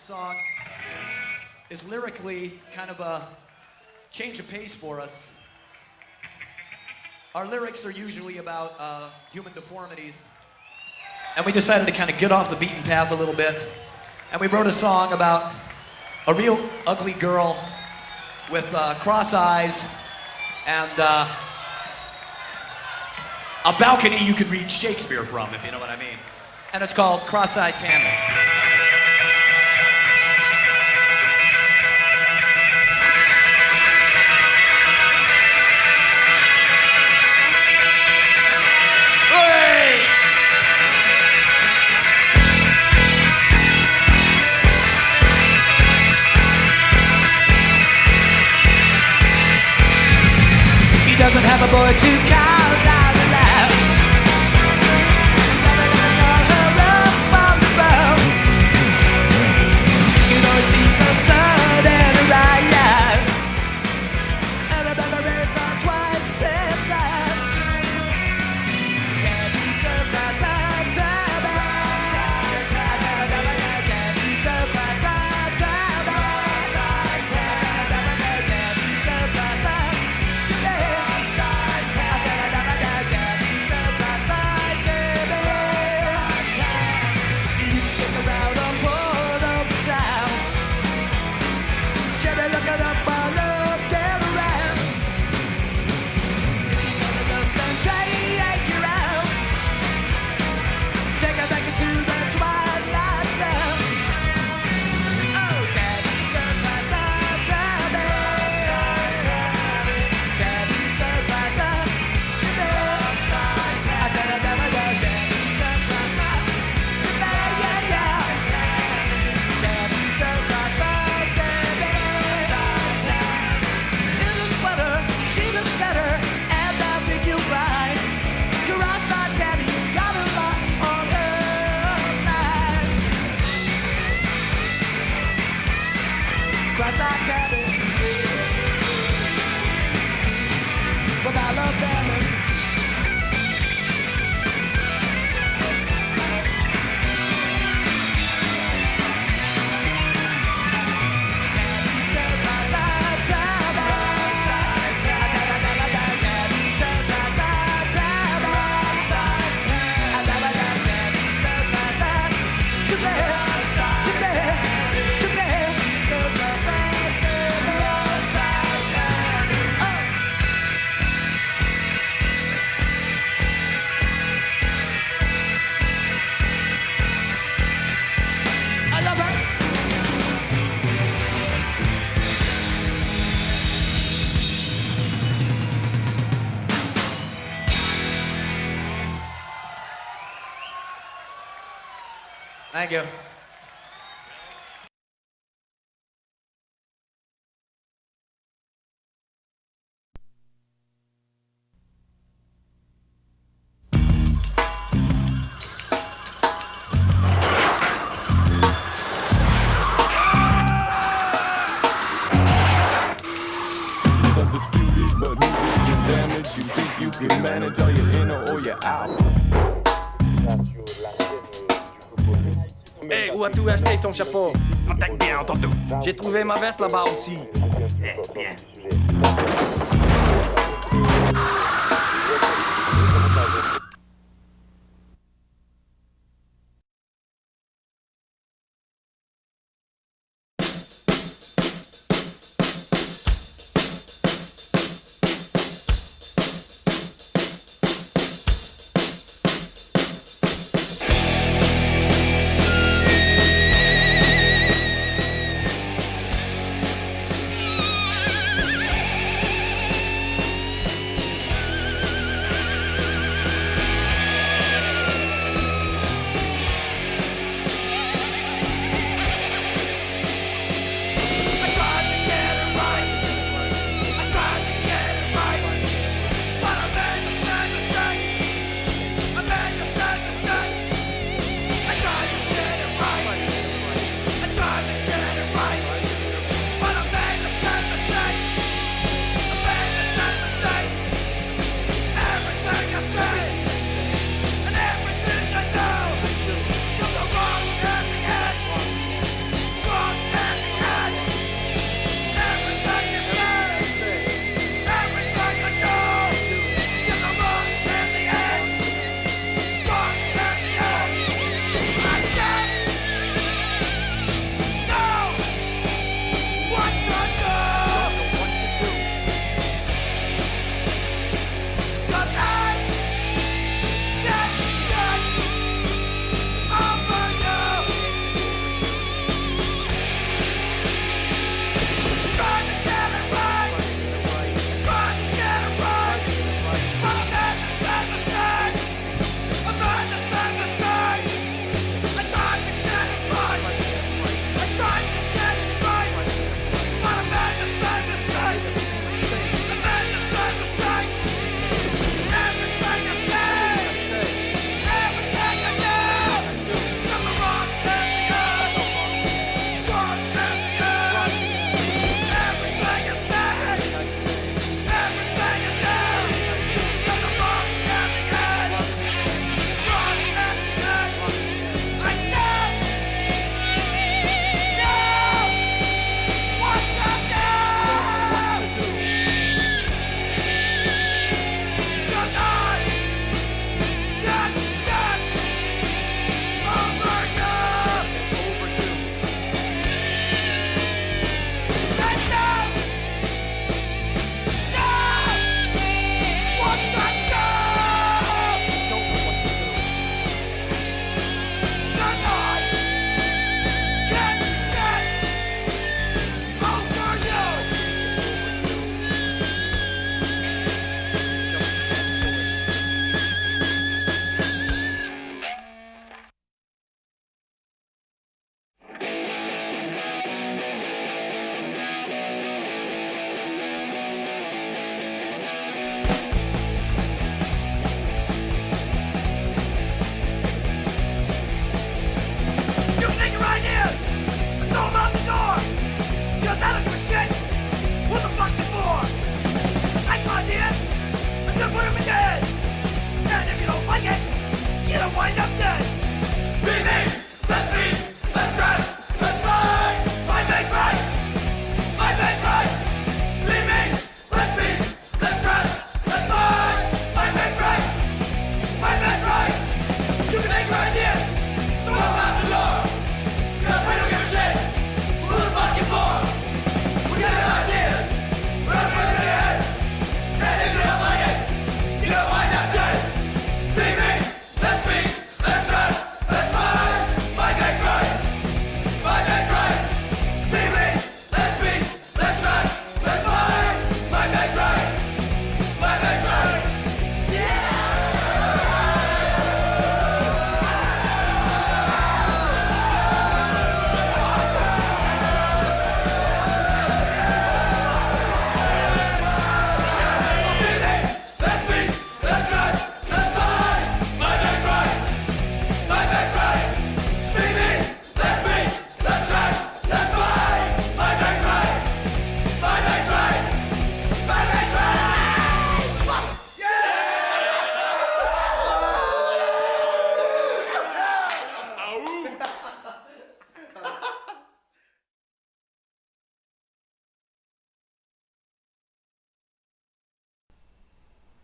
Song is lyrically kind of a change of pace for us. Our lyrics are usually about human deformities, and we decided to kind of get off the beaten path a little bit, and we wrote a song about a real ugly girl with cross eyes and a balcony you could read Shakespeare from, if you know what I mean. And it's called Cross-Eyed Tammy. She doesn't have a boy to call out aloud. Never gonna call her up on the phone. You can always see the sun and her eye. And the memories are twice their time. Can't be surprised, can't be surprised, Thank you. Undisputed, but who did the damage? You think you can manage? Are you in or you're out? Hey, où as-tu acheté ton chapeau? Attaque bien, tonton. J'ai trouvé ma veste là-bas aussi. Bien.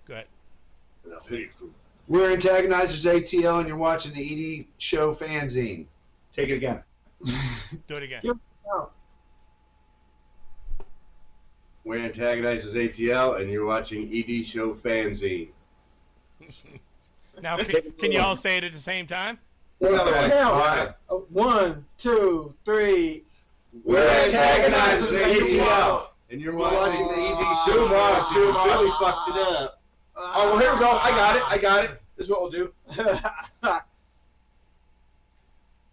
Go ahead. We're Antagonizers ATL, and you're watching the ED show Fanzine. Take it again. Do it again. We're Antagonizers ATL, and you're watching ED show Fanzine. Now, can you all say it at the same time? All right. 1, 2, 3. We're Antagonizers ATL, and you're watching the ED show. Billy fucked it up. Oh, well, here we go. I got it. This is what we'll do.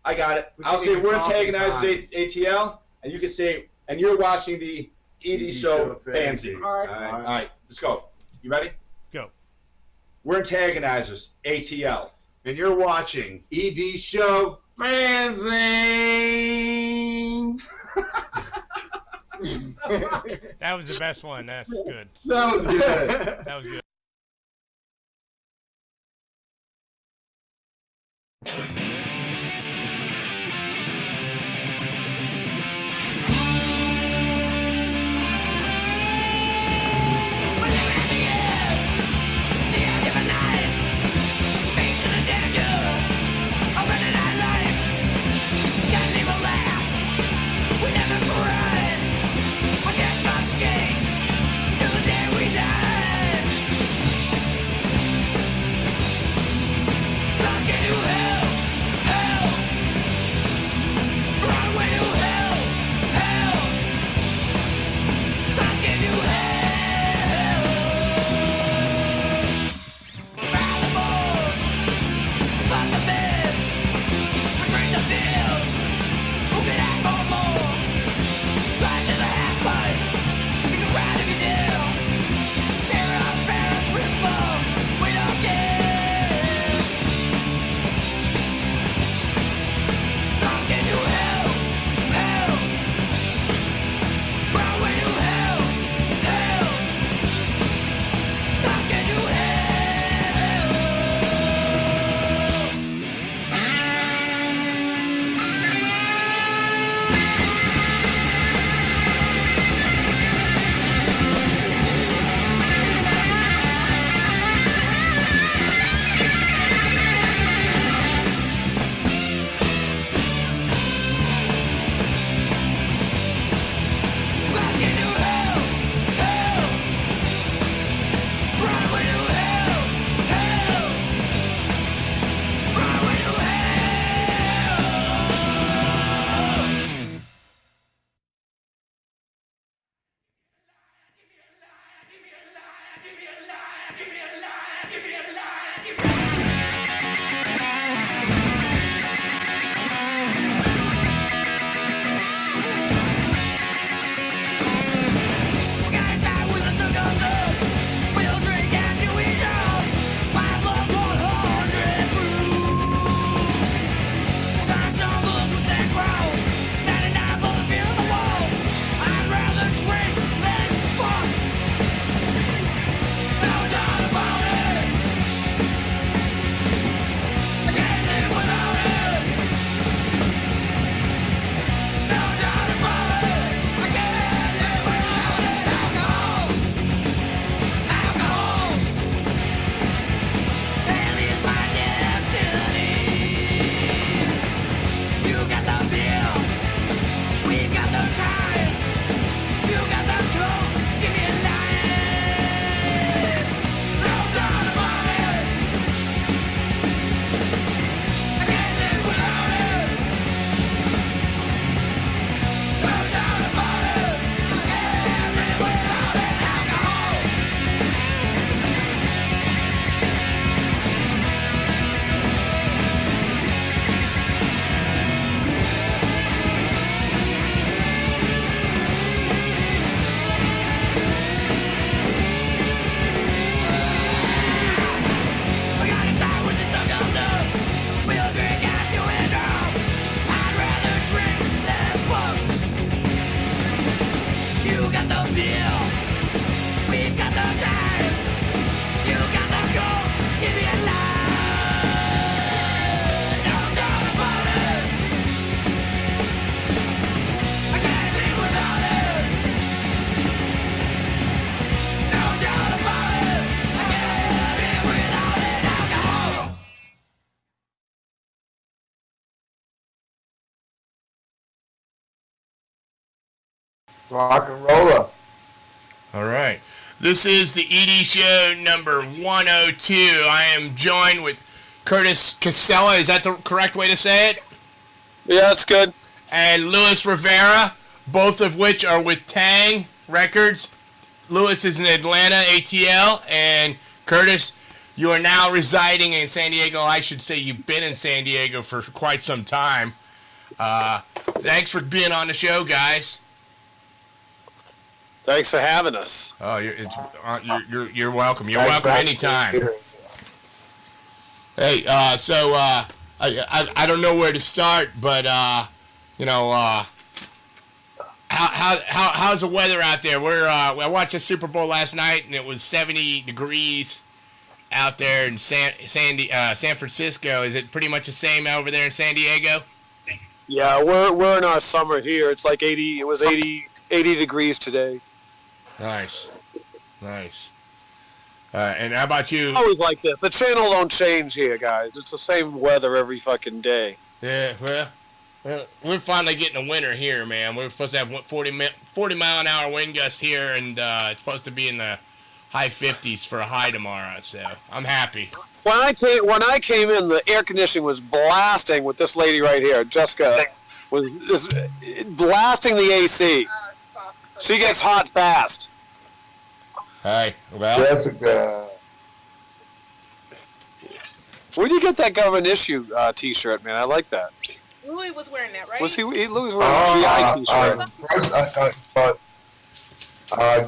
I got it. I'll say we're Antagonizers ATL, and you can say, and you're watching the ED show Fanzine. All right. All right, let's go. You ready? Go. We're Antagonizers ATL. And you're watching ED show Fanzine. That was the best one. That's good. That was good. That was good. Rock and roller. All right. This is the ED show number 102. I am joined with Curtis Casella. Is that the correct way to say it? Yeah, that's good. And Luis Rivera, both of which are with TAANG Records. Luis is in Atlanta, ATL, and Curtis, you are now residing in San Diego. I should say you've been in San Diego for quite some time. Thanks for being on the show, guys. Thanks for having us. Oh, you're welcome. You're welcome anytime. Hey, so I don't know where to start, but how's the weather out there? I watched the Super Bowl last night, and it was 70 degrees out there in San Francisco. Is it pretty much the same over there in San Diego? Yeah, we're in our summer here. It's like 80. It was 80 degrees today. Nice. And how about you? Always like this. The channel don't change here, guys. It's the same weather every fucking day. Yeah, well, we're finally getting a winter here, man. We're supposed to have 40 mile an hour wind gusts here, and it's supposed to be in the high 50s for a high tomorrow. So I'm happy. When I came in, the air conditioning was blasting with this lady right here, Jessica, was just blasting the AC. She gets hot fast. Hey, well, Jessica. Where'd you get that government issue T-shirt, man? I like that. Louis was wearing that, right? Was Louis was wearing a GI T-shirt?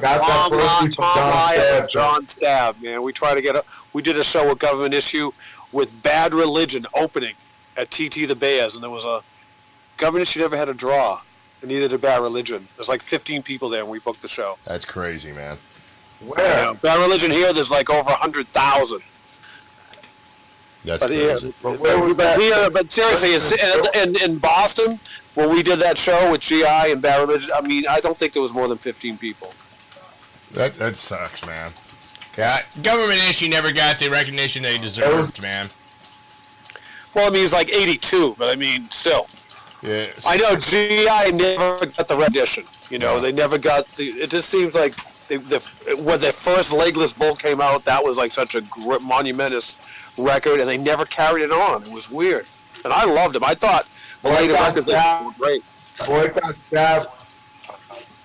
Got that first from Tom John Stab. John Stab, man. We did a show with government issue with Bad Religion opening at TT the Bears, and there was a government issue never had a draw, and neither did Bad Religion. There's like 15 people there, and we booked the show. that's crazy, man. Where? Bad Religion here, there's like over 100,000. That's But crazy. But where was that? But seriously, in Boston, when we did that show with GI and Bad Religion, I mean, I don't think there was more than 15 people. That sucks, man. Yeah, government issue never got the recognition they deserved, man. Well, I mean, it's like 82, but I mean, still. Yeah. I know GI never got the recognition. You know, No. they never got the. It just seems like when their first Legless Bull came out, that was like such a monumentous record, and they never carried it on. It was weird, and I loved them. I thought the later records were great. Boycott Stab.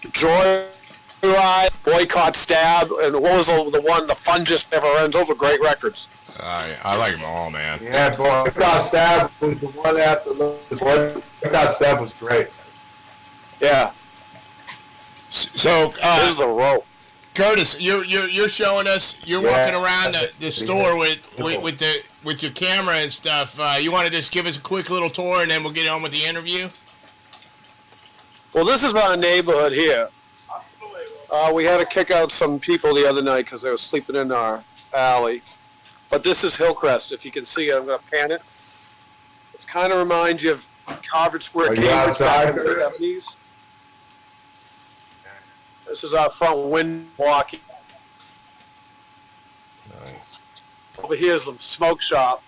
Joyride, Boycott, Stab, and what was the one? The Fun Just Never Ends. Those were great records. I like them all, man. Yeah, Boycott Stab was the one after the Boycott Stab was great. Yeah, So, this is a row. Curtis, you're showing us. You're walking around the store with your camera and stuff. You want to just give us a quick little tour, and then we'll get on with the interview. Well, this is our neighborhood here. We had to kick out some people the other night because they were sleeping in our alley. But this is Hillcrest. If you can see it, I'm going to pan it. It kind of reminds you of Harvard Square, Are you Cambridge back in the outside? 70s. This is our front window walking. Nice. Over here is the smoke shop.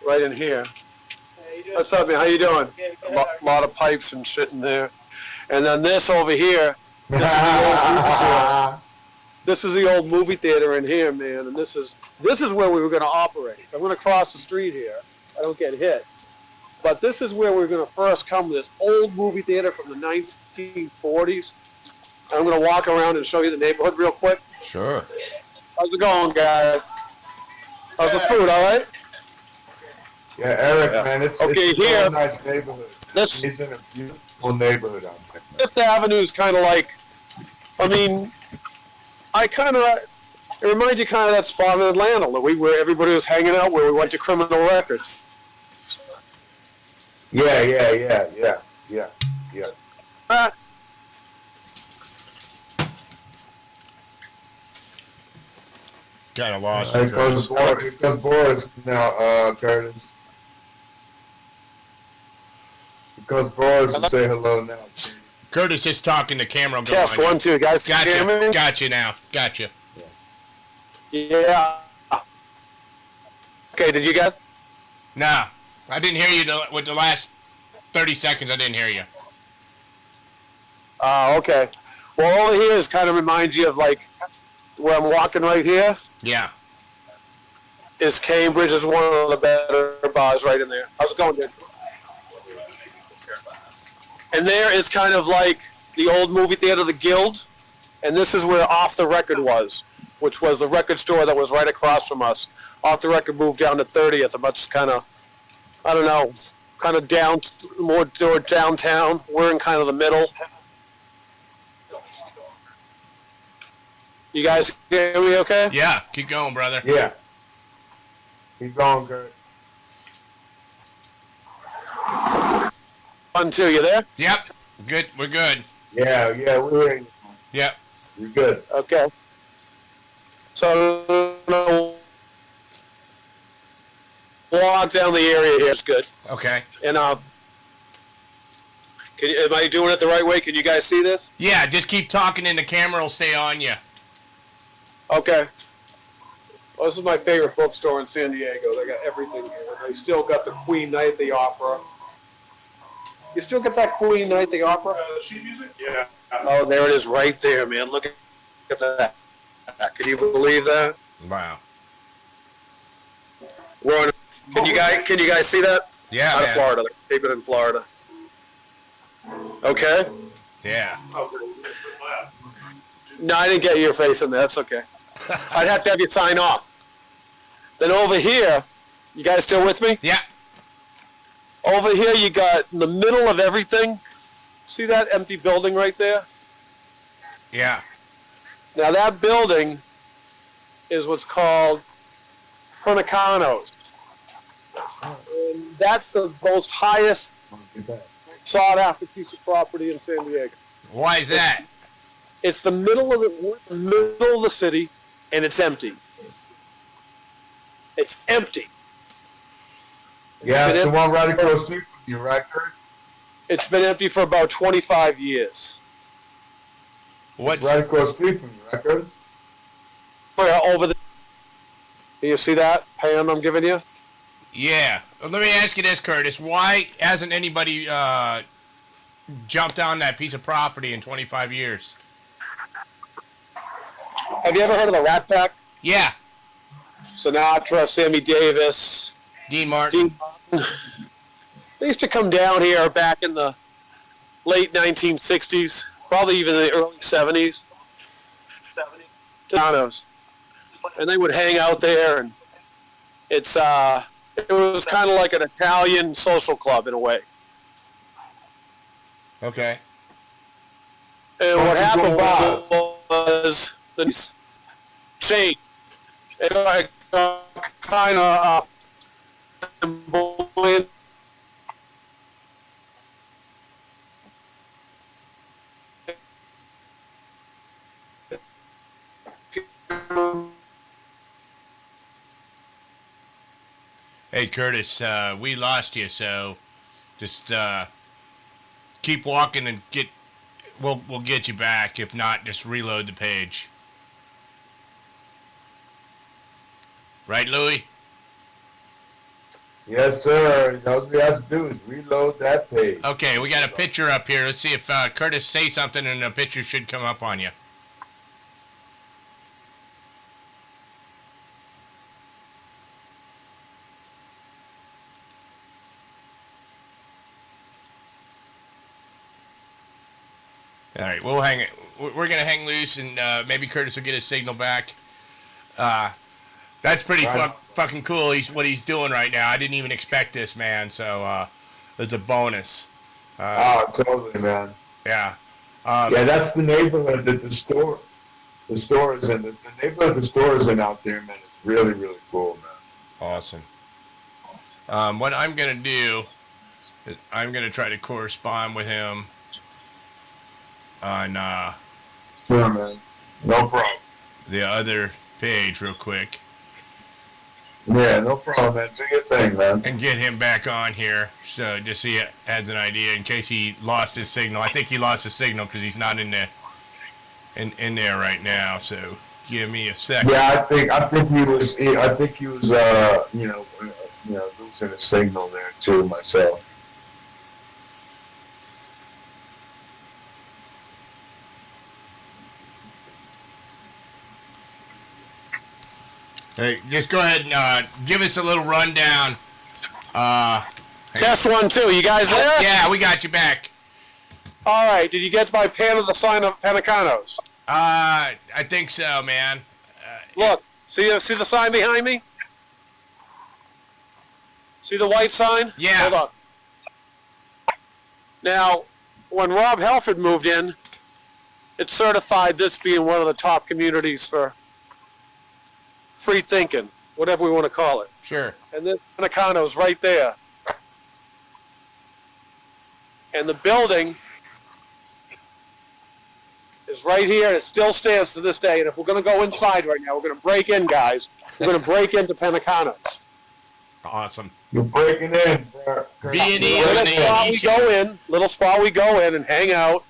Right in here. What's up, man? How you doing? A lot of pipes and shit in there. And then this over here, this is the old movie theater in here, man. And this is where we were going to operate. I'm going to cross the street here. I don't get hit. But this is where we're going to first come to this old movie theater from the 1940s. I'm going to walk around and show you the neighborhood real quick. Sure. How's it going, guys? How's the food, all right? Yeah, Eric, man, it's Okay, a here. really nice neighborhood. He's in a beautiful neighborhood out there. Fifth Avenue is kind of like, I mean, it reminds you kind of that spot in Atlanta where everybody was hanging out, where we went to Criminal Records. Yeah. Kind of lost Here you, Curtis. comes Boris now, Curtis. Here comes Boris to say hello now. Curtis just talking to camera. Test 1, 2, guys. Can you hear me? Gotcha now. Gotcha. Yeah. Okay, did you get? Nah, I didn't hear you with the last 30 seconds I didn't hear you. Okay. Well, over here is kind of reminds you of like where I'm walking right here. Yeah. Is Cambridge is one of the better bars right in there. How's it going, dude? And there is kind of like the old movie theater, the Guild, and this is where Off the Record was, which was the record store that was right across from us. Off the Record moved down to 30th, a much kind of, I don't know, kind of down, more toward downtown. We're in kind of the middle. You guys hear me okay? Yeah, keep going, brother. Yeah. Keep going, Kurt. 1, 2, you there? Yep. Good. We're good. Yeah, we're in. Yep. You're good. Okay. So, walk down the area here is good. Okay. And am I doing it the right way? Can you guys see this? Yeah, just keep talking and the camera will stay on you. Okay. Well, this is my favorite bookstore in San Diego. They got everything here. They still got the Queen Night at the Opera. You still get that Queen Night at the Opera? Sheet music? Yeah. Oh, there it is right there, man. Look at that. Can you believe that? Wow. We're on, can you guys see that? Yeah, Out of man. Florida. They keep it in Florida. Okay? Yeah. No, I didn't get your face in there. That's okay. I'd have to have you sign off. Then over here, you guys still with me? Yeah. Over here, you got in the middle of everything. See that empty building right there? Yeah. Now that building is what's called Pernicanos. And that's the most highest sought-after piece of property in San Diego. Why is that? It's the middle of the city, and it's empty. It's empty. Yeah, it's the one right across the street from you, right, Kurt? It's been empty for about 25 years. What's Right across the street from you, right, Kurt? Over the. Can you see that pan I'm giving you? Yeah. Let me ask you this, Curtis. Why hasn't anybody jumped on that piece of property in 25 years? Have you ever heard of the Rat Pack? Yeah. Sinatra, Sammy Davis, Dean Martin. They used to come down here back in the late 1960s, probably even the early 70s. Toronto's. And they would hang out there, and it was kind of like an Italian social club in a way. Okay. And what happened was the change. It kind of Hey, Curtis, we lost you, so just keep walking and we'll get you back. If not, just reload the page. Right, Louie? Yes, sir. All he has to do is reload that page. Okay, we got a picture up here. Let's see if Curtis say something, and the picture should come up on you. All right, we'll hang it. We're gonna hang loose, and maybe Curtis will get his signal back. That's pretty fucking cool. What he's doing right now. I didn't even expect this, man. So it's a bonus. Totally, man. Yeah. Yeah, that's the neighborhood that the store is in. The neighborhood the store is in out there, man. It's really, really cool, man. Awesome. What I'm gonna do is I'm gonna try to correspond with him on Sure, man. No problem. the other page real quick Yeah, no problem, man. Do your thing, man. and get him back on here, so just so he has an idea in case he lost his signal. I think he lost his signal because he's not in there right now. So give me a second. Yeah, I think he was losing a signal there too myself. Hey, just go ahead and give us a little rundown. Test 1, 2. You guys there? Yeah, we got you back. All right. Did you get my pan of the sign of Panacanos? I think so, man. Look, see the sign behind me? See the white sign? Yeah. Hold on. Now, when Rob Halford moved in, it certified this being one of the top communities for free thinking, whatever we want to call it. Sure. And this Panacanos right there. And the building is right here, and it still stands to this day. And if we're going to go inside right now, we're going to break in, guys. We're going to break into Panacanos. Awesome. You're breaking in. B&E on the A&E show. Little spot we go in and hang out.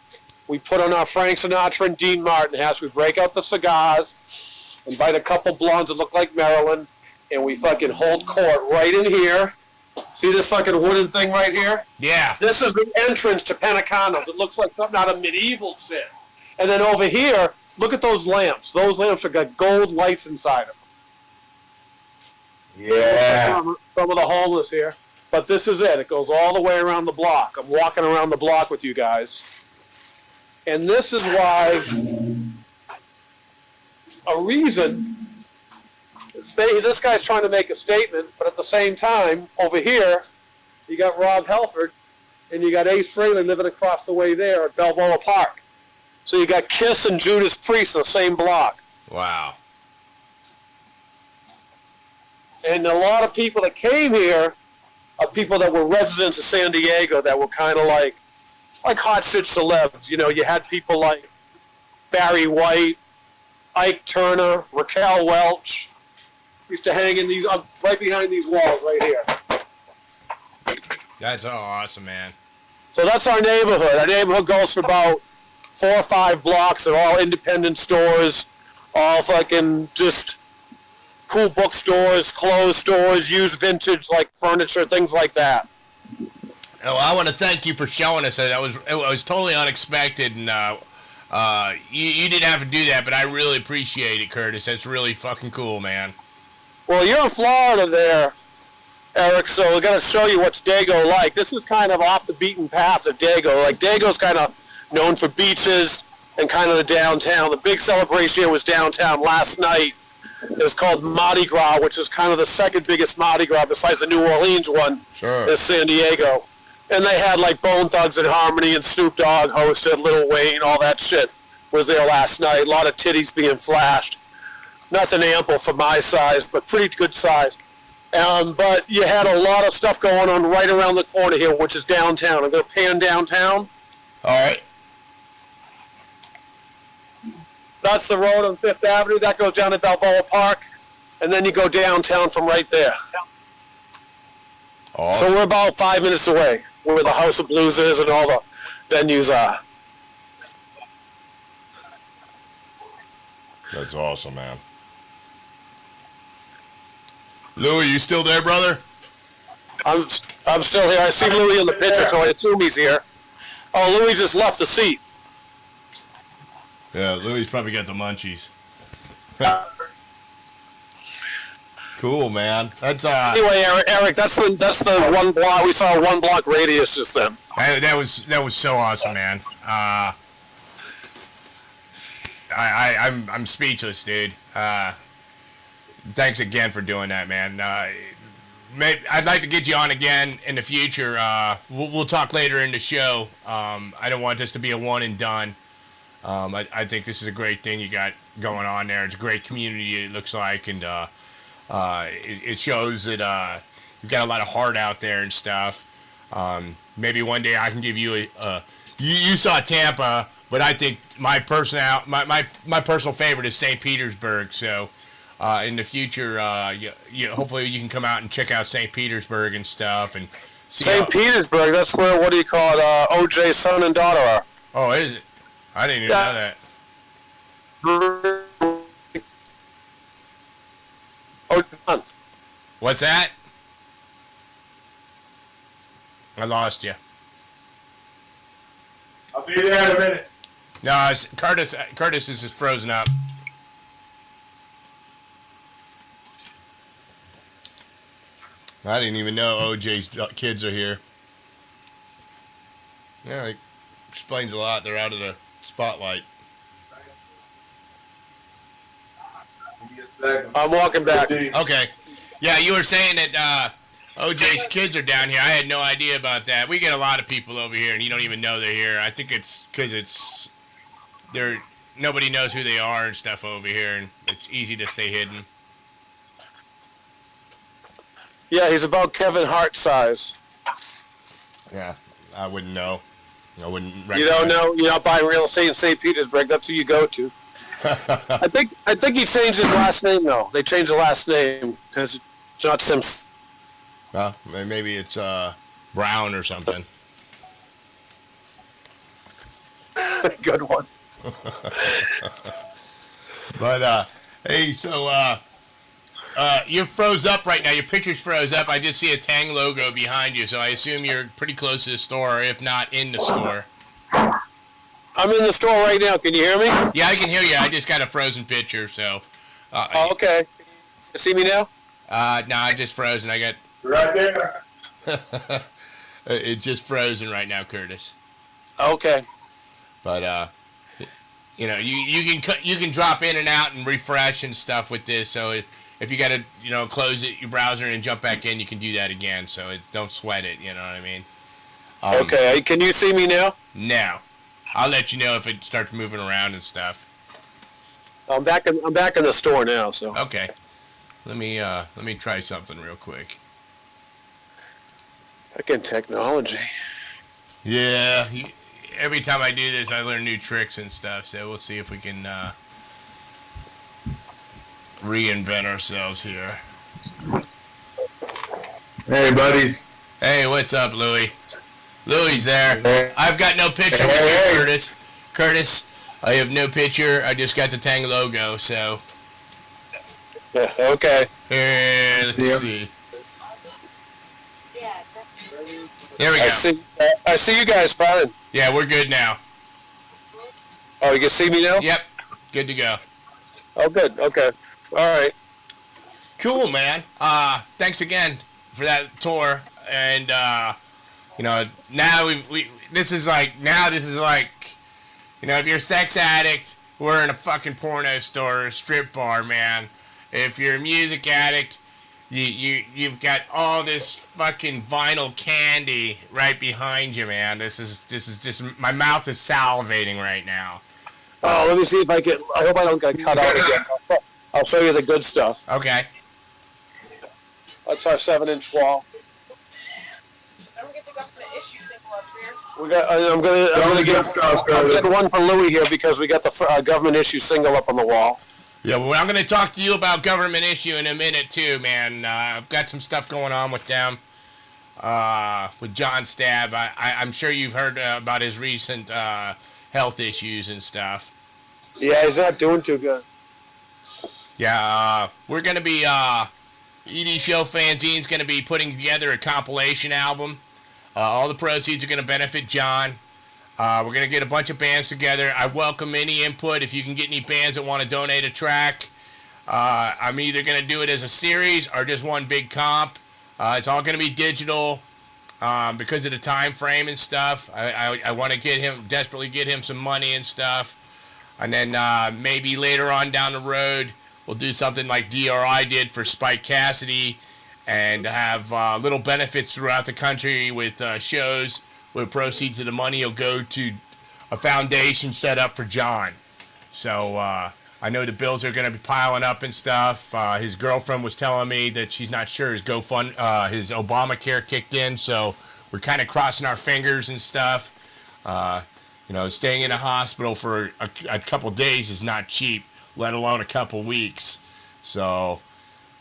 We put on our Frank Sinatra and Dean Martin hats. We break out the cigars, invite a couple blondes that look like Marilyn, and we fucking hold court right in here. See this fucking wooden thing right here? Yeah. This is the entrance to Panacanos. It looks like something out of medieval shit. And then over here, look at those lamps. Those lamps have got gold lights inside them. Yeah. Some of the homeless here. But this is it. It goes all the way around the block. I'm walking around the block with you guys. And this is why a reason this guy's trying to make a statement, but at the same time, over here, you got Rob Halford and you got Ace Frehley living across the way there at Balboa Park. So you got Kiss and Judas Priest in the same block. Wow. And a lot of people that came here are people that were residents of San Diego that were kind of like hot shit celebs. You know, you had people like Barry White, Ike Turner, Raquel Welch. Used to hang in these, right behind these walls right here. That's all awesome, man. So that's our neighborhood. Our neighborhood goes for about 4 or 5 blocks. They're all independent stores, all fucking just cool bookstores, clothes stores, used vintage like furniture, things like that. Oh, I want to thank you for showing us that. It was totally unexpected, and you didn't have to do that, but I really appreciate it, Curtis. That's really fucking cool, man. Well, you're in Florida there, Eric, so we're going to show you what's Dago like. This is kind of off the beaten path of Dago. Like, Dago's kind of known for beaches and kind of the downtown. The big celebration here was downtown last night. It was called Mardi Gras, which is kind of the second biggest Mardi Gras besides the New Orleans one. Sure. Is San Diego. And they had, like, Bone Thugs and Harmony and Snoop Dogg hosted, Lil Wayne, all that shit was there last night. A lot of titties being flashed. Nothing ample for my size, but pretty good size. But you had a lot of stuff going on right around the corner here, which is downtown. I'm going to pan downtown. All right. That's the road on 5th Avenue. That goes down to Balboa Park. And then you go downtown from right there. Awesome. So we're about 5 minutes away, where the House of Blues is and all the venues are. That's awesome, man. Louis, you still there, brother? I'm still here. I see Louis in the picture, so I assume he's here. Oh, Louis just left the seat. Yeah, Louis probably got the munchies. Cool, man. That's Anyway, Eric, that's the one block. We saw a 1 block radius just then. that was so awesome, man. I'm speechless, dude. Thanks again for doing that, man. I'd like to get you on again in the future. We'll talk later in the show. I don't want this to be a one and done. I think this is a great thing you got going on there. It's a great community, it looks like, and it shows that you've got a lot of heart out there and stuff. Maybe one day I can give you you saw Tampa, but I think my personal favorite is St. Petersburg. So in the future, hopefully you can come out and check out St. Petersburg and stuff and see. St. Petersburg, that's where, what do you call it, OJ's son and daughter are. Oh, is it? I didn't even know that. Oh, John. What's that? I lost you. I'll be there in a minute. No, Curtis is just frozen up. I didn't even know OJ's kids are here. Yeah, it explains a lot. They're out of the spotlight. I'm walking back. Okay. Yeah, you were saying that OJ's kids are down here. I had no idea about that. We get a lot of people over here, and you don't even know they're here. I think it's because nobody knows who they are and stuff over here, and it's easy to stay hidden. Yeah, he's about Kevin Hart size. Yeah, I wouldn't know. I wouldn't recognize. You don't know? You're not buying real estate in St. Petersburg. That's who you go to. I think he changed his last name, though. They changed the last name because it's not Simpson. Well, maybe it's Brown or something. Good one. But, hey, so, you're froze up right now. Your picture's froze up. I just see a Tang logo behind you, so I assume you're pretty close to the store, or if not, in the store. I'm in the store right now. Can you hear me? Yeah, I can hear you. I just got a frozen picture, so. Okay. You see me now? No, I just frozen. I got. Right there. It's just frozen right now, Curtis. Okay. But you can drop in and out and refresh and stuff with this. So if you got to close your browser and jump back in, you can do that again. So don't sweat it. You know what I mean? Okay. Can you see me now? No. I'll let you know if it starts moving around and stuff. I'm back in the store now. So. Okay. Let me try something real quick. Again, technology. Yeah. Every time I do this, I learn new tricks and stuff. So we'll see if we can reinvent ourselves here. Hey, buddies. Hey, what's up, Louie? Louie's there. I've got no picture with you, Curtis. Curtis, I have no picture. I just got the Tang logo, so. Yeah, okay. Here, let's see. There we go. I see you guys fine. Yeah, we're good now. Oh, you can see me now? Yep. Good to go. Oh, good. Okay. All right. Cool, man. Thanks again for that tour. And, now this is like, if you're a sex addict, we're in a fucking porno store or a strip bar, man. If you're a music addict, you've got all this fucking vinyl candy right behind you, man. This is just, my mouth is salivating right now. Oh, let me see if I hope I don't get cut out again. I'll show you the good stuff. Okay. That's our 7-inch wall. I don't get the government issue single up here. I'm gonna get one for Louie here because we got the government issue single up on the wall. Yeah, well, I'm going to talk to you about government issue in a minute, too, man. I've got some stuff going on with them, with John Stab. I'm sure you've heard about his recent health issues and stuff. Yeah, he's not doing too good. Yeah, we're going to be, ED Show Fanzine's going to be putting together a compilation album. All the proceeds are going to benefit John. We're going to get a bunch of bands together. I welcome any input. If you can get any bands that want to donate a track, I'm either going to do it as a series or just one big comp. It's all going to be digital because of the time frame and stuff. I want to desperately get him some money and stuff. And then maybe later on down the road, we'll do something like DRI did for Spike Cassidy and have little benefits throughout the country with shows where proceeds of the money will go to a foundation set up for John. So I know the bills are going to be piling up and stuff. His girlfriend was telling me that she's not sure his his Obamacare kicked in, so we're kind of crossing our fingers and stuff. Staying in a hospital for a couple days is not cheap, let alone a couple weeks. So,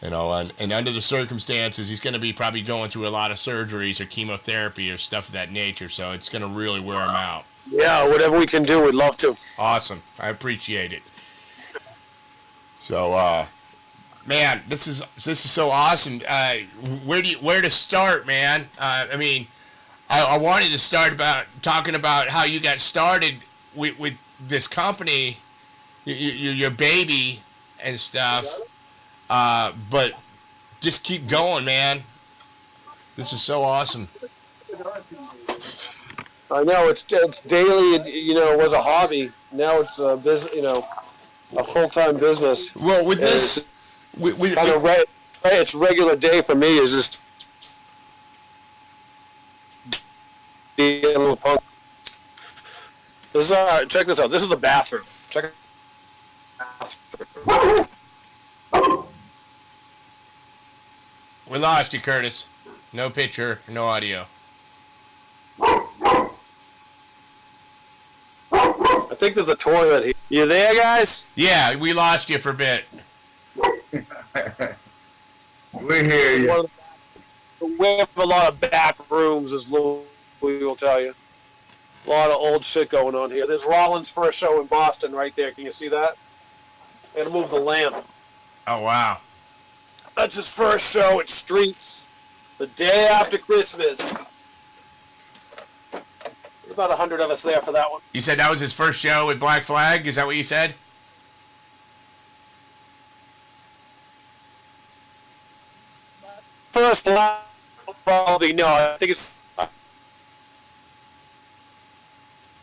and under the circumstances, he's going to be probably going through a lot of surgeries or chemotherapy or stuff of that nature. So it's going to really wear him out. Yeah, whatever we can do, we'd love to. Awesome. I appreciate it. So, man, this is so awesome. Where to start, man? I wanted to start talking about how you got started with this company, your baby and stuff. But just keep going, man. This is so awesome. I know it's daily. It was a hobby. Now it's a business. A full-time business. Well, with this, it's regular day for me. Is just dealing with punk. This is check this out. This is the bathroom. Check it. We lost you, Curtis. No picture, no audio. I think there's a toilet here. You there, guys? Yeah, we lost you for a bit. We hear you. We have a lot of back rooms, as Louis will tell you. A lot of old shit going on here. There's Rollins' first show in Boston right there. Can you see that? I had to move the lamp. Oh, wow. That's his first show at Streets, the day after Christmas. There's about 100 of us there for that one. You said that was his first show with Black Flag? Is that what you said? First, probably no. I think it's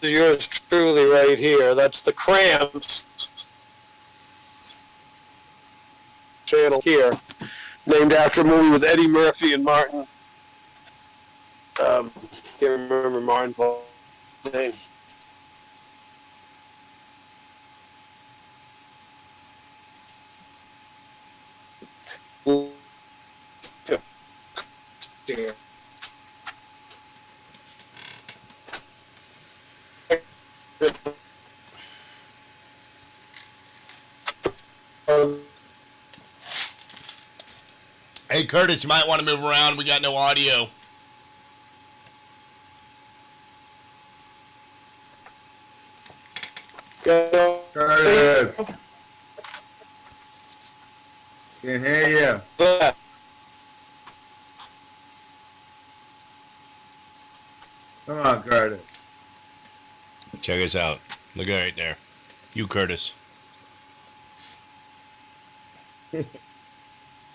yours truly right here. That's the Cramps channel here, named after a movie with Eddie Murphy and Martin. Can't remember Martin's name. Yeah. Hey, Curtis, you might want to move around. We got no audio. Curtis. Can hear you. Come on, Curtis. Check us out. Look right there. You, Curtis.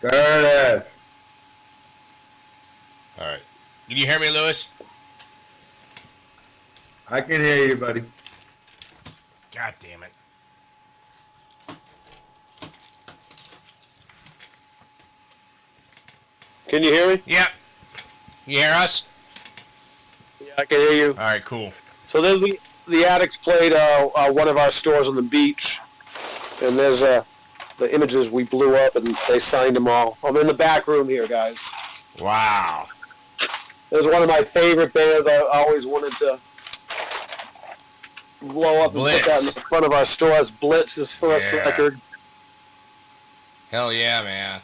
Curtis. All right. Can you hear me, Lewis? I can hear you, buddy. God damn it. Can you hear me? Yep. You hear us? Yeah, I can hear you. All right, cool. So then the Addicts played one of our stores on the beach, and there's the images we blew up, and they signed them all. I'm in the back room here, guys. Wow. It was one of my favorite bands. I always wanted to blow up Blitz. and put that in the front of our stores. Blitz's first record. Hell yeah, man.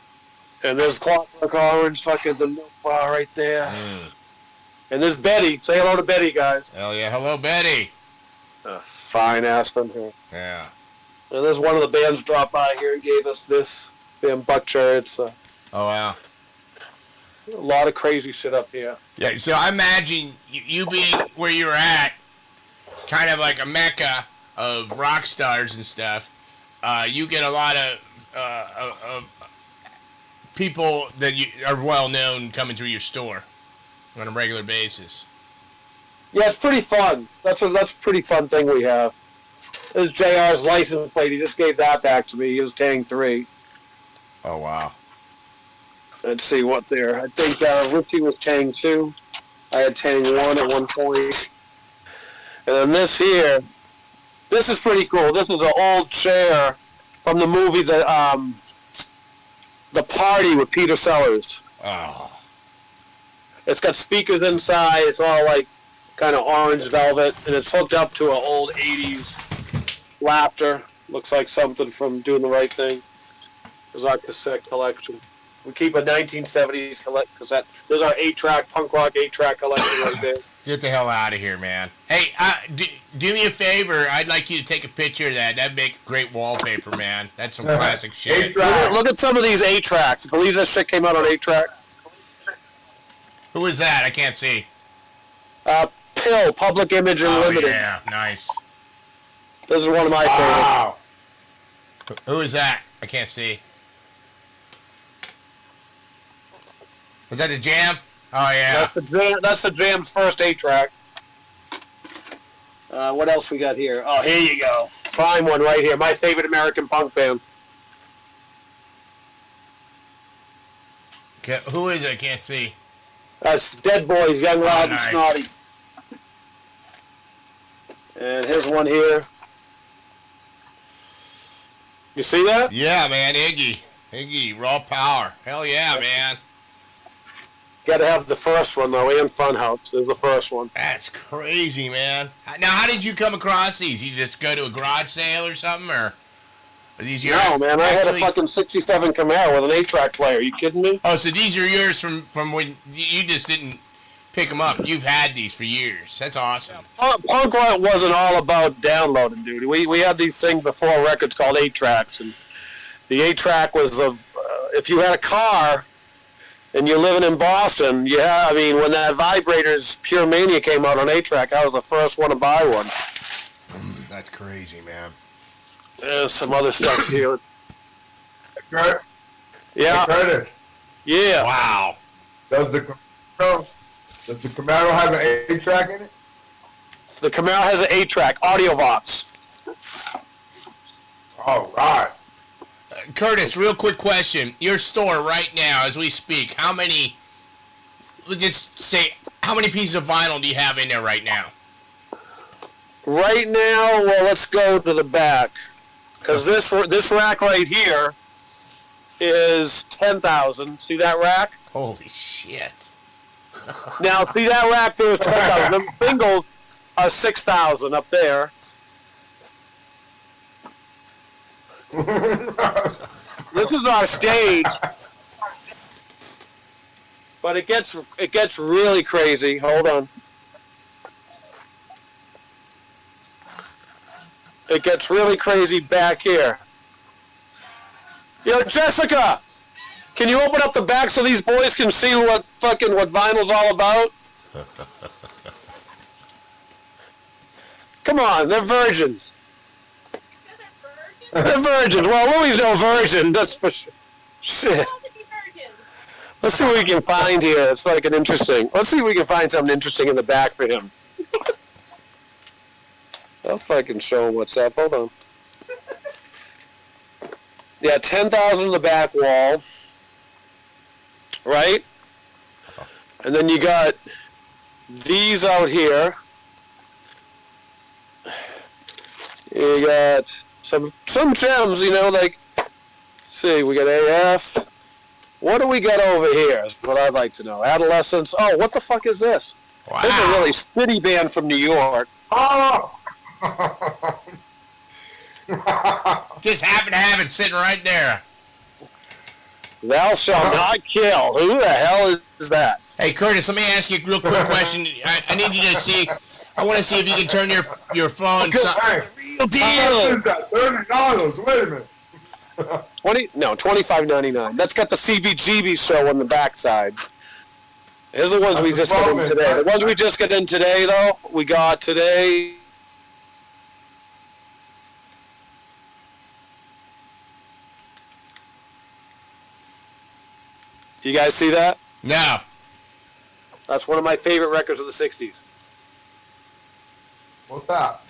And there's Clockwork Orange, fucking the milk bar right there. Mm. And there's Betty. Say hello to Betty, guys. Hell yeah. Hello, Betty. Fine ass from here. Yeah. And there's one of the bands dropped by here and gave us this damn Butcher. It's Oh, wow. a lot of crazy shit up here. Yeah, so I imagine you being where you're at, kind of like a mecca of rock stars and stuff. You get a lot of people that are well known coming through your store on a regular basis. Yeah, it's pretty fun. That's a pretty fun thing we have. This is JR's license plate. He just gave that back to me. He was Tang 3. Oh, wow. Let's see what there. I think Richie was Tang 2. I had Tang 1 at one point. And then this here, this is pretty cool. This is an old chair from the movie The Party with Peter Sellers. Oh. It's got speakers inside. It's all like kind of orange velvet, and it's hooked up to an old 80s Laughter. Looks like something from Doing the Right Thing. There's our cassette collection. We keep a 1970s cassette. There's our 8-track, punk rock 8-track collection right there. Get the hell out of here, man. Hey, do me a favor. I'd like you to take a picture of that. That'd make great wallpaper, man. That's some classic shit. Look at some of these 8-tracks. I believe this shit came out on 8-track. Who is that? I can't see. Pill, Public Image Unlimited. Oh, yeah. Nice. This is one of my favorites. Wow. Who is that? I can't see. Was that a Jam? Oh yeah. That's the Jam's first 8-track. What else we got here? Oh, here you go. Prime one right here. My favorite American punk band. Who is it? I can't see. That's Dead Boys, Young, Loud, nice. and Snotty. And here's one here. You see that? Yeah, man. Iggy, raw power. Hell yeah, man. Got to have the first one though, and Funhouse. There's the first one. That's crazy, man. Now, how did you come across these? You just go to a garage sale or something, or are these yours? No, man. I had a fucking '67 Camaro with an 8-track player. Are you kidding me? Oh, so these are yours from when you just didn't pick them up. You've had these for years. That's awesome. Punk rock wasn't all about downloading, dude. We had these things before records called 8-tracks, and the 8-track was if you had a car and you're living in Boston, I mean, when that Vibrators Pure Mania came out on 8-track, I was the first one to buy one. That's crazy, man. There's some other stuff here. Kurt? Yeah. Curtis, Yeah. Wow. does the Camaro have an 8-track in it? The Camaro has an 8-track, Audiovox. All right. Curtis, real quick question. Your store right now, as we speak, how many pieces of vinyl do you have in there right now? Right now, well, let's go to the back. Because this rack right here is 10,000. See that rack? Holy shit. Now, see that rack there, 10,000. Them singles are 6,000 up there. This is our stage. But it gets really crazy. Hold on. It gets really crazy back here. Yo, Jessica! Can you open up the back so these boys can see what vinyl's all about? Come on, they're virgins. They're virgins. Well, Louie's no virgin, that's for sure. Shit. Let's see what we can find here. It's like let's see if we can find something interesting in the back for him. I'll fucking show him what's up. Hold on. Yeah, 10,000 in the back wall. Right? And then you got these out here. You got some gems, like, see, we got AF. What do we got over here is what I'd like to know. Adolescence. Oh, what the fuck is this? Wow. This is a really shitty band from New York. Oh! Just happen to have it sitting right there. Thou shalt not kill. Who the hell is that? Hey, Curtis, let me ask you a real quick question. I need you to see. I want to see if you can turn your phone. Hey, Real deal. how much is that? $30. Wait a minute. $25.99. That's got the CBGB show on the backside. Here's the ones we just got in today. The ones we just got in today, though, we got today. You guys see that? No. That's one of my favorite records of the 60s. What's that?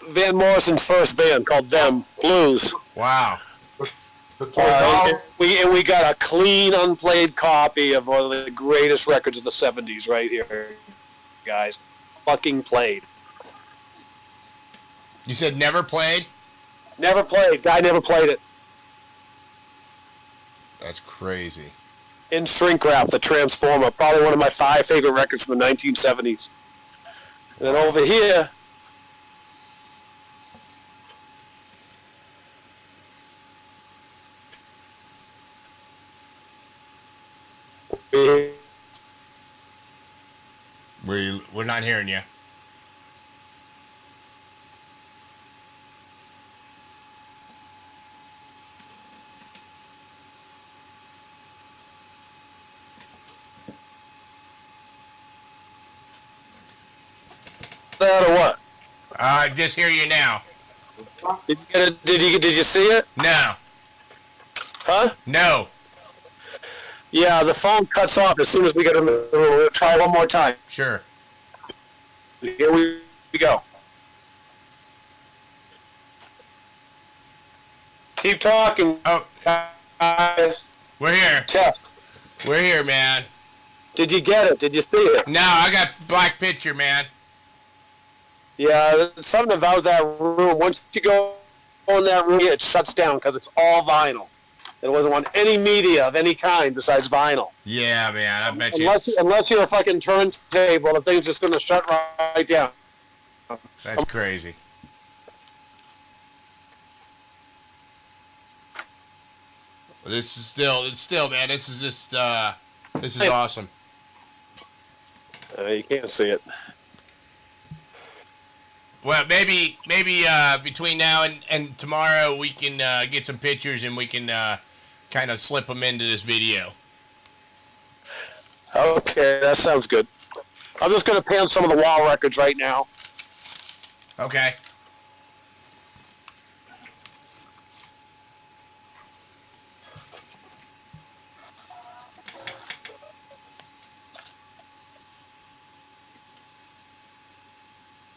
Van Morrison's first band called Them Blues. Wow. The $12? We got a clean, unplayed copy of one of the greatest records of the 70s right here, guys. Fucking played. You said never played? Never played. Guy never played it. That's crazy. In Shrink Wrap, The Transformer. Probably one of my 5 favorite records from the 1970s. And then over here, We're not hearing you. that or what? I just hear you now. Did you get it? Did you see it? No. Huh? No. Yeah, the phone cuts off as soon as we get in the room. We'll try one more time. Sure. Here we go. Keep talking, Oh, guys. we're here. Test. We're here, man. Did you get it? Did you see it? No, I got black picture, man. Yeah, something about that room. Once you go in that room, it shuts down because it's all vinyl. It wasn't on any media of any kind besides vinyl. Yeah, man. I bet you. Unless you're a fucking turntable, the thing's just going to shut right down. That's crazy. This is still, man. This is just, this is awesome. You can't see it. Well, maybe between now and tomorrow we can get some pictures and we can kind of slip them into this video. Okay, that sounds good. I'm just going to pan some of the wall records right now. Okay.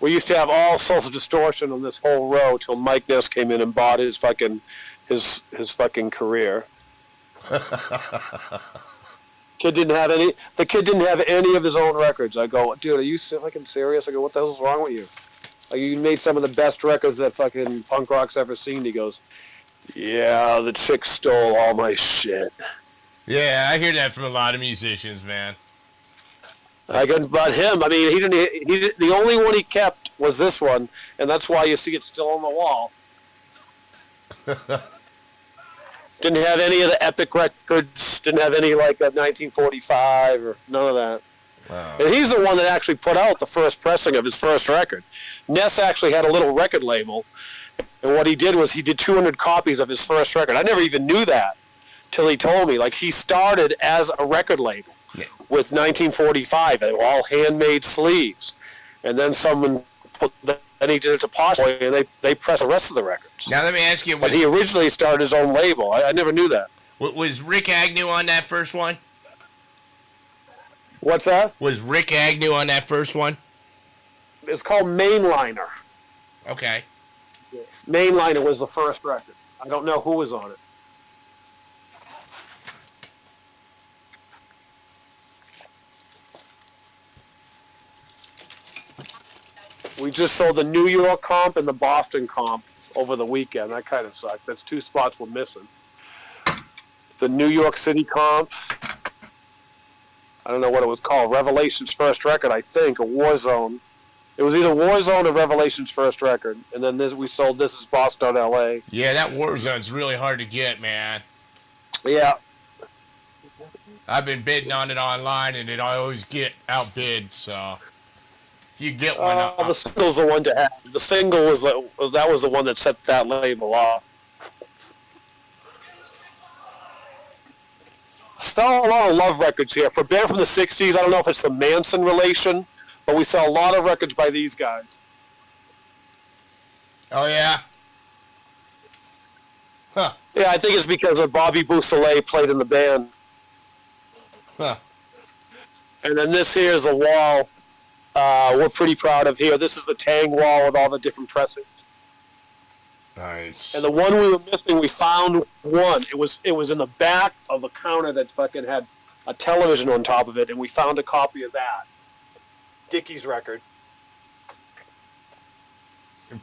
We used to have all Social Distortion on this whole row till Mike Ness came in and bought his fucking career. Kid didn't have any. The kid didn't have any of his own records. I go, dude, are you fucking serious? I go, what the hell's wrong with you? Like, you made some of the best records that fucking punk rock's ever seen. He goes, yeah, the chick stole all my shit. Yeah, I hear that from a lot of musicians, man. But him, I mean, he didn't. The only one he kept was this one, and that's why you see it still on the wall. Didn't have any of the epic records. Didn't have any like 1945 or none of that. Wow. And he's the one that actually put out the first pressing of his first record. Ness actually had a little record label, and what he did was he did 200 copies of his first record. I never even knew that till he told me. Like, he started as a record label. Yeah. With 1945, they were all handmade sleeves, and then someone then he did it to Posh Boy, and they pressed the rest of the records. Now let me ask you, But he originally started his own label. I never knew that. Was Rick Agnew on that first one? What's that? Was Rick Agnew on that first one? It's called Mainliner. Okay. Mainliner was the first record. I don't know who was on it. We just sold the New York comp and the Boston comp over the weekend. That kind of sucks. That's two spots we're missing. The New York City comps. I don't know what it was called. Revelation's first record, I think, or Warzone. It was either Warzone or Revelation's first record. And then we sold This Is Boston, L.A. Yeah, that Warzone's really hard to get, man. Yeah. I've been bidding on it online, and I always get outbid, so... You get one. The single's the one to have. The single was that was the one that set that label off. Sell a lot of love records here. For a band from the '60s, I don't know if it's the Manson relation, but we sell a lot of records by these guys. Oh yeah. Huh. Yeah, I think it's because of Bobby Beausoleil played in the band. Huh. And then this here is the wall. We're pretty proud of here. This is the Taang wall with all the different pressings. Nice. And the one we were missing, we found one. It was in the back of a counter that fucking had a television on top of it, and we found a copy of that. Dickie's record. You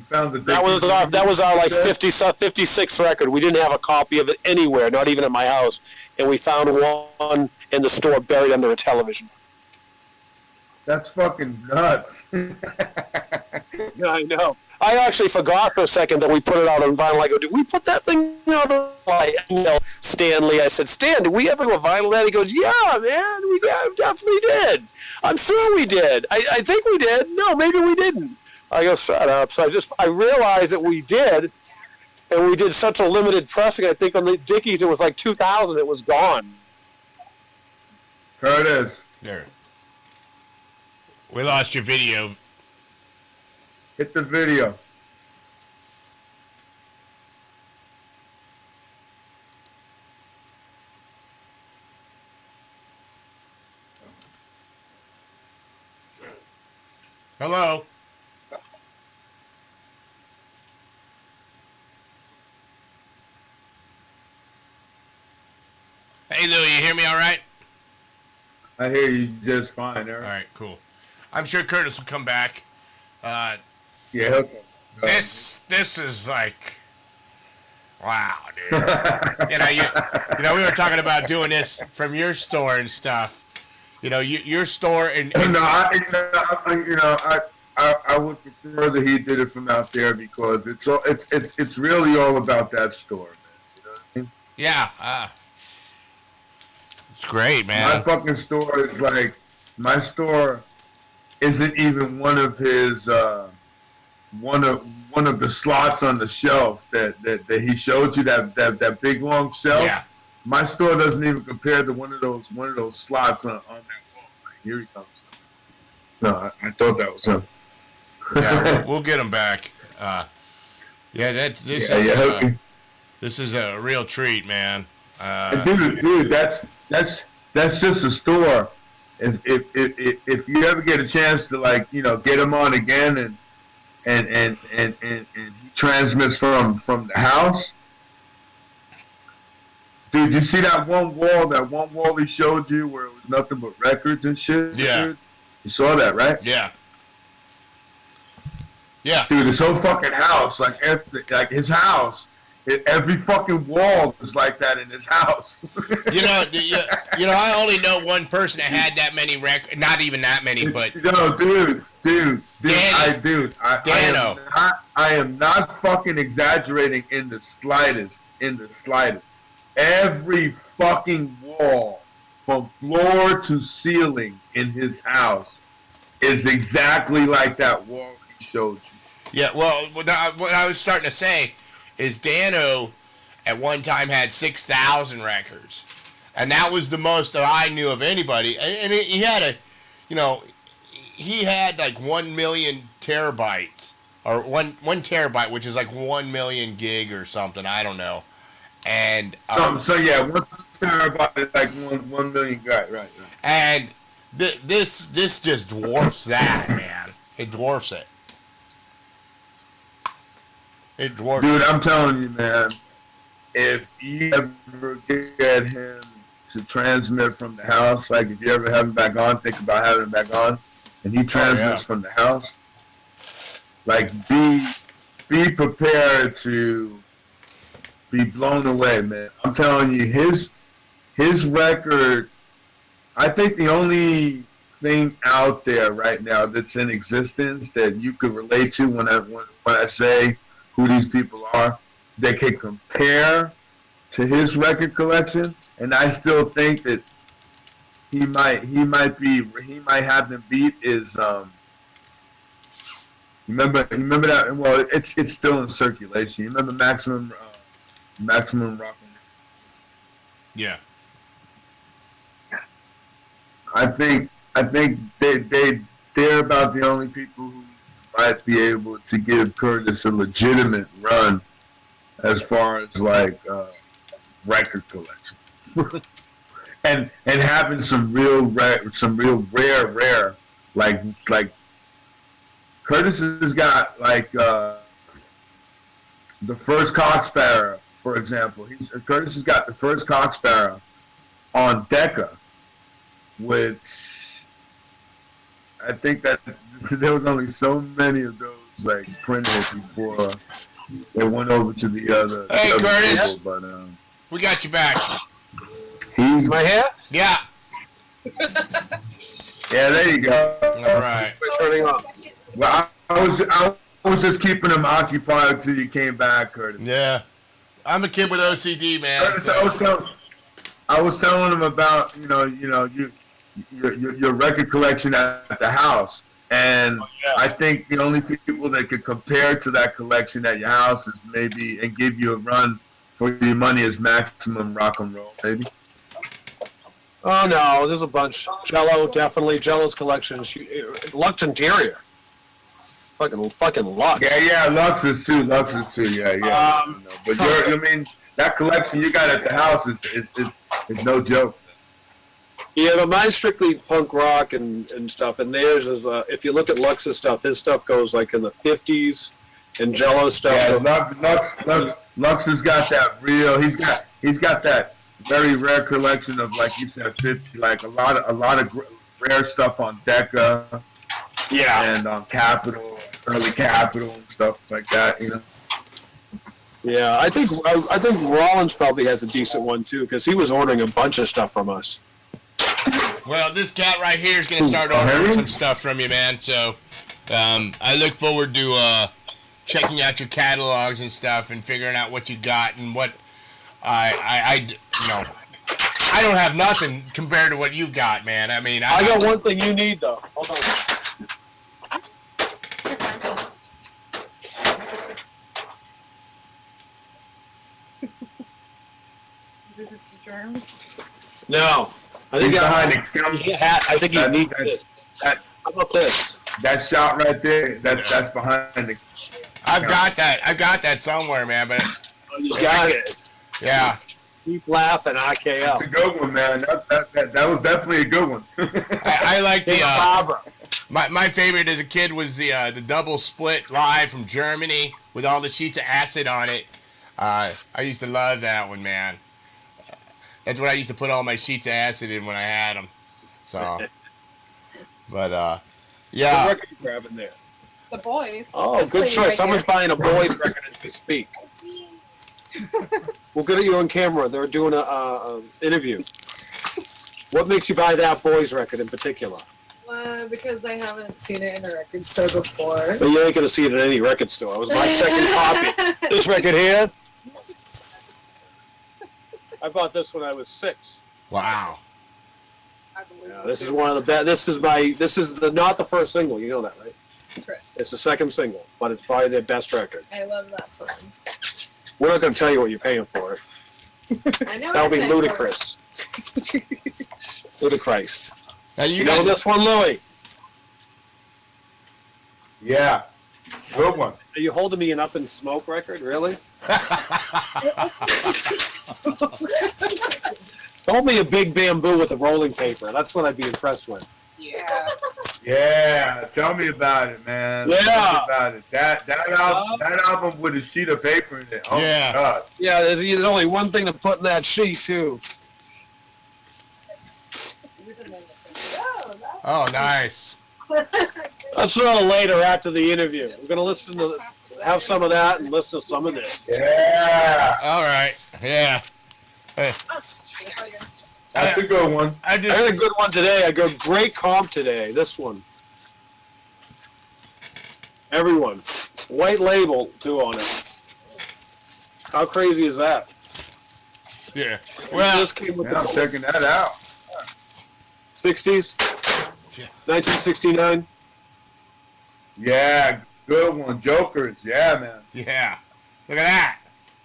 found the That was our like 56th record. We didn't have a copy of it anywhere, not even at my house, and we found one in the store buried under a television. That's fucking nuts. Yeah, I know. I actually forgot for a second that we put it out on vinyl. I go, did we put that thing out on vinyl? I emailed Stanley. I said, Stan, did we ever go vinyl that? He goes, yeah, man, we definitely did. I'm sure we did. I think we did. No, maybe we didn't. I go, shut up. So I realized that we did, and we did such a limited pressing. I think on the Dickies it was like 2,000. It was gone. Curtis. There. We lost your video. Hit the video. Hello. Hey, Lou, you hear me all right? I hear you just fine, Eric. All right, cool. I'm sure Curtis will come back. Yeah, okay. This is like, wow, dude. you know, we were talking about doing this from your store and stuff. You know, your store and No, I would prefer that he did it from out there because it's really all about that store, man. You know what I mean? yeah, it's great, man. My fucking store is like my store isn't even one of his one of the slots on the shelf that he showed you that big long shelf. Yeah. My store doesn't even compare to one of those slots on that wall. Here he comes. No, I thought that was him. Yeah, we'll get him back. This is a real treat, man. Dude, that's just a store. If you ever get a chance to get him on again and he transmits from the house. Dude, you see that one wall he showed you where it was nothing but records and shit? Yeah. Dude? You saw that, right? Yeah. Yeah. Dude, his whole fucking house, his house, every fucking wall is like that in his house. You know, I only know one person that had that many records. Not even that many, but No, dude, Dano. I am not fucking exaggerating in the slightest. Every fucking wall, from floor to ceiling in his house, is exactly like that wall he showed you. Yeah, well, what I was starting to say is Dano at one time had 6,000 records, and that was the most that I knew of anybody. And he had he had like 1 million terabytes, or one terabyte, which is like 1 million gig or something. I don't know. And so yeah, 1 terabyte is like 1 million guys, right? And this just dwarfs that, man. It dwarfs it. It dwarfs. Dude, I'm telling you, man. If you ever get him to transmit from the house, like if you ever have him back on, think about having him back on, and he transmits from the house. Like be prepared to be blown away, man. I'm telling you, his record. I think the only thing out there right now that's in existence that you could relate to when I say who these people are, that can compare to his record collection, and I still think that he might have them beat is remember that, well, it's still in circulation. You remember Maximum Rock and Roll? Yeah. I think they're about the only people who might be able to give Curtis a legitimate run as far as like record collection, and having some real rare like Curtis has got like the first Cock Sparrow, for example. Curtis has got the first Cock Sparrow on Decca, which I think that there was only so many of those like printed before they went over to the other. Hey, the other Curtis. people, but We got you back. he's My hair? Yeah. yeah. There you go. All right. We're turning on. Well, I was just keeping him occupied until you came back, Curtis. Yeah. I'm a kid with OCD, man. Curtis, So. I was telling him about your record collection at the house, and I think the only people that could compare to that collection at your house is maybe and give you a run for your money is Maximum Rock and Roll, maybe. Oh no, there's a bunch. Jello, definitely. Jello's collection. Lux Interior. Fucking Lux. Yeah, Lux is too. Yeah. But I mean, that collection you got at the house is no joke. Yeah, but mine's strictly punk rock and stuff, and theirs is, if you look at Lux's stuff, his stuff goes like in the 50s, and Jello stuff. Yeah, Lux has got that real. He's got that very rare collection of, like you said, 50, like a lot of rare stuff on Decca. Yeah. And Capital, early Capital and stuff like that. You know. Yeah, I think Rollins probably has a decent one too, because he was ordering a bunch of stuff from us. Well, this cat right here is gonna start ordering some stuff from you, man. So, I look forward to checking out your catalogs and stuff and figuring out what you got and what I don't have nothing compared to what you've got, man. I mean, I got one thing you need though. Hold on. Germs. No, I think I think you need this. How about this? That shot right there. That's behind the. I've got that somewhere, man. But You got it. yeah. Keep laughing, IKL. It's a good one, man. That was definitely a good one. I like the my favorite as a kid was the double split live from Germany with all the sheets of acid on it. I used to love that one, man. That's what I used to put all my sheets of acid in when I had them. So, but yeah. What record you grabbing there? The Boys. Oh, This good lady choice. right Someone's here. buying a Boys record as we speak. We'll get you on camera. They're doing a interview. What makes you buy that Boys record in particular? Because I haven't seen it in a record store before. But you ain't gonna see it in any record store. It was my second copy. This record here. I bought this when I was 6. Wow. I believe Yeah, it this is too. one of the best. This is not the first single. You know that, right? Correct. It's the second single, but it's probably their best record. I love that song. We're not gonna tell you what you're paying for it. I know. That'll be I'm paying for ludicrous. Ludicrous. Now You know this one, Louie? Yeah, good one. Are you holding me an Up in Smoke record? Really? Hold me a big bamboo with a rolling paper. That's what I'd be impressed with. Yeah. Yeah, tell me about it, man. Yeah. Tell me about it. That album with a sheet of paper in it. Oh Yeah. my God. Yeah, there's only one thing to put in that sheet, too. Oh, nice. That's a little later after the interview. We're going to have some of that and listen to some of this. Yeah. All right. Yeah. Hey, That's a good one. I I just had a good one today. I got great comp today. This one. Everyone. White label, too, on it. How crazy is that? yeah. Well, This came with Yeah, I'm the checking that out. 60s? Yeah. 1969? Yeah, good one. Jokers. Yeah, man. yeah. Look at that.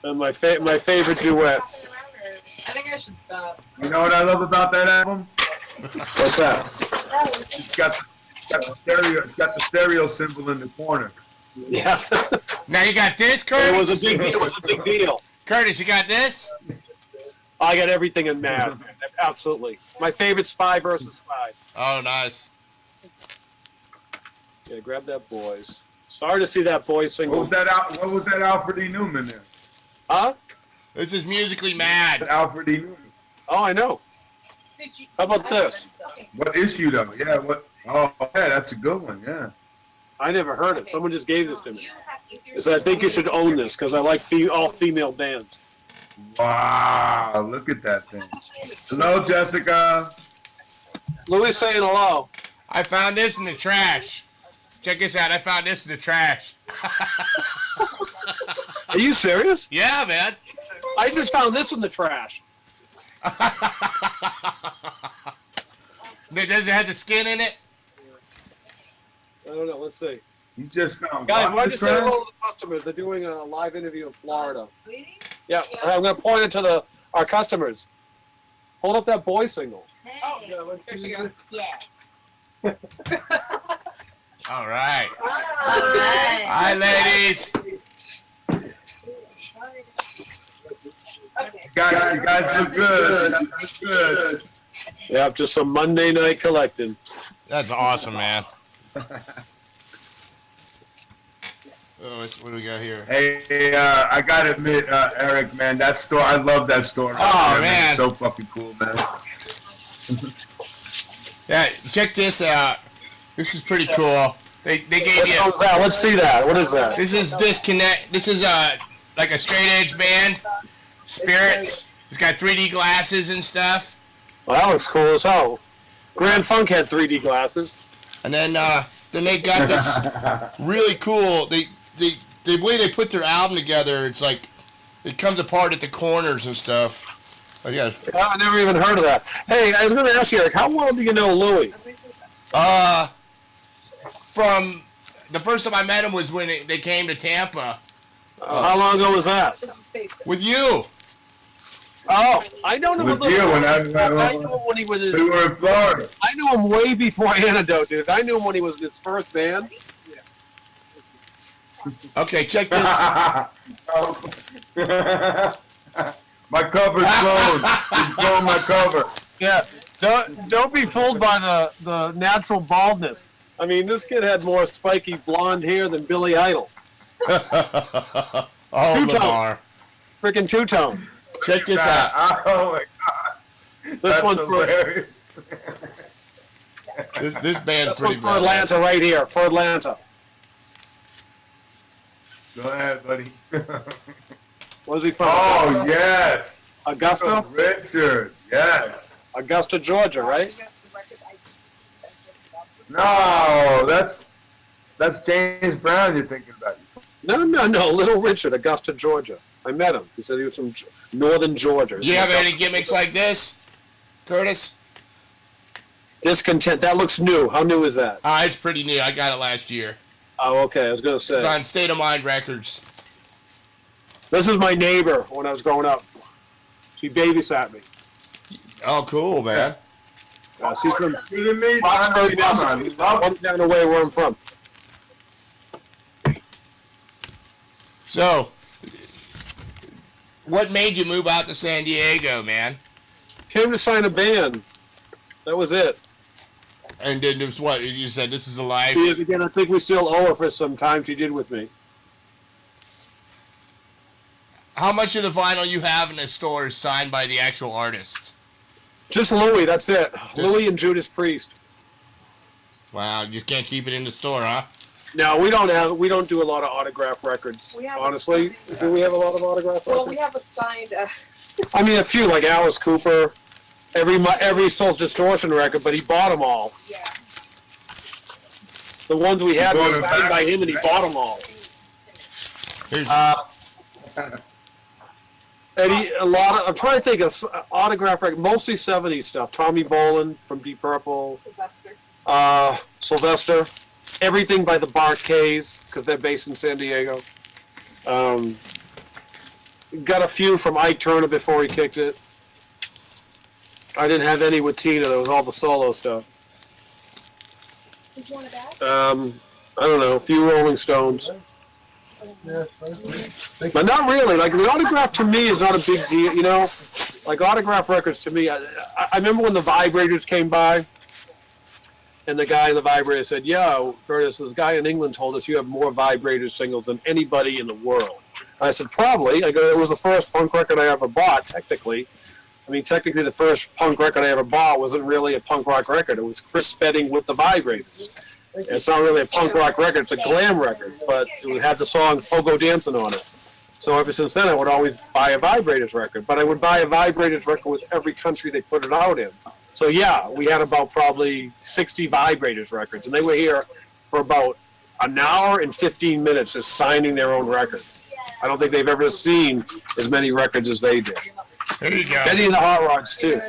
And my favorite duet. I think I should stop. You know what I love about that album? What's that? It's got the stereo symbol in the corner. Yeah. Now you got this, Curtis. It was a big deal. Curtis, you got this? I got everything in Mad. Absolutely. My favorite's Spy versus Spy. Oh, nice. Yeah, grab that, boys. Sorry to see that boys single. What was that Alfred E. Newman there? Huh? This is Musically Mad. Alfred E. Newman. Oh, I know. Did you? How about this? What issue though? Yeah, what? Oh, yeah, that's a good one. Yeah. I never heard it. Someone just gave this to me. You have- if you're Because I think you should own this because I like all female bands. Wow, look at that thing. Hello, Jessica. Louis saying hello. I found this in the trash. Check this out. I found this in the trash. Are you serious? Yeah, man. I just found this in the trash. Does it have the skin in it? I don't know. Let's see. You just found Guys, what why in don't you the say trash? hello to the customers? They're doing a live interview in Florida. Yeah, I'm going to point it to our customers. Hold up that boy signal. Oh, there she goes. Yeah. All right. Alright. Hi, ladies. Okay. You guys look good. That's good. Yep, just some Monday night collecting. That's awesome, man. Oh, what do we got here? Hey, I gotta admit, Eric, man, that store, I love that store. Oh, man. It's so fucking cool, man. Yeah, check this out. This is pretty cool. They gave you. What's that? Let's see that. What is that? This is Disconnect. This is like a straight edge band. Spirits. It's got 3D glasses and stuff. Well, that looks cool as hell. Grand Funk had 3D glasses. And then they got this really cool. The way they put their album together, it's like it comes apart at the corners and stuff. But yeah, I never even heard of that. Hey, I was going to ask you, Eric, how well do you know Louis? From the first time I met him was when they came to Tampa. How long ago was that? With you. Oh, I don't know. With you, when I knew him when he was. we were in Florida. I knew him way before Antidote, dude. I knew him when he was in his first band. Okay, check this. My cover's blown. He's blown my cover. Yeah, don't be fooled by the natural baldness. I mean, this kid had more spiky blonde hair than Billy Idol. Oh, Two-tone. Lamar. Freaking two-tone. Check this out. Oh my god. This one's hilarious. This band's This pretty one's for bad. Atlanta right here, for Atlanta. Go ahead, buddy. Where's he from? Oh, yes. Augusta? Richard, yes. Augusta, Georgia, right? No, that's James Brown you're thinking about. No, Little Richard, Augusta, Georgia. I met him. He said he was from northern Georgia. Do you have any gimmicks like this, Curtis? Discontent. That looks new. How new is that? It's pretty new. I got it last year. Oh, okay. I was going to It's say. on State of Mind Records. This is my neighbor when I was growing up. She babysat me. Oh, cool, man. She's from You didn't meet Foxbury, Massachusetts. One down the way where I'm from. So, what made you move out to San Diego, man? Came to sign a band. That was it. And then there's what? You said this is a life? Because again, I think we still owe her for some time she did with me. How much of the vinyl you have in the store is signed by the actual artist? Just Louis, that's it. Louis and Judas Priest. Wow, you just can't keep it in the store, huh? No, we don't do a lot of autograph records. Honestly, do we have a lot of autograph records? Well, we have a signed. I mean, a few like Alice Cooper, every Soul's Distortion record, but he bought them all. Yeah. The ones we had He were bought 'em signed back? by him, and he bought them all. Here's, And a lot of, I'm trying to think of autograph record, mostly 70s stuff. Tommy Bolin from Deep Purple, Sylvester. Sylvester, everything by the Bar-Kays, because they're based in San Diego. Got a few from Ike Turner before he kicked it. I didn't have any with Tina. There was all the solo stuff. Did you want it back? I don't know, a few Rolling Stones. But not really. Like, the autograph to me is not a big deal, you know? Like, autograph records to me, I remember when the Vibrators came by, and the guy in the Vibrator said, yo, Curtis, this guy in England told us you have more Vibrators singles than anybody in the world. I said, probably. I go, it was the first punk record I ever bought, technically. I mean, technically the first punk record I ever bought wasn't really a punk rock record. It was Chris Spedding with the Vibrators. And it's not really a punk rock record, it's a glam record, but it had the song Pogo Dancing on it. So ever since then, I would always buy a Vibrators record, but I would buy a Vibrators record with every country they put it out in. So yeah, we had about probably 60 Vibrators records, and they were here for about an hour and 15 minutes just signing their own record. I don't think they've ever seen as many records as they did. there you go. Eddie and the Hot Rods, too.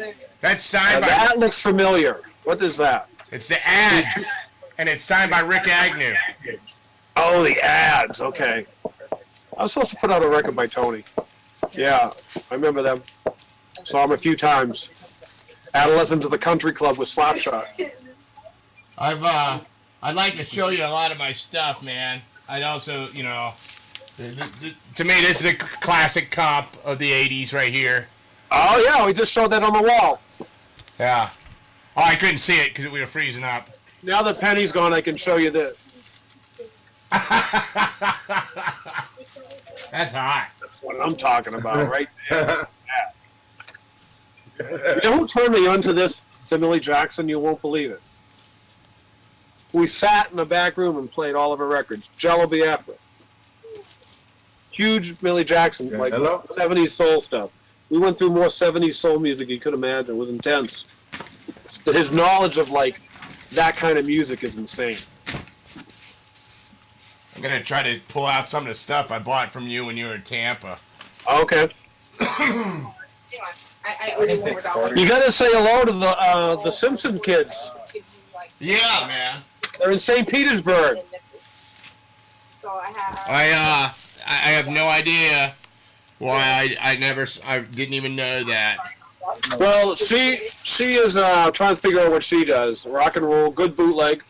That's signed by. That looks familiar. What is that? It's the ads, and it's signed by Rick Agnew. Oh, the ads. Okay. I was supposed to put out a record by Tony. Yeah, I remember them. Saw them a few times. Adolescents of the Country Club with Slapshot. I'd like to show you a lot of my stuff, man. I'd also, you know, to me, this is a classic comp of the 80s right here. Oh, yeah, we just showed that on the wall. Yeah. Oh, I couldn't see it because we were freezing up. Now that Penny's gone, I can show you this. That's hot. That's what I'm talking about right there. You know who turned me onto this, to Millie Jackson? You won't believe it. We sat in the back room and played all of her records. Jello Biafra. Huge Millie Jackson, like 70s soul stuff. We went through more 70s soul music you could imagine. It was intense. His knowledge of, like, that kind of music is insane. I'm going to try to pull out some of the stuff I bought from you when you were in Tampa. Okay. Hang on. I owe you $1 more. You got to say hello to the Simpson kids. Yeah, man. They're in St. Petersburg. So I have no idea why I didn't even know that. Well, she is trying to figure out what she does. Rock and roll, good bootleg.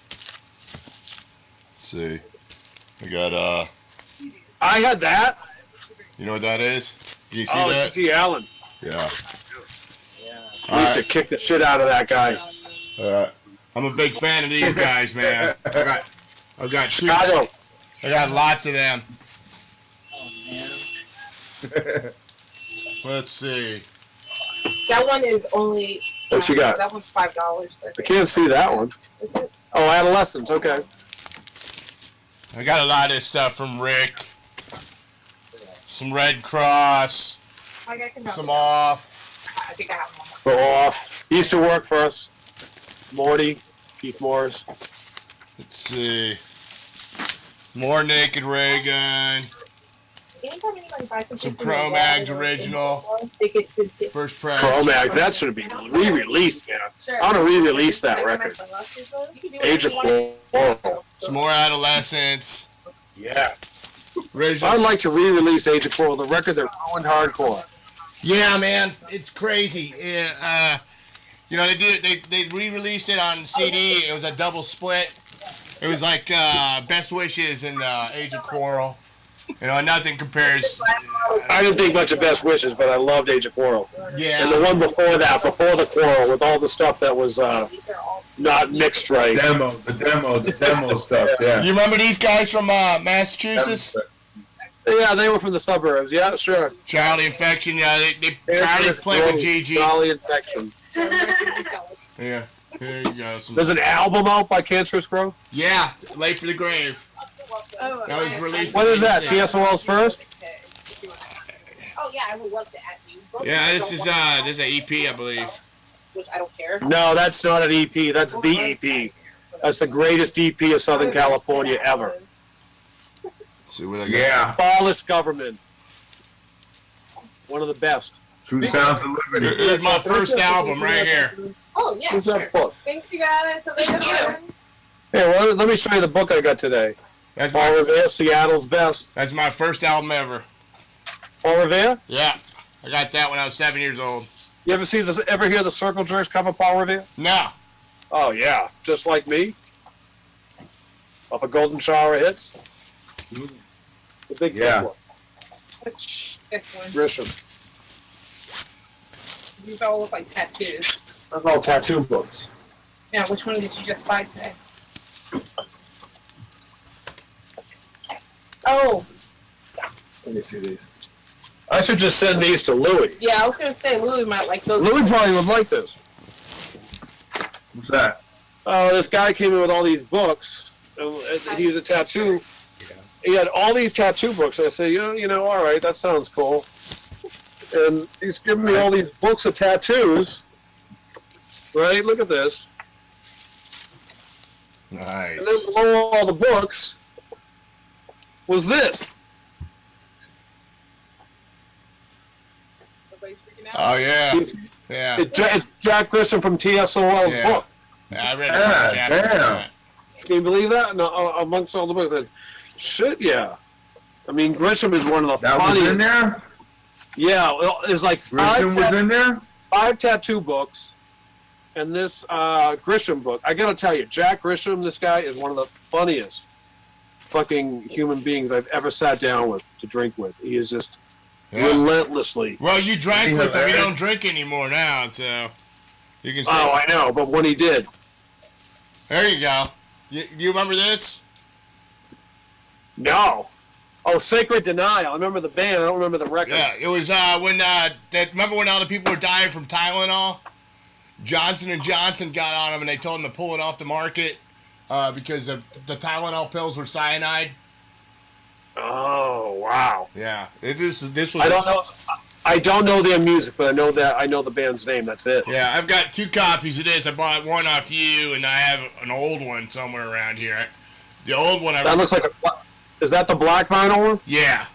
Let's see. I got I had that. You know what that is? You see Oh, that? G.G. Allen. Yeah. I used to kick the shit out of that guy. I'm a big fan of these guys, man. I've got Chicago. I got lots of them. Let's see. That one is only. What you got? That one's $5. I can't see that one. Is it? Oh, Adolescence. Okay. I got a lot of stuff from Rick. Some Red Cross. Some Off. I think I have one more. Go off. He used to work for us. Morty, Keith Morris. Let's see. More Naked Ray Gun. Anytime anybody buys something Some from the Chromags wall, original. they get First press. Chromags. That should be re-released, man. Sure. I want to re-release that record. Age of Quarrel. Some more Adolescence. Yeah. Original. I'd like to re-release Age of Quarrel, the record that ruined hardcore. Yeah, man, it's crazy. Yeah, you know, they re-released it on CD. It was a double split. It was like Best Wishes and Age of Quarrel. You know, nothing compares. I didn't think much of Best Wishes, but I loved Age of Quarrel. Yeah. And the one before that, before the Quarrel, with all the stuff that was not mixed right. The demo stuff, yeah. You remember these guys from Massachusetts? Yeah, they were from the suburbs. Yeah, sure. Charlie Infection, yeah, they tried to play with GG. Charlie Infection. Yeah, here you go. There's an album out by Cancerous Grove? Yeah, Late for the Grave. That was released. What is that, TSOL's first? Oh yeah, I would love to add you. Yeah, this is an EP, I believe. Which I don't care. No, that's not an EP. That's the EP. That's the greatest EP of Southern California ever. See what I got. Yeah. Flawless Government. One of the best. True Sounds of Liberty. Here's my first album right here. Oh yeah, Who's sure. that book? Thanks you guys. Thank you. Hey, well, let me show you the book I got today. That's Paul Revere, Seattle's Best. That's my first album ever. Paul Revere? Yeah, I got that when I was 7 years old. You ever see this? Ever hear the Circle Jerks cover Paul Revere? No. Oh yeah, just like me. Up a golden shower of hits. The big Yeah. one. Which one? Grisham. These all look like tattoos. That's all tattoo books. Now, which one did you just buy today? Oh, Let me see these. I should just send these to Louis. yeah, I was gonna say Louis might like those. Louis probably would like this. What's that? This guy came in with all these books. And he's a tattoo. He had all these tattoo books. I said, you know, all right, that sounds cool. And he's giving me all these books of tattoos. Right? Look at this. Nice. And then below all the books was this. Everybody's freaking out. Oh yeah. Yeah. It's Jack Grissom from TSOL's Yeah. book. Yeah, I read Yeah, a chapter. damn. Can you believe that? No, amongst all the books. Shit, yeah. I mean, Grisham is one of the That was funniest. in there? Yeah, well, there's like Grisham was in there? 5 tattoo books, and this Grisham book. I gotta tell you, Jack Grisham, this guy is one of the funniest fucking human beings I've ever sat down with to drink with. He is just relentlessly. Well, you drank with him. You don't drink anymore now, so. You can see. Oh, I know, but when he did. There you go. You remember this? No. Oh, Sacred Denial. I remember the band. I don't remember the record. Yeah, it was remember when all the people were dying from Tylenol? Johnson & Johnson got on them and they told them to pull it off the market because the Tylenol pills were cyanide. Oh, wow. Yeah, this was. I don't know their music, but I know the band's name. That's it. Yeah, I've got 2 copies of this. I bought one off you, and I have an old one somewhere around here. The old one. That looks like is that the black vinyl one? Yeah.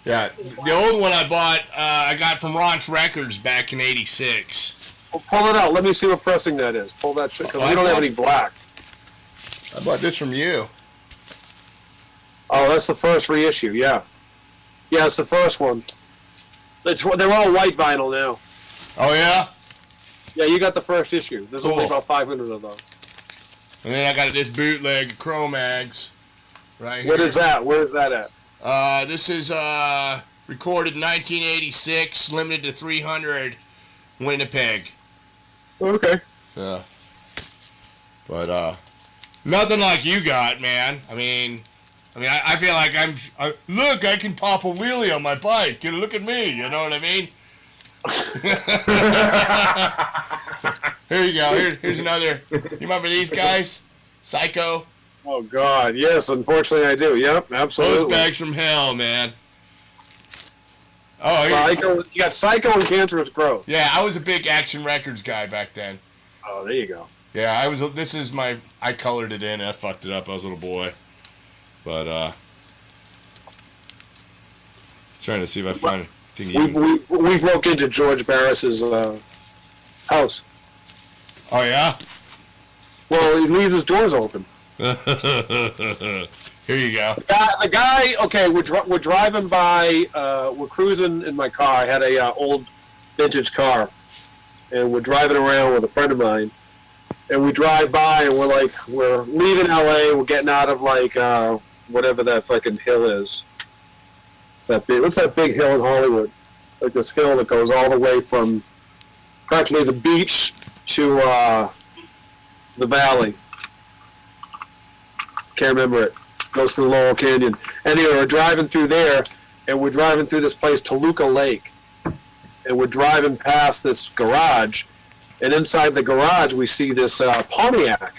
Yeah, the old one I bought, I got from Ronch Records back in '86. Well, pull it out. Let me see what pressing that is. Pull that shit, because we don't have any black. I bought this from you. Oh, that's the first reissue, yeah. Yeah, it's the first one. They're all white vinyl now. Oh, yeah? Yeah, you got the first issue. There's Cool. only about 500 of those. And then I got this bootleg Chromags right here. What is that? Where is that at? This is recorded in 1986, limited to 300, Winnipeg. Okay. Yeah. But nothing like you got, man. I mean, I feel like look, I can pop a wheelie on my bike. You know, look at me. You know what I mean? Here you go. Here's another. You remember these guys? Psycho. Oh God, yes. Unfortunately, I do. Yep, absolutely. Those bags from hell, man. Oh, Psycho. You got Psycho and Cancerous Growth. Yeah, I was a big Action Records guy back then. Oh, there you go. Yeah, I was. This is my. I colored it in. I fucked it up. I was a little boy, but trying to see if I find anything. We broke into George Barris's house. Oh yeah. Well, he leaves his doors open. Here you go. The guy. Okay, we're driving by. We're cruising in my car. I had a old vintage car, and we're driving around with a friend of mine. And we drive by, and we're leaving LA. We're getting out of whatever that fucking hill is. What's that big hill in Hollywood? Like this hill that goes all the way from practically the beach to the valley. Can't remember it. Goes through Laurel Canyon. Anyway, we're driving through there, and we're driving through this place, Toluca Lake. And we're driving past this garage. And inside the garage, we see this Pontiac.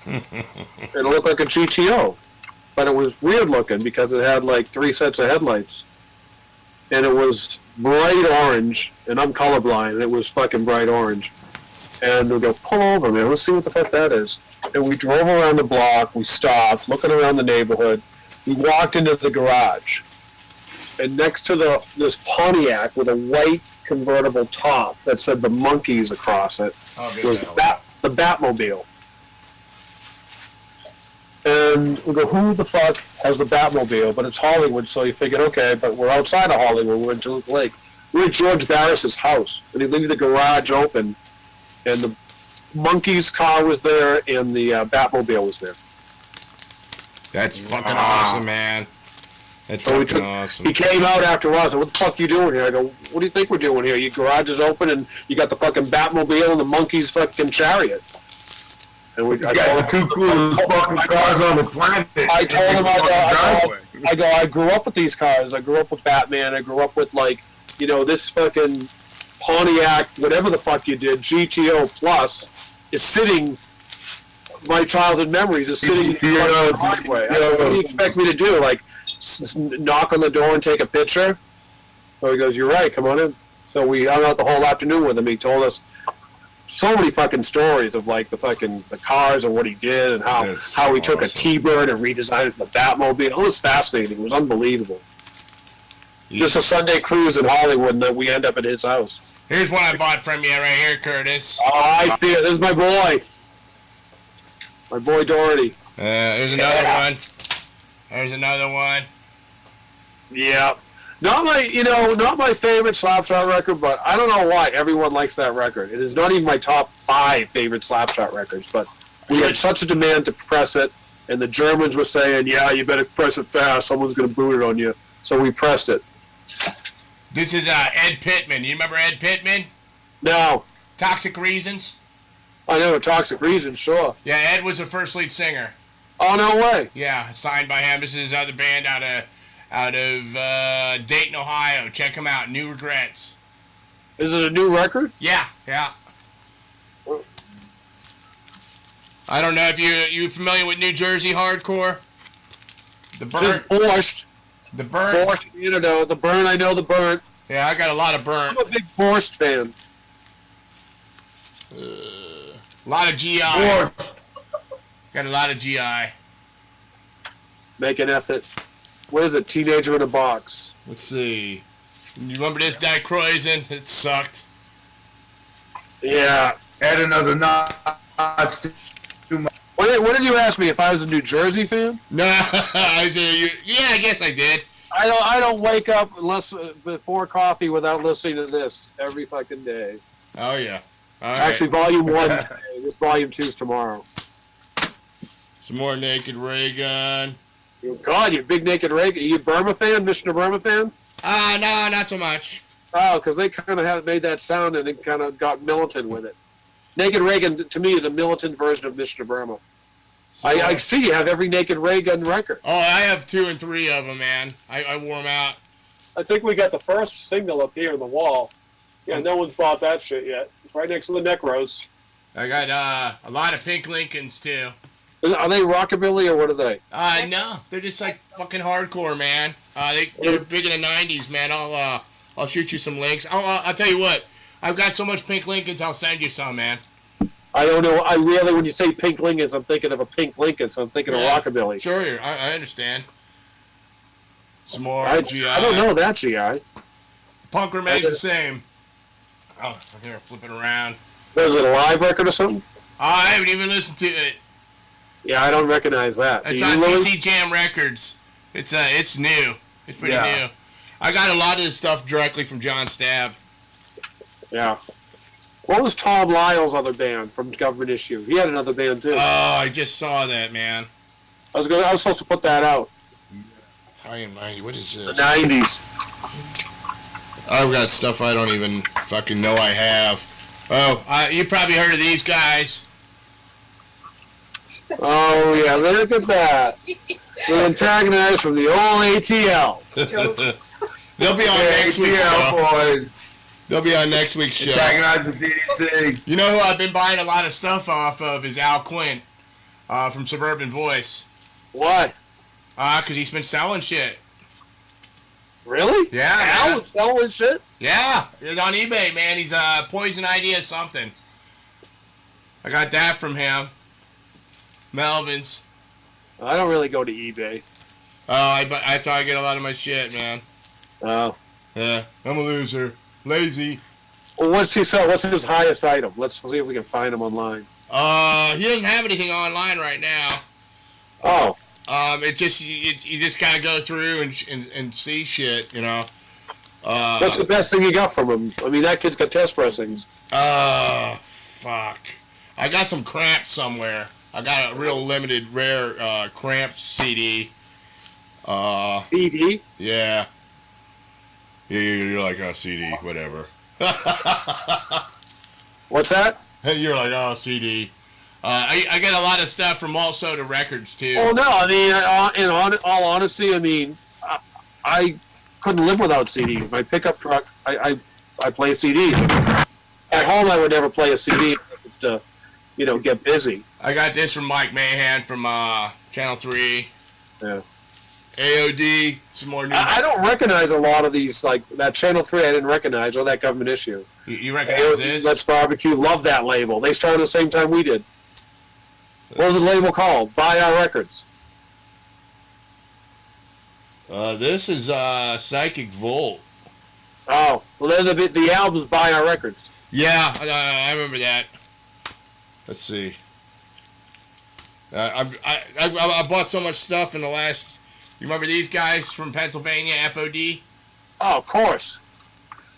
It looked like a GTO. But it was weird looking because it had 3 sets of headlights. And it was bright orange. And I'm colorblind. And it was fucking bright orange. And we go, pull over, man. Let's see what the fuck that is. And we drove around the block. We stopped, looking around the neighborhood. We walked into the garage. And next to this Pontiac with a white convertible top that said the Monkees across it was the Batmobile. And we go, who the fuck has the Batmobile? But it's Hollywood, so you figured, okay, but we're outside of Hollywood. We're in Toluca Lake. We're at George Barris's house, and he leaves the garage open, and the Monkees car was there, and the Batmobile was there. That's fucking awesome, man. That's fucking awesome. He came out after us, and what the fuck you doing here? I go, what do you think we're doing here? Your garage is open, and you got the fucking Batmobile and the Monkees fucking chariot. And I got the 2 coolest fucking cars on the planet. I told him, I grew up with these cars. I grew up with Batman. I grew up with, this fucking Pontiac, whatever the fuck you did, GTO Plus, is sitting, my childhood memories is sitting in the driveway. What do you expect me to do? Knock on the door and take a picture? So he goes, you're right, come on in. So we hung out the whole afternoon with him. He told us so many fucking stories of the cars and what he did and how he took a T-Bird and redesigned it for the Batmobile. It was fascinating. It was unbelievable. Just a Sunday cruise in Hollywood, and then we end up at his house. Here's one I bought from you right here, Curtis. Oh, I feel this is my boy. My boy Doherty. Here's another one. There's another one. Yeah. Not my favorite Slapshot record, but I don't know why everyone likes that record. It is not even my top 5 favorite Slapshot records, but we had such a demand to press it, and the Germans were saying, yeah, you better press it fast, someone's going to boot it on you. So we pressed it. This is Ed Pittman. You remember Ed Pittman? No. Toxic Reasons. I know, Toxic Reasons, sure. Yeah, Ed was the first lead singer. Oh, no way. Yeah, signed by him. This is his other band out of Dayton, Ohio. Check them out. New Regrets. Is it a new record? Yeah. I don't know if you familiar with New Jersey hardcore. The Burn. Just Borscht. The Burn. Borscht, you know, the Burn. I know the Burn. Yeah, I got a lot of Burn. I'm a big Borscht fan. A lot of GI. Got a lot of GI. Make an effort. What is it? Teenager in a Box. Let's see. You remember this Dicroisin? It sucked. Yeah. Add another notch. When did you ask me if I was a New Jersey fan? No, I guess I did. I don't wake up unless before coffee without listening to this every fucking day. Oh yeah. All right. Actually, volume 1 today. This volume 2's tomorrow. Some more Naked Ray Gun. God, you big Naked Ray. Are you a Burma fan? Mr. Burma fan? No, not so much. Oh, because they kind of have made that sound and it kind of got militant with it. Naked Reagan, to me, is a militant version of Mr. Burma. I see you have every Naked Reagan record. Oh, I have 2 and 3 of them, man. I wore them out. I think we got the first single up here on the wall. Yeah, no one's bought that shit yet. It's right next to the Necros. I got a lot of Pink Lincolns, too. Are they rockabilly or what are they? No. They're just like fucking hardcore, man. They were big in the 90s, man. I'll shoot you some links. I'll tell you what. I've got so much Pink Lincolns, I'll send you some, man. I don't know. I really, when you say Pink Lincolns, I'm thinking of a Pink Lincoln, so I'm thinking of rockabilly. Sure, I understand. Some more GI. I don't know that GI. Punk remains the same. Oh, I'm here flipping around. Was it a live record or something? I haven't even listened to it. Yeah, I don't recognize that. It's on DC Jam Records. It's new. It's pretty new. I got a lot of this stuff directly from John Stab. Yeah. What was Tom Lyle's other band from Government Issue? He had another band too. Oh, I just saw that, man. I was supposed to put that out. High and mighty. What is this? The 90s. I've got stuff I don't even fucking know I have. Oh, you probably heard of these guys. Oh yeah, look at that. The antagonists from the old ATL. They'll be on next week's show. Boys. They'll be on next week's show. Antagonize the DDC. You know who I've been buying a lot of stuff off of is Al Quint from Suburban Voice. What? Because he's been selling shit. Really? Yeah. Al was selling shit? Yeah. It's on eBay, man. He's Poison Idea something. I got that from him. Melvin's. I don't really go to eBay. Oh, that's how I get a lot of my shit, man. Oh. Yeah. I'm a loser. Lazy. Well, what's he sell? What's his highest item? Let's see if we can find him online. He doesn't have anything online right now. Oh. You just kind of go through and see shit, you know. What's the best thing you got from him? I mean, that kid's got test pressings. Fuck. I got some Cramps somewhere. I got a real limited, rare Cramps CD. CD? Yeah. Yeah, you're like, oh, CD, whatever. What's that? You're like, oh, CD. I get a lot of stuff from All Soda Records, too. Oh, no, I mean, in all honesty, I mean, I couldn't live without CDs. My pickup truck, I play CDs. At home, I would never play a CD unless it's to, get busy. I got this from Mike Mahan from Channel 3. Yeah. AOD, some more new... I don't recognize a lot of these, like that Channel 3 I didn't recognize, or that Government Issue. You recognize this? Let's Barbecue, love that label. They started the same time we did. What was the label called? Buy Our Records. This is Psychic Volt. Oh, well then the album's Buy Our Records. Yeah, I remember that. Let's see. I bought so much stuff in the last... You remember these guys from Pennsylvania, FOD? Oh, of course.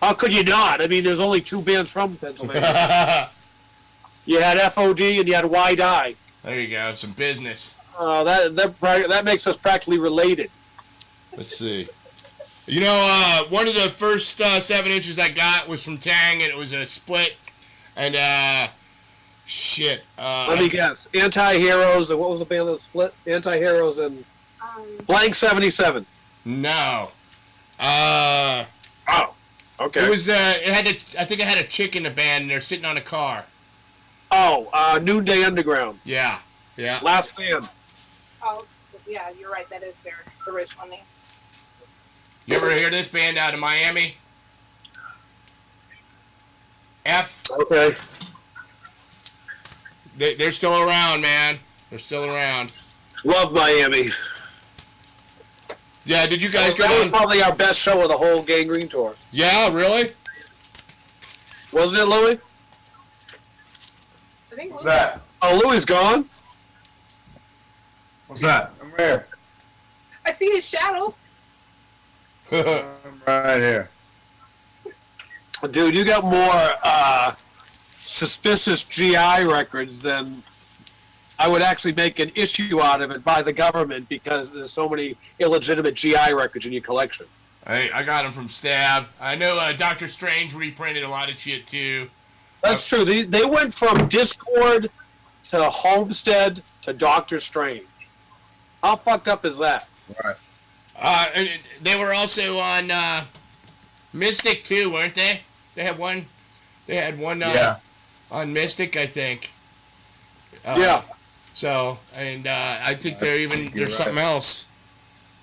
How could you not? I mean, there's only 2 bands from Pennsylvania. You had FOD and you had Wide Eye. There you go, some business. That makes us practically related. Let's see. One of the first 7 inches I got was from Tang, and it was a split And shit. Let me guess. Anti-Heroes, and what was the band that split? Anti-Heroes and Blank 77. No. Oh, okay. It was. It had. I think it had a chick in the band, and they're sitting on a car. Oh, Noonday Underground. Yeah. Yeah. Last Stand. Oh, yeah, you're right. That is their original name. You ever hear this band out of Miami? F. Okay. They're still around, man. They're still around. Love Miami. Yeah, did you guys go That was on? probably our best show of the whole Gangrene tour. Yeah, really? Wasn't it, Louis? I think What's that? Oh, Louis gone? What's that? I'm right here. I see his shadow. I'm right here. Dude, you got more suspicious GI records than I would actually make an issue out of it by the government because there's so many illegitimate GI records in your collection. I got them from Stab. I know Doctor Strange reprinted a lot of shit too. That's true. They went from Discord to Homestead to Doctor Strange. How fucked up is that? Right. And they were also on Mystic too, weren't they? They had one. They had one Yeah. on Mystic, I think. Yeah. So, and I think there's right. something else.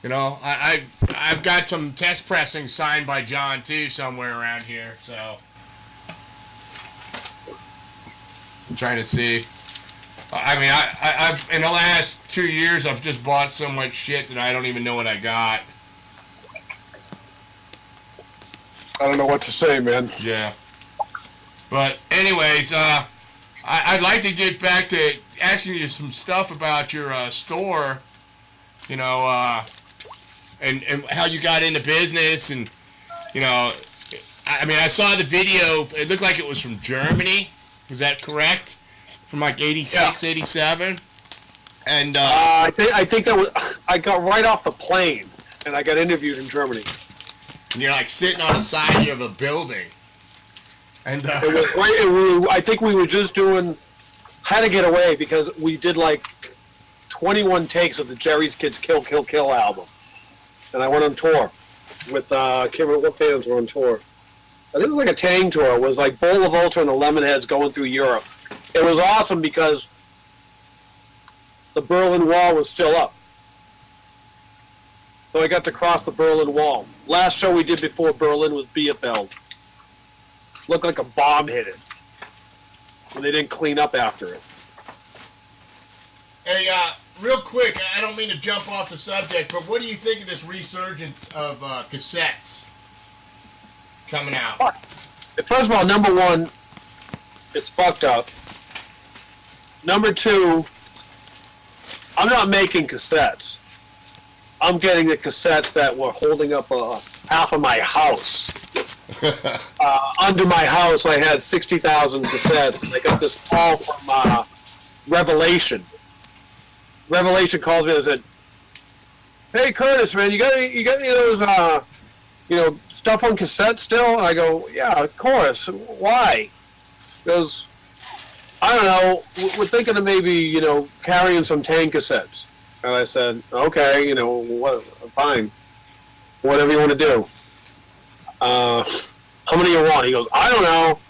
You know, I've got some test pressings signed by John too somewhere around here. So I'm trying to see. I mean, I've in the last 2 years I've just bought so much shit that I don't even know what I got. I don't know what to say, man. Yeah. But anyways, I'd like to get back to asking you some stuff about your store, you know, and how you got into business, and you know, I mean, I saw the video. It looked like it was from Germany. Was that correct? From like 86, 87? And I think that was I got right off the plane and I got interviewed in Germany. and you're like sitting on the side of a building. And It was right. I think we were just doing How to Get Away because we did like 21 takes of the Jerry's Kids Kill Kill Kill album, and I went on tour with I can't remember what bands were on tour. I think it was like a Tang tour. It was like Bowl of Ultra and the Lemonheads going through Europe. It was awesome because the Berlin Wall was still up. So I got to cross the Berlin Wall. Last show we did before Berlin was Bielefeld. Looked like a bomb hit it. And they didn't clean up after it. Hey, real quick, I don't mean to jump off the subject, but what do you think of this resurgence of cassettes coming out? First of all, number one, it's fucked up. Number two, I'm not making cassettes. I'm getting the cassettes that were holding up half of my house. Under my house, I had 60,000 cassettes. And I got this call from Revelation. Revelation calls me and said, "Hey Curtis, man, you got any of those stuff on cassette still?" And I go, "Yeah, of course. Why?" He goes, "I don't know. We're thinking of maybe carrying some Tang cassettes." And I said, "Okay, fine, whatever you want to do. How many you want?" He goes, "I don't know."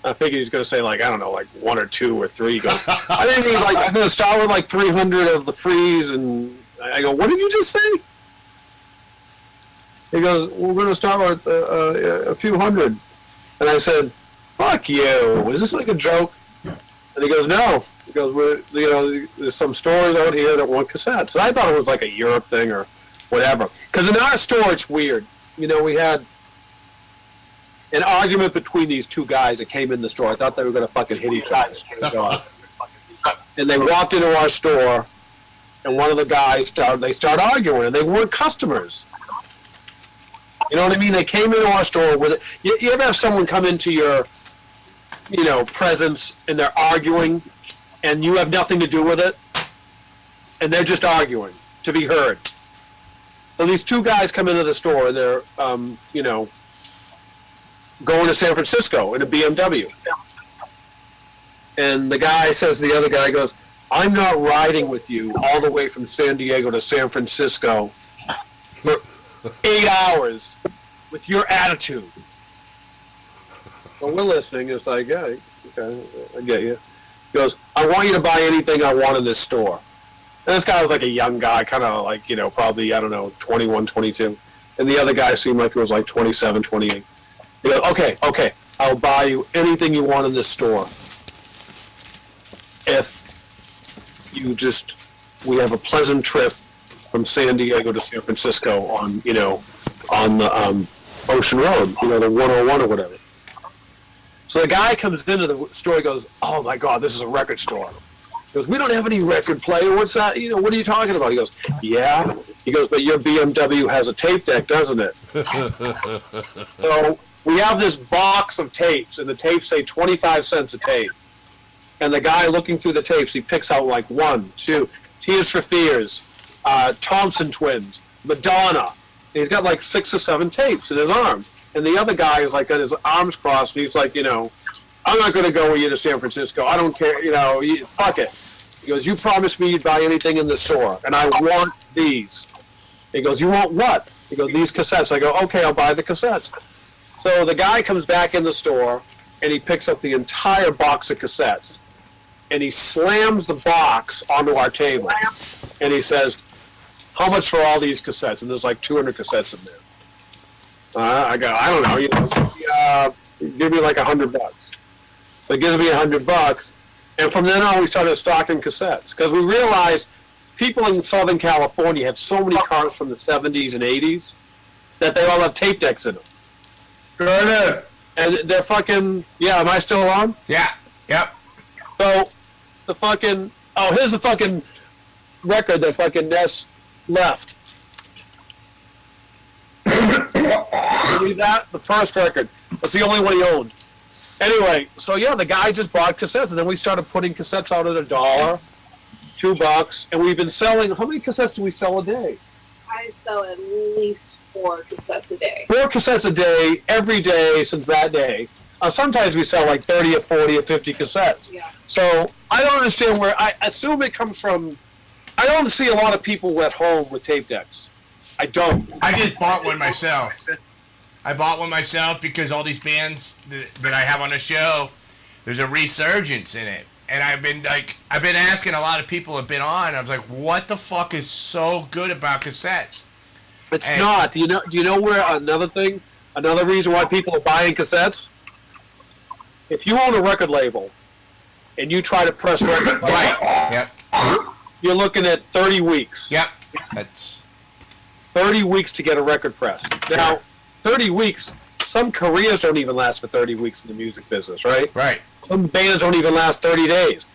I figured he's going to say, like, I don't know, like 1 or 2 or 3. He goes, "I think I'm going to start with like 300 of the freeze." And I go, "What did you just say?" He goes, "We're going to start with a few hundred." And I said, "Fuck you. Is this like a joke?" And he goes, "No." He goes, "There's some stores out here that want cassettes." And I thought it was like a Europe thing or whatever. Because in our store, it's weird. We had an argument between these two guys that came in the store. I thought they were going to fucking hit each other. And they walked into our store, and one of the guys started arguing, and they weren't customers. You know what I mean? They came into our store with it. You ever have someone come into your, presence, and they're arguing, and you have nothing to do with it, and they're just arguing to be heard. So these two guys come into the store, and they're, going to San Francisco in a BMW. And the guy says to the other guy, goes, I'm not riding with you all the way from San Diego to San Francisco for 8 hours with your attitude. So we're listening. It's like, yeah, okay, I get you. He goes, I want you to buy anything I want in this store. And this guy was like a young guy, kind of like, probably, 21, 22. And the other guy seemed like he was like 27, 28. He goes, okay, I'll buy you anything you want in this store. If we have a pleasant trip from San Diego to San Francisco on the Ocean Road, the 101 or whatever. So the guy comes into the store, he goes, oh my God, this is a record store. He goes, we don't have any record player. What's that? What are you talking about? He goes, yeah. He goes, but your BMW has a tape deck, doesn't it? So we have this box of tapes, and the tapes say 25 cents a tape. And the guy looking through the tapes, he picks out like 1, 2, Tears for Fears, Thompson Twins, Madonna. And he's got like 6 or 7 tapes in his arm. And the other guy is like got his arms crossed, and he's like, I'm not going to go with you to San Francisco. I don't care, fuck it. He goes, you promised me you'd buy anything in the store, and I want these. He goes, you want what? He goes, these cassettes. I go, okay, I'll buy the cassettes. So the guy comes back in the store, and he picks up the entire box of cassettes, and he slams the box onto our table, and he says, how much for all these cassettes? And there's like 200 cassettes in there. I go, I don't know, give me like $100. So he gives me $100, and from then on we started stocking cassettes because we realized people in Southern California have so many cars from the 70s and 80s that they all have tape decks in them. Good. And they're fucking, am I still on? Yeah, yep. So the fucking, here's the fucking record that fucking Ness left. Believe that? The first record. That's the only one he owned. Anyway, so the guy just bought cassettes, and then we started putting cassettes out at $1, $2, and we've been selling. How many cassettes do we sell a day? I sell at least 4 cassettes a day. 4 cassettes a day, every day since that day. Sometimes we sell like 30 or 40 or 50 cassettes. Yeah. So I don't understand where. I assume it comes from. I don't see a lot of people at home with tape decks. I don't. I just bought one myself. I bought one myself because all these bands that I have on the show, there's a resurgence in it. And I've been asking a lot of people who have been on. I was like, what the fuck is so good about cassettes? It's not. Do you know where another reason why people are buying cassettes? If you own a record label and you try to press records, right? Yep. You're looking at 30 weeks. Yep. That's 30 weeks to get a record press. Sure. Now, 30 weeks, some careers don't even last for 30 weeks in the music business, right? Right. Some bands don't even last 30 days.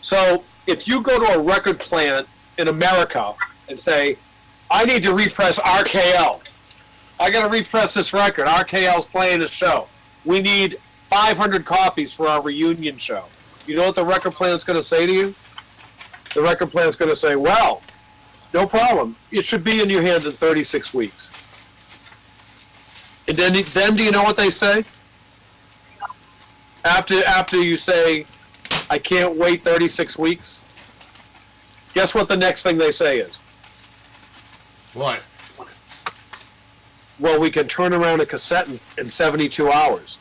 So if you go to a record plant in America and say, I need to repress RKL. I got to repress this record. RKL's playing a show. We need 500 copies for our reunion show. You know what the record plant's going to say to you? The record plant's going to say, well, no problem. It should be in your hands in 36 weeks. And then do you know what they say? After you say, I can't wait 36 weeks, guess what the next thing they say is? What? Well, we can turn around a cassette in 72 hours.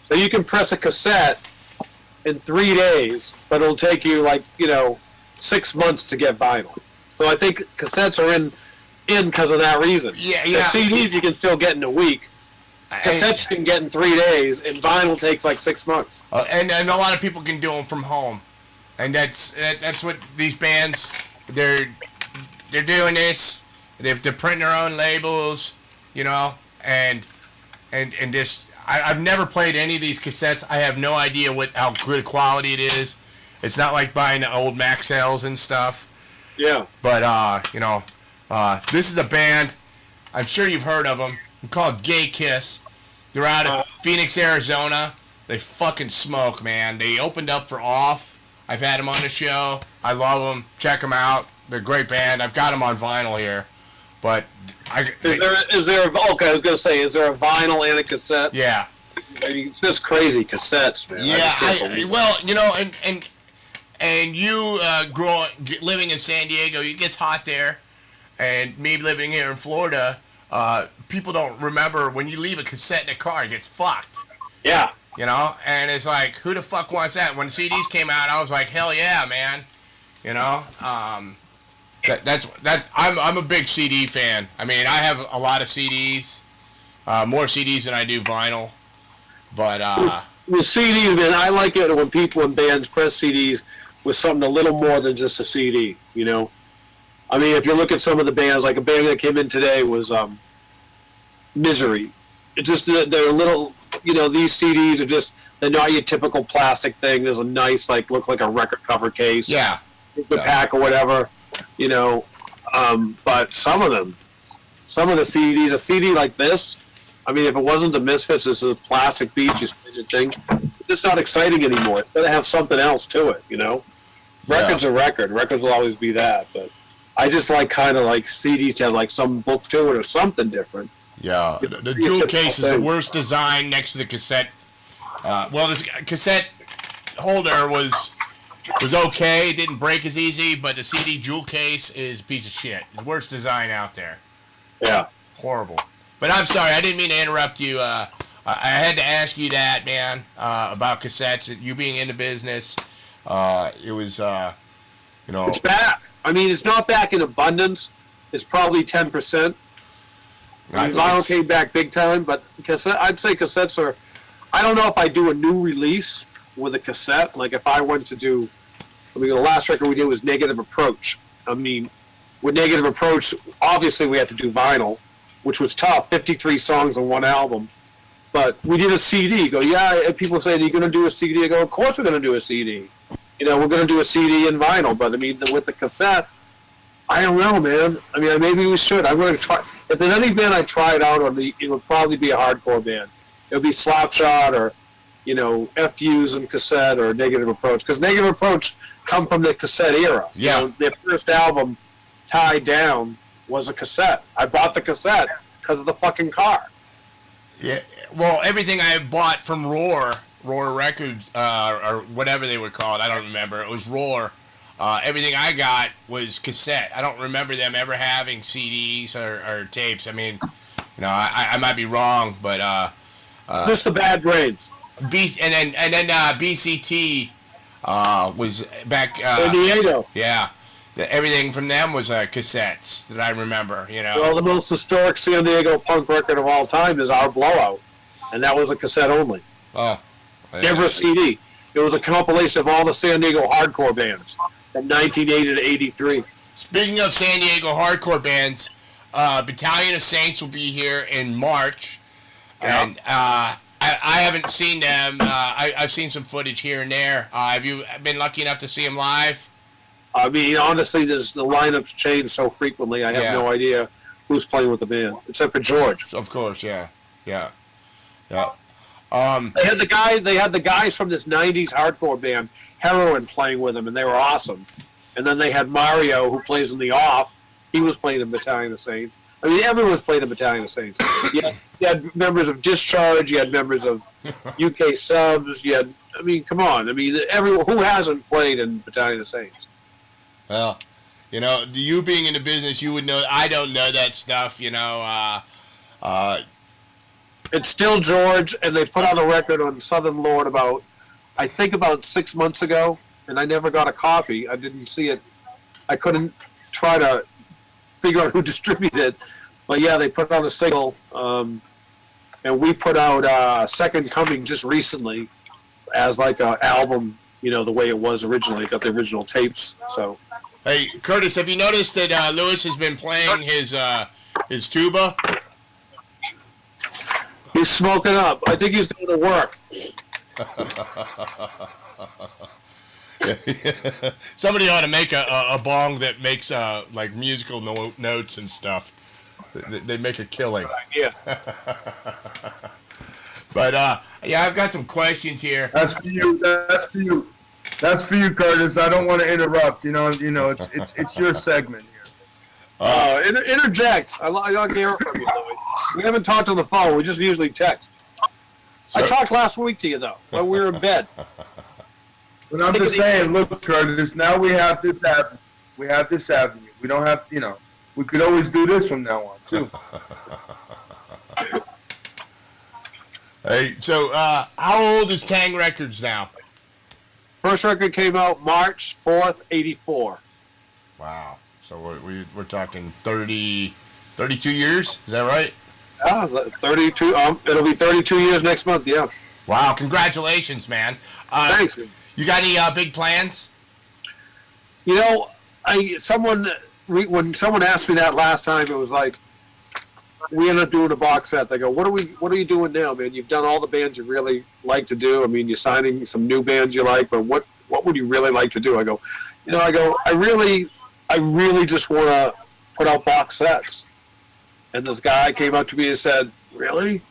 So you can press a cassette in 3 days, but it'll take you 6 months to get vinyl. So I think cassettes are in because of that reason. Yeah. The CDs you can still get in a week. Cassettes you can get in 3 days, and vinyl takes like 6 months. And a lot of people can do them from home, and that's what these bands they're doing this. They're printing their own labels, and just I've never played any of these cassettes. I have no idea how good quality it is. It's not like buying the old Maxells and stuff. Yeah. But this is a band. I'm sure you've heard of them. They're called Gay Kiss. They're out of Phoenix, Arizona. They fucking smoke, man. They opened up for Off. I've had them on the show. I love them. Check them out. They're a great band. I've got them on vinyl here. But is there a vinyl and a cassette? Yeah. I mean, it's just crazy cassettes, man. Yeah, well, you know, and you living in San Diego, it gets hot there, and me living here in Florida, people don't remember when you leave a cassette in a car, it gets fucked. Yeah. You know, and it's like, who the fuck wants that? When CDs came out, I was like, hell yeah, man. You know, that's I'm a big CD fan. I mean, I have a lot of CDs, more CDs than I do vinyl. But with CDs, man, I like it when people in bands press CDs with something a little more than just a CD. You know, I mean, if you look at some of the bands, like a band that came in today was Misery. It just they're a little, you know, these CDs are just, they're not your typical plastic thing. There's a nice, like, look like a record cover case. Yeah. The pack or whatever, you know. But some of the CDs, a CD like this, I mean, if it wasn't the Misfits, this is a plastic beach, you spin your thing. It's just not exciting anymore. It's got to have something else to it, you know. Record's a record. Records will always be that. But I just like kind of like CDs to have like some book to it or something different. Yeah, the jewel case is the worst design next to the cassette. Well, this cassette holder was okay. It didn't break as easy, but the CD jewel case is a piece of shit. It's the worst design out there. Yeah. Horrible. But I'm sorry, I didn't mean to interrupt you. I had to ask you that, man, about cassettes. You being in the business, it was, you know. It's back. I mean, it's not back in abundance. It's probably 10%. Vinyl came back big time, but cassette, I'd say cassettes are, I don't know if I do a new release with a cassette. Like if I went to do, I mean, the last record we did was Negative Approach. I mean, with Negative Approach, obviously we had to do vinyl, which was tough, 53 songs on one album. But we did a CD. Go, yeah, and people say, are you going to do a CD? I go, of course we're going to do a CD. You know, we're going to do a CD and vinyl. But I mean, with the cassette, I don't know, man. I mean, maybe we should. I'm going to try. If there's any band I try it out on, it would probably be a hardcore band. It would be Slapshot or, you know, FUs and cassette or Negative Approach. Because Negative Approach come from the cassette era. Yeah. You know, their first album, Tied Down, was a cassette. I bought the cassette because of the fucking car. Yeah. Well, everything I bought from Roar Records, or whatever they were called, I don't remember. It was Roar. Everything I got was cassette. I don't remember them ever having CDs or tapes. I mean, you know, I might be wrong, but just the bad grades. And then BCT was back. San Diego. Yeah, everything from them was cassettes that I remember. You know. Well, the most historic San Diego punk record of all time is Our Blowout, and that was a cassette only. Oh. Never a CD. It was a compilation of all the San Diego hardcore bands from 1980 to 83. Speaking of San Diego hardcore bands, Battalion of Saints will be here in March, and I haven't seen them. I've seen some footage here and there. Have you been lucky enough to see them live? I mean, honestly, the lineups change so frequently. I have no idea who's playing with the band, except for George. Of course, yeah. They had the guys from this '90s hardcore band, Heroin, playing with them, and they were awesome. And then they had Mario, who plays in the Off. He was playing in Battalion of Saints. I mean, everyone's played in Battalion of Saints. You had members of Discharge. You had members of UK Subs. You had, I mean, come on. I mean, everyone who hasn't played in Battalion of Saints. Well, you know, you being in the business, you would know. I don't know that stuff. You know. It's still George, and they put out a record on Southern Lord about 6 months ago, and I never got a copy. I didn't see it. I couldn't try to figure out who distributed it. But yeah, they put out a single, and we put out Second Coming just recently as like an album, you know, the way it was originally. Got the original tapes. So, hey, Curtis, have you noticed that Lewis has been playing his tuba? He's smoking up. I think he's going to work. Somebody ought to make a bong that makes like musical notes and stuff. They make a killing. Yeah. But yeah, I've got some questions here. That's for you. That's for you. That's for you, Curtis. I don't want to interrupt. You know, it's your segment here. Interject. I like to hear from you, Louis. We haven't talked on the phone. We just usually text. I talked last week to you, though, when we were in bed. But I'm just saying, look, Curtis, now we have this avenue. We have this avenue. We don't have, we could always do this from now on, too. Hey, so how old is Tang Records now? First record came out March 4th, 84. Wow. So we're talking 32 years? Is that right? Yeah, 32. It'll be 32 years next month, yeah. Wow, congratulations, man. Thanks, man. You got any big plans? You know, when someone asked me that last time, it was like, we ended up doing a box set. They go, what are you doing now, man? You've done all the bands you really like to do. I mean, you're signing some new bands you like, but what would you really like to do? I go, I really just want to put out box sets. And this guy came up to me and said, really?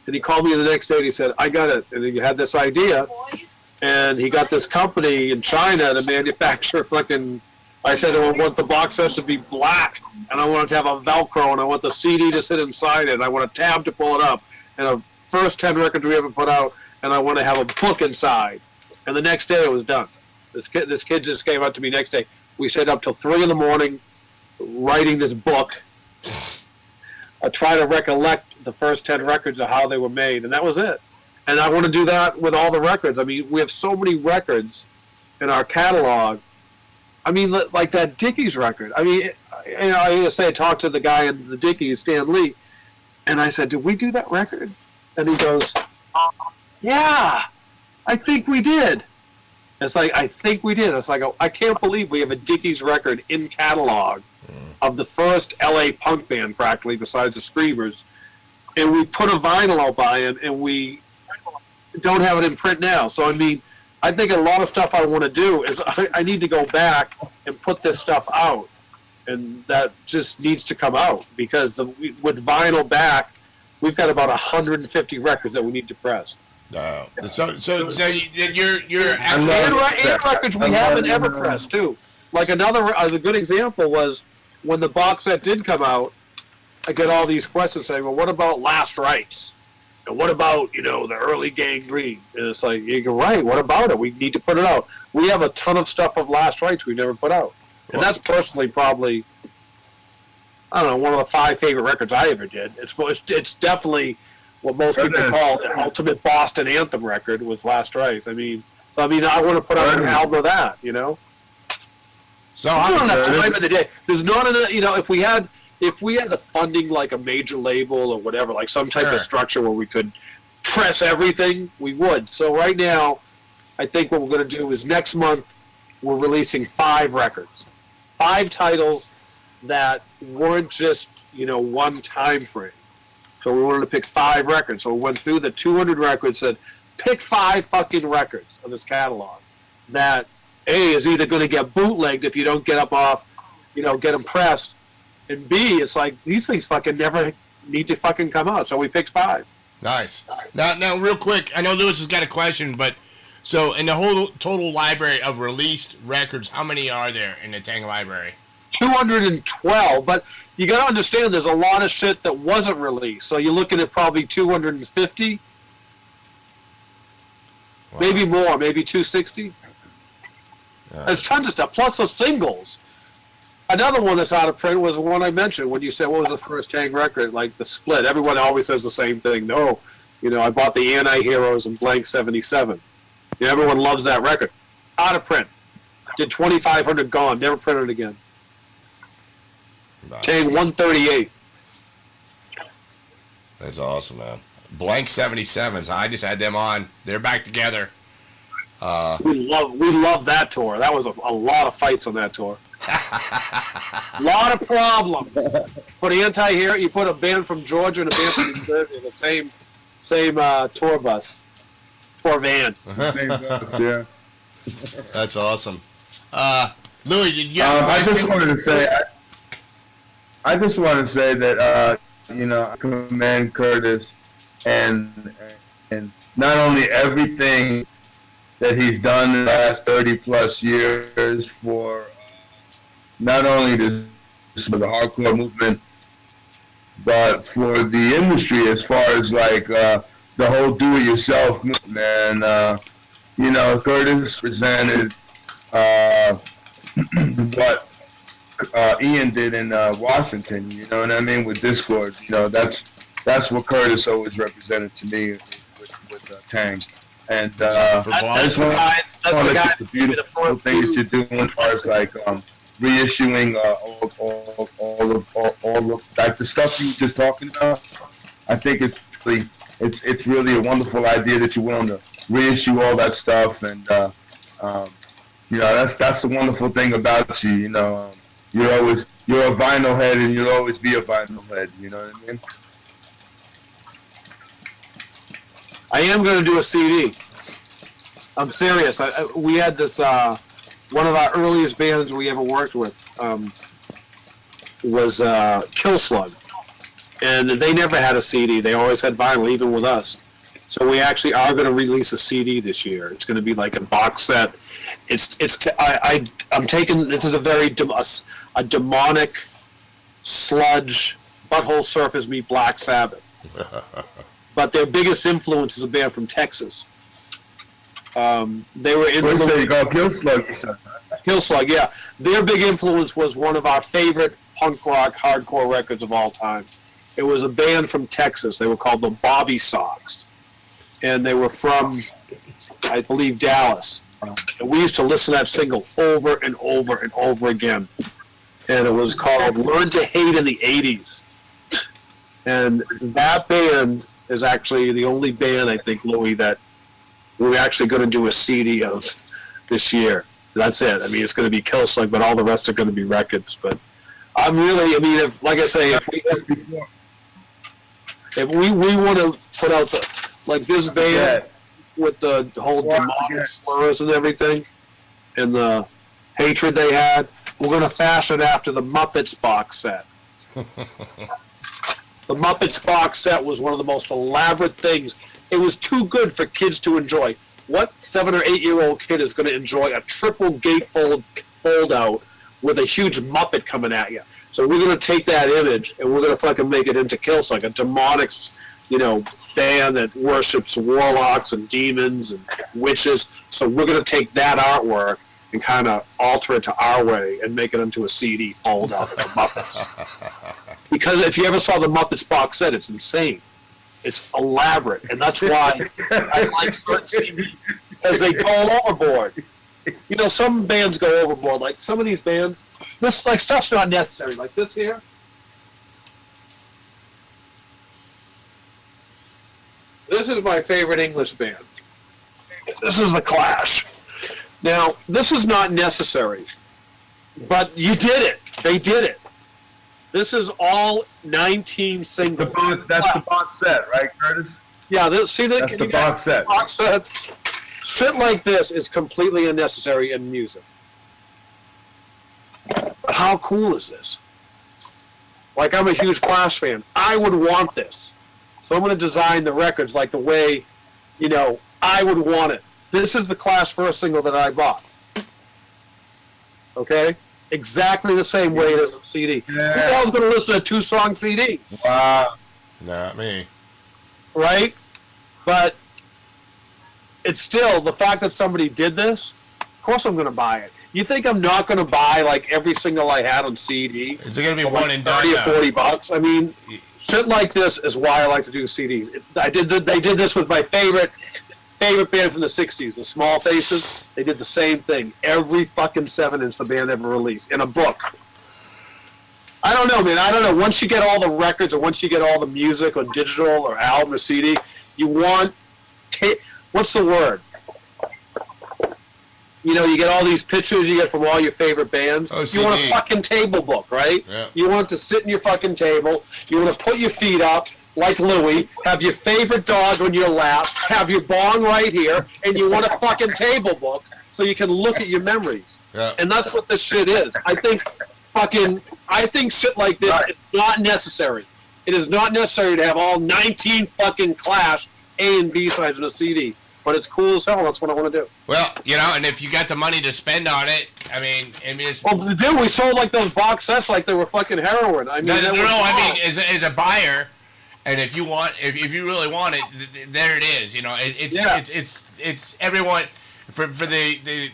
And he called me the next day and he said, I got it. And he had this idea. And he got this company in China to manufacture fucking, I said, I want the box set to be black, and I want it to have a Velcro, and I want the CD to sit inside it, and I want a tab to pull it up, and the first 10 records we ever put out, and I want to have a book inside. And the next day it was done. This kid just came up to me next day. We stayed up till 3 in the morning writing this book. I try to recollect the first 10 records of how they were made, and that was it. And I want to do that with all the records. I mean, we have so many records in our catalog. I mean, like that Dickies record. I mean, I talked to the guy in the Dickies, Stan Lee, and I said, did we do that record? And he goes, yeah, I think we did. It's like, I think we did. It's like, I can't believe we have a Dickies record in catalog of the first LA punk band, practically, besides the Screamers. And we put a vinyl out by him, and we don't have it in print now. So, I mean, I think a lot of stuff I want to do is I need to go back and put this stuff out. And that just needs to come out because with vinyl back, we've got about 150 records that we need to press. No. So you're actually... And records we haven't ever pressed, too. Like a good example was when the box set did come out, I get all these questions saying, well, what about Last Rites? And what about, the early Gangrene? And it's like, you're right, what about it? We need to put it out. We have a ton of stuff of Last Rites we never put out. And that's personally probably, I don't know, one of the 5 favorite records I ever did. It's definitely what most people call the ultimate Boston anthem record was Last Rites. I want to put out an album of that, So I don't have time in the day. There's not enough, if we had the funding like a major label or whatever, like some type of structure where we could press everything, we would. So right now, I think what we're going to do is next month, we're releasing 5 records. 5 titles that weren't just, one time frame. So we wanted to pick 5 records. So we went through the 200 records, said, pick 5 fucking records of this catalog that, A, is either going to get bootlegged if you don't get up off, get them pressed, and B, it's like, these things fucking never need to fucking come out. So we picked 5. Nice. Now, real quick, I know Lewis has got a question, but so in the whole total library of released records, how many are there in the Tang library? 212, but you got to understand there's a lot of shit that wasn't released. So you're looking at probably 250, maybe more, maybe 260. There's tons of stuff, plus the singles. Another one that's out of print was the one I mentioned when you said, what was the first Tang record? Like the Split. Everyone always says the same thing. No, I bought the Anti-Heroes and Blank 77. Everyone loves that record. Out of print. Did 2,500 gone. Never printed again. Tang 138. That's awesome, man. Blank 77s. I just had them on. They're back together. We love that tour. That was a lot of fights on that tour. A lot of problems. Put Anti-Hero, you put a band from Georgia and a band from New Jersey, the same tour bus, tour van. Same bus, yeah. That's awesome. Louis, did you have I just wanted to say that I commend Curtis and not only everything that he's done in the last 30 plus years for not only the hardcore movement, but for the industry as far as like the whole do-it-yourself movement, man. You know, Curtis presented what Ian did in Washington. You know what I mean, with Discord. You know, that's what Curtis always represented to me with Tang. And I just want to let the beautiful thing that you're doing as far as like reissuing all of like the stuff you were just talking about. I think it's really a wonderful idea that you're willing to reissue all that stuff, and you know, that's the wonderful thing about you. You know, you're a vinyl head, and you'll always be a vinyl head. You know what I mean? I am going to do a CD. I'm serious. We had this, one of our earliest bands we ever worked with was Kill Slug. And they never had a CD. They always had vinyl, even with us. So we actually are going to release a CD this year. It's going to be like a box set. I'm taking, this is a very, a demonic sludge, Butthole Surfers meet Black Sabbath. But their biggest influence is a band from Texas. They were influenced. Kill Slug. Kill Slug, yeah. Their big influence was one of our favorite punk rock hardcore records of all time. It was a band from Texas. They were called the Bobby Sox. And they were from, I believe, Dallas. And we used to listen to that single over and over and over again. And it was called Learn to Hate in the 80s. And that band is actually the only band, I think, Louis, that we're actually going to do a CD of this year. That's it. I mean, it's going to be Kill Slug, but all the rest are going to be records. But I'm really, I mean, if, like I say, if we want to put out the, like this band with the whole demonic slurs and everything, and the hatred they had, we're going to fashion after the Muppets box set. The Muppets box set was one of the most elaborate things. It was too good for kids to enjoy. What 7 or 8 year old kid is going to enjoy a triple gatefold fold out with a huge Muppet coming at you? So we're going to take that image and we're going to fucking make it into Kill Slug, a demonic, you know, band that worships warlocks and demons and witches. So we're going to take that artwork and kind of alter it to our way and make it into a CD fold out of the Muppets. Because if you ever saw the Muppets box set, it's insane. It's elaborate, and that's why I like certain CDs, because they go overboard. You know, some bands go overboard. Like some of these bands, this like stuff's not necessary. Like this here. This is my favorite English band. This is The Clash. Now, this is not necessary, but you did it. They did it. This is all 19 singles. That's the box set, right, Curtis? Yeah, see that? That's the box set. Box set. Shit like this is completely unnecessary in music. But how cool is this? Like, I'm a huge Clash fan. I would want this. So I'm going to design the records like the way, you know, I would want it. This is the Clash first single that I bought. Okay? Exactly the same way it is a CD. Yeah. Who the hell's going to listen to a 2-song CD? Wow. Not me. Right? But it's still, the fact that somebody did this, of course I'm going to buy it. You think I'm not going to buy, like, every single I had on CD? Is it going to be one and done? 30 or 40 bucks? I mean, shit like this is why I like to do CDs. They did this with my favorite band from the 60s, the Small Faces. They did the same thing. Every fucking 7-inch the band ever released in a book. I don't know, man. I don't know. Once you get all the records or once you get all the music on digital or album or CD, you want... what's the word? You know, you get all these pictures you get from all your favorite bands. OCD. You want a fucking table book, right? Yeah. You want to sit in your fucking table. You want to put your feet up, like Louis, have your favorite dog on your lap, have your bong right here, and you want a fucking table book so you can look at your memories. Yeah. And that's what this shit is. I think shit like this is not necessary. It is not necessary to have all 19 fucking Clash A and B sides on a CD. But it's cool as hell. That's what I want to do. Well, you know, and if you got the money to spend on it, I mean it's... Well, dude, we sold like those box sets like they were fucking heroin. I mean, I mean, as a buyer, And if you really want it, there it is. You know, it's everyone for the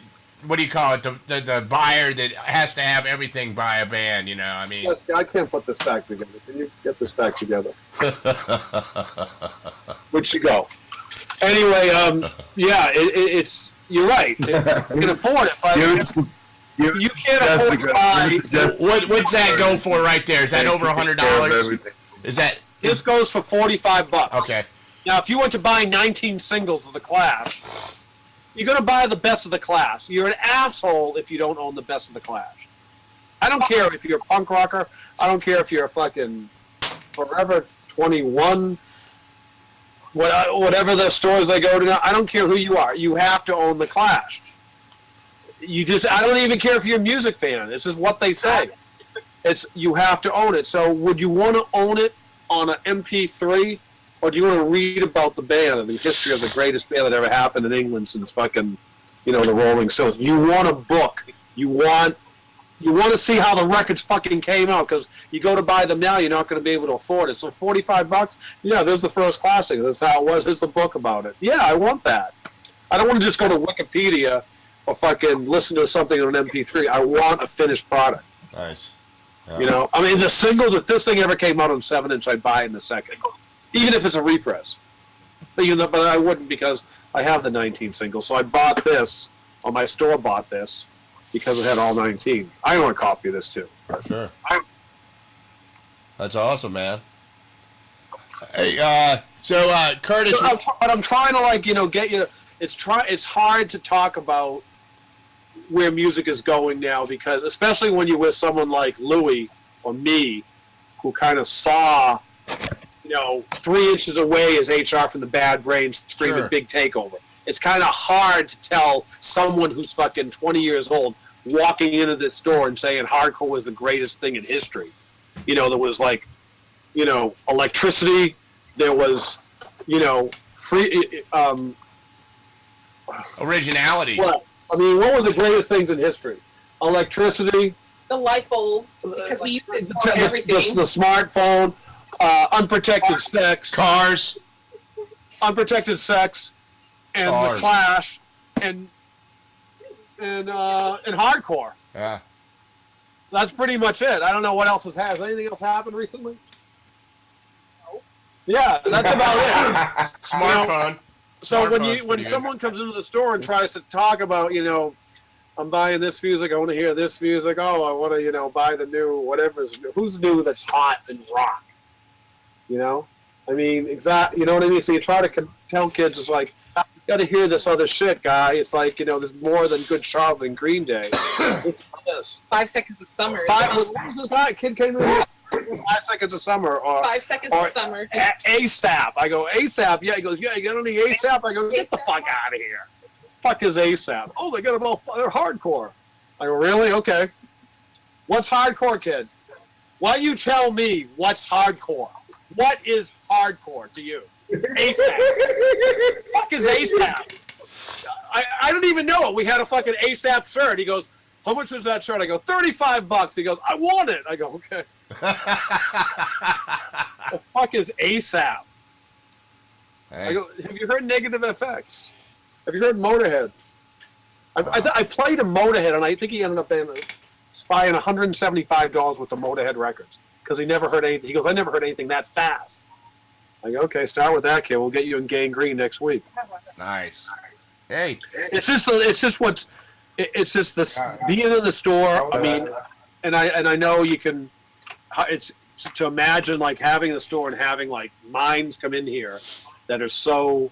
what do you call it? The buyer that has to have everything by a band. You know, I mean. Yes, I can't put this back together. Can you get this back together? Where'd you go? Anyway, yeah, it's you're right. You can afford it, but you can't afford to buy. What's that go for right there? Is that over $100? Is that? This goes for $45. Okay. Now, if you went to buy 19 singles of The Clash, you're going to buy the best of The Clash. You're an asshole if you don't own the best of The Clash. I don't care if you're a punk rocker. I don't care if you're a fucking Forever 21, whatever the stores they go to now. I don't care who you are. You have to own The Clash. I don't even care if you're a music fan. It's just what they say. You have to own it. So would you want to own it on an MP3, or do you want to read about the band and the history of the greatest band that ever happened in England since fucking, the Rolling Stones? You want a book. You want to see how the records fucking came out, because you go to buy them now, you're not going to be able to afford it. So $45, yeah, there's the first classic. That's how it was. Here's the book about it. Yeah, I want that. I don't want to just go to Wikipedia or fucking listen to something on an MP3. I want a finished product. Nice. Yeah. I mean, the singles, if this thing ever came out on 7-inch, I'd buy it in a second. Even if it's a repress. But I wouldn't, because I have the 19 singles. So I bought this, or my store bought this, because it had all 19. I want a copy of this, too. Sure. That's awesome, man. Hey, Curtis... But I'm trying to, get you... It's hard to talk about where music is going now, because especially when you're with someone like Louis or me, who kind of saw, 3 inches away is HR from the Bad Brains screaming Big Takeover. It's kind of hard to tell someone who's fucking 20 years old walking into this store and saying hardcore was the greatest thing in history. There was electricity, there was, free, originality. What? I mean, what were the greatest things in history? Electricity. The light bulb, because we used it for everything. The smartphone, unprotected sex. Cars. Unprotected sex, and Cars. The Clash, and hardcore. Yeah. That's pretty much it. I don't know what else has. Anything else happened recently? No. Yeah, that's about it. Smartphone. So when someone comes into the store and tries to talk about, I'm buying this music, I want to hear this music, oh, I want to, buy the new, whatever's new. Who's new that's hot and rock? I mean, you know what I mean? So you try to tell kids, it's like, you got to hear this other shit, guy. It's like, there's more than Good Charlotte and Green Day. This. 5 Seconds of Summer. What was this guy? Kid came in here. 5 Seconds of Summer, or 5 Seconds of Summer. ASAP. I go, ASAP. Yeah, he goes, yeah, you got any ASAP? I go, get the fuck out of here. Fuck is ASAP? Oh, they're hardcore. I go, really? Okay. What's hardcore, kid? Why you tell me what's hardcore? What is hardcore to you? ASAP. Fuck is ASAP? I don't even know it. We had a fucking ASAP shirt. He goes, how much is that shirt? I go, $35. He goes, I want it. I go, okay. The fuck is ASAP? Hey. I go, have you heard Negative FX? Have you heard Motorhead? I played a Motorhead, and I think he ended up buying $175 worth of Motorhead records, because he never heard anything. He goes, I never heard anything that fast. I go, okay, start with that, kid. We'll get you in Gangrene next week. Nice. Hey. It's just this being in the store. I mean, and I know you can. It's to imagine like having a store and having like minds come in here that are so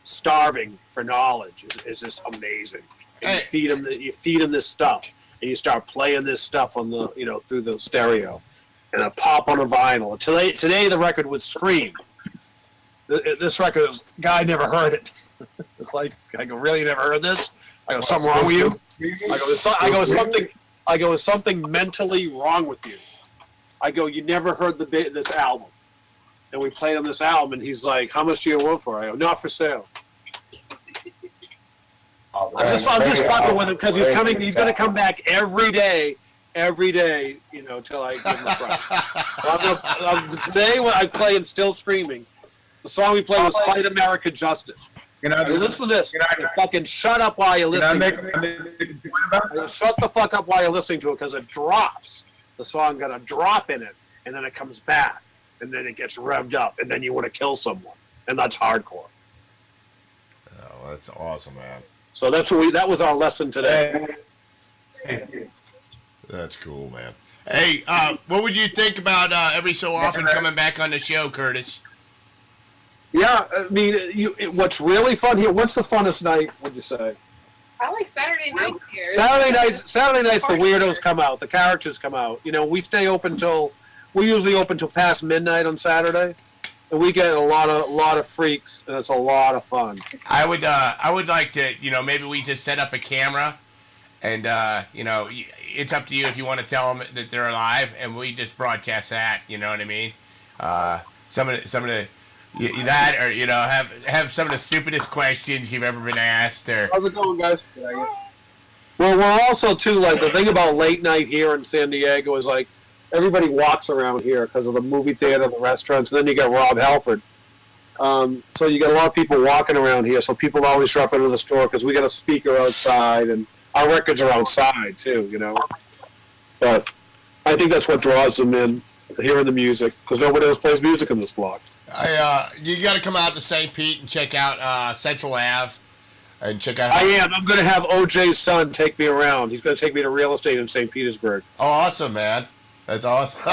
starving for knowledge is just amazing. And you feed them this stuff, and you start playing this stuff on the through the stereo, and a pop on a vinyl. Today the record was Scream. This record, guy never heard it. It's like, I go, really, you never heard this? I go, something wrong with you? I go, is something mentally wrong with you? I go, you never heard this album? And we played on this album, and he's like, how much do you want for it? I go, not for sale. I'm just fucking with him, because he's going to come back every day every day, till I give him a prize. Today, when I play him Still Screaming, the song we played was Fight America Justice. Listen to this. Fucking shut up while you're listening to it. Shut the fuck up while you're listening to it, because it drops. The song got a drop in it, and then it comes back, and then it gets revved up, and then you want to kill someone. And that's hardcore. Oh, that's awesome, man. So that was our lesson today. That's cool, man. Hey, what would you think about every so often coming back on the show, Curtis? Yeah, I mean, what's really fun here? What's the funnest night? Would you say? I like Saturday nights here. Saturday nights, the weirdos come out, the characters come out. We stay open we usually open till past midnight on Saturday, and we get a lot of freaks, and it's a lot of fun. I would like to, maybe we just set up a camera, and it's up to you if you want to tell them that they're alive, and we just broadcast that. You know what I mean? Some of the that, or have some of the stupidest questions you've ever been asked. Or how's it going, guys? Well, we're also too the thing about late night here in San Diego is everybody walks around here because of the movie theater, the restaurants. And then you got Rob Halford. So you got a lot of people walking around here. So people always drop into the store because we got a speaker outside, and our records are outside too. But I think that's what draws them in, hearing the music, because nobody else plays music in this block. You got to come out to St. Pete and check out Central Ave, and check out. I am. I'm going to have OJ's son take me around. He's going to take me to real estate in St. Petersburg. Oh, awesome, man! That's awesome.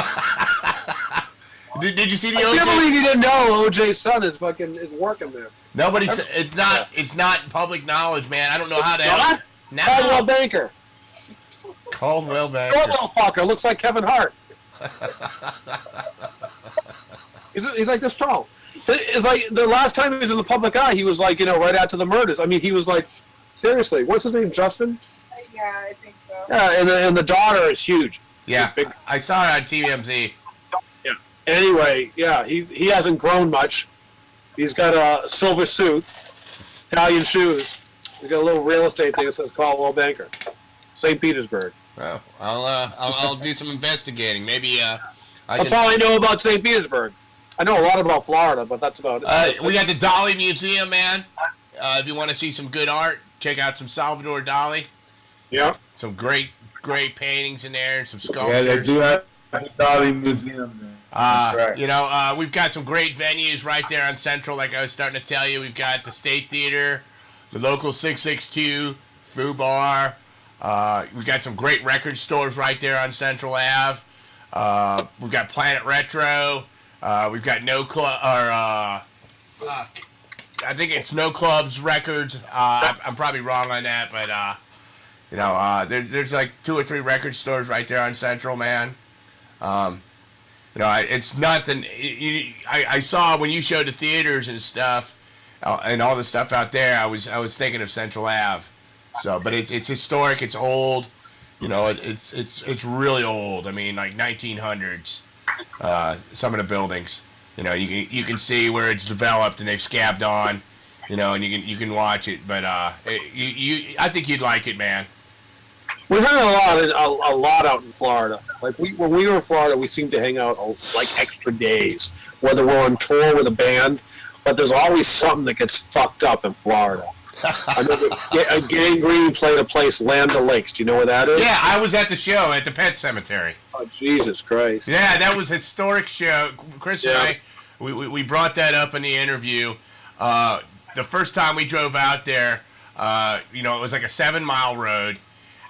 Did you see the OJ? I can't believe you didn't know OJ's son is working there. It's not public knowledge, man. I don't know how to help. No. Caldwell Banker. Caldwell Banker. That little fucker looks like Kevin Hart. He's like this tall. It's like the last time he was in the public eye, he was right after the murders. I mean, he was seriously, what's his name, Justin? Yeah, I think so. Yeah, and the daughter is huge. Yeah, I saw it on TMZ. Yeah. Anyway, yeah, he hasn't grown much. He's got a silver suit, Italian shoes. He's got a little real estate thing that says Caldwell Banker, St. Petersburg. Well, I'll do some investigating. Maybe that's all I know about St. Petersburg. I know a lot about Florida, but that's about it. We got the Dali Museum, man. If you want to see some good art, check out some Salvador Dali. Yeah. Some great paintings in there and some sculptures. Yeah, they do have the Dali Museum, man. We've got some great venues right there on Central, like I was starting to tell you. We've got the State Theater, the local 662, Foo Bar. We've got some great record stores right there on Central Ave. We've got Planet Retro. We've got No Club, I think it's No Clubs Records. I'm probably wrong on that, but there's like 2 or 3 record stores right there on Central, man. It's nothing. I saw when you showed the theaters and stuff, and all the stuff out there. I was thinking of Central Ave. So, but it's historic. It's old. It's really old. I mean, like 1900s. Some of the buildings. You can see where it's developed and they've scabbed on. And you can watch it. But I think you'd like it, man. We hung a lot out in Florida. When we were in Florida, we seemed to hang out extra days, whether we're on tour with a band. But there's always something that gets fucked up in Florida. I know Gang Green played a place, Land O'Lakes. Do you know where that is? Yeah, I was at the show at the Pet Cemetery. Oh, Jesus Christ. Yeah, that was a historic show. Chris and I, we brought that up in the interview. The first time we drove out there, it was like a 7-mile road.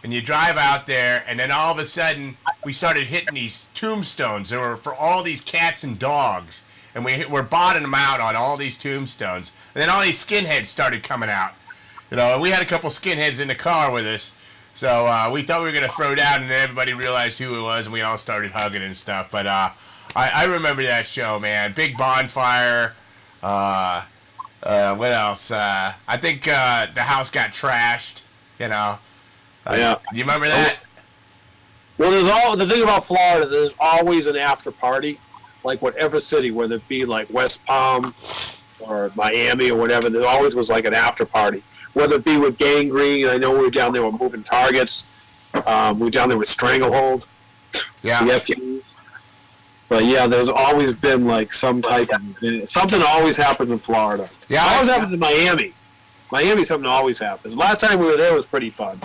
And you drive out there, and then all of a sudden, we started hitting these tombstones. They were for all these cats and dogs. And we're bottoming them out on all these tombstones. And then all these skinheads started coming out. And we had a couple skinheads in the car with us. So we thought we were going to throw down, and then everybody realized who it was, and we all started hugging and stuff. But I remember that show, man. Big bonfire. What else? I think the house got trashed, Yeah. Do you remember that? Well, the thing about Florida, there's always an after party. Like whatever city, whether it be like West Palm or Miami or whatever, there always was like an after party. Whether it be with Gang Green, I know we were down there with Moving Targets. We were down there with Stranglehold. Yeah. The FUs. But yeah, there's always been like some type of something always happens in Florida. Yeah, It always happens in Miami. Miami, something always happens. Last time we were there was pretty fun.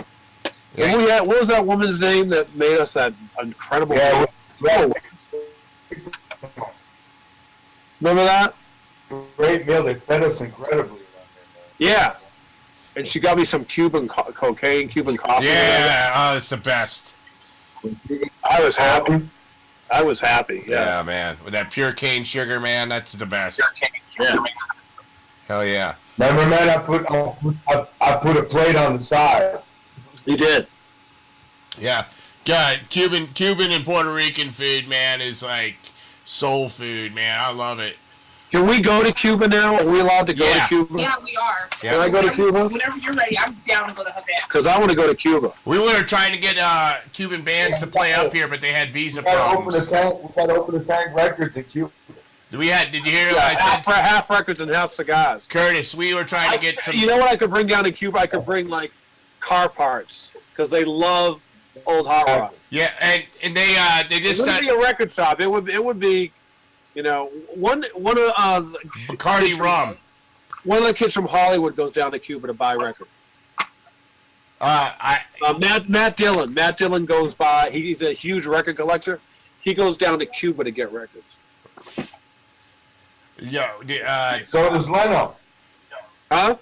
Yeah. And we had, what was that woman's name that made us that incredible? Yeah, meal? Remember that? Great meal. They fed us incredibly. Yeah. And she got me some Cuban cocaine, Cuban coffee. Yeah, oh, it's the best. I was happy. I was happy. Yeah, man. With that pure cane sugar, man, that's the best. Yeah. Hell yeah. Remember, man, I put a plate on the side. You did. Yeah. God, Cuban and Puerto Rican food, man, is like soul food, man. I love it. Can we go to Cuba now? Are we allowed to go to Cuba? Yeah, we are. Yeah. Can I go to Cuba? Whenever you're ready, I'm down to go to Havana. Because I want to go to Cuba. We were trying to get Cuban bands to play up here, but they had visa We gotta problems. open the tank records in Cuba. Did you hear what I said? Half records and half cigars. Curtis, we were trying to get some... You know what I could bring down to Cuba? I could bring, like, car parts. Because they love old hot rod. Yeah, and they just... It wouldn't be a record shop. It would be, you know, one of Bacardi rum. One of the kids from Hollywood goes down to Cuba to buy records. Matt Dillon. Matt Dillon goes by. He's a huge record collector. He goes down to Cuba to get records. So does Leno. Huh?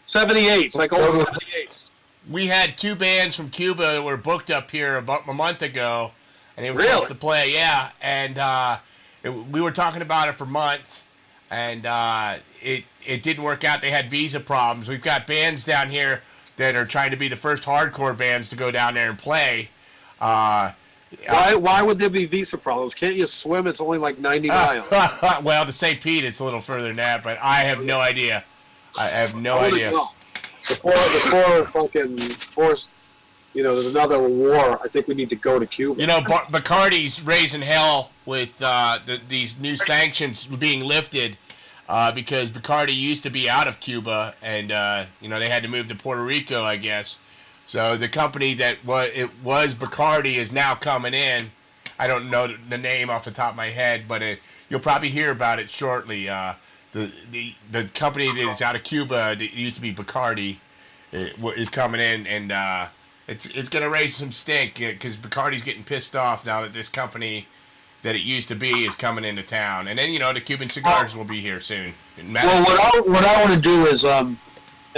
78s, like old 78s. We had two bands from Cuba that were booked up here about a month ago, and they were Really? supposed to play. Yeah, and we were talking about it for months, and it didn't work out. They had visa problems. We've got bands down here that are trying to be the first hardcore bands to go down there and play. Why would there be visa problems? Can't you swim? It's only like 90 miles. Well, to St. Pete, it's a little further than that, but I have no idea. I have no idea. Before you know, there's another war, I think we need to go to Cuba. You know, Bacardi's raising hell with these new sanctions being lifted because Bacardi used to be out of Cuba, and you know, they had to move to Puerto Rico, I guess. So the company that was Bacardi is now coming in. I don't know the name off the top of my head, but you'll probably hear about it shortly. The company that is out of Cuba, that used to be Bacardi, is coming in, and it's going to raise some stink because Bacardi's getting pissed off now that this company that it used to be is coming into town. And then, you know, the Cuban cigars will be here soon. Well, what I want to do is, and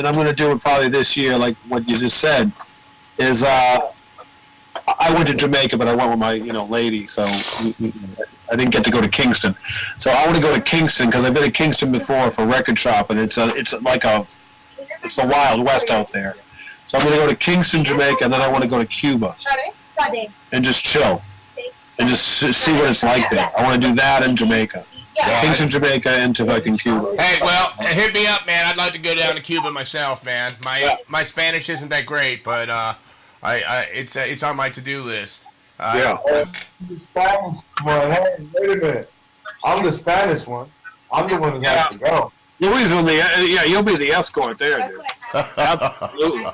I'm going to do it probably this year, like what you just said, is I went to Jamaica, but I went with my lady, so I didn't get to go to Kingston. So I want to go to Kingston because I've been to Kingston before for record shop, and it's the Wild West out there. So I'm going to go to Kingston, Jamaica, and then I want to go to Cuba and just chill and just see what it's like there. I want to do that in Jamaica. Kingston, Jamaica, and fucking Cuba. Hey, well, hit me up, man. I'd like to go down to Cuba myself, man. My Spanish isn't that great, but it's on my to-do list. The Spanish one. Hey, wait a minute. I'm the Spanish one. I'm the one that has to go. You'll be the escort there, dude. Absolutely.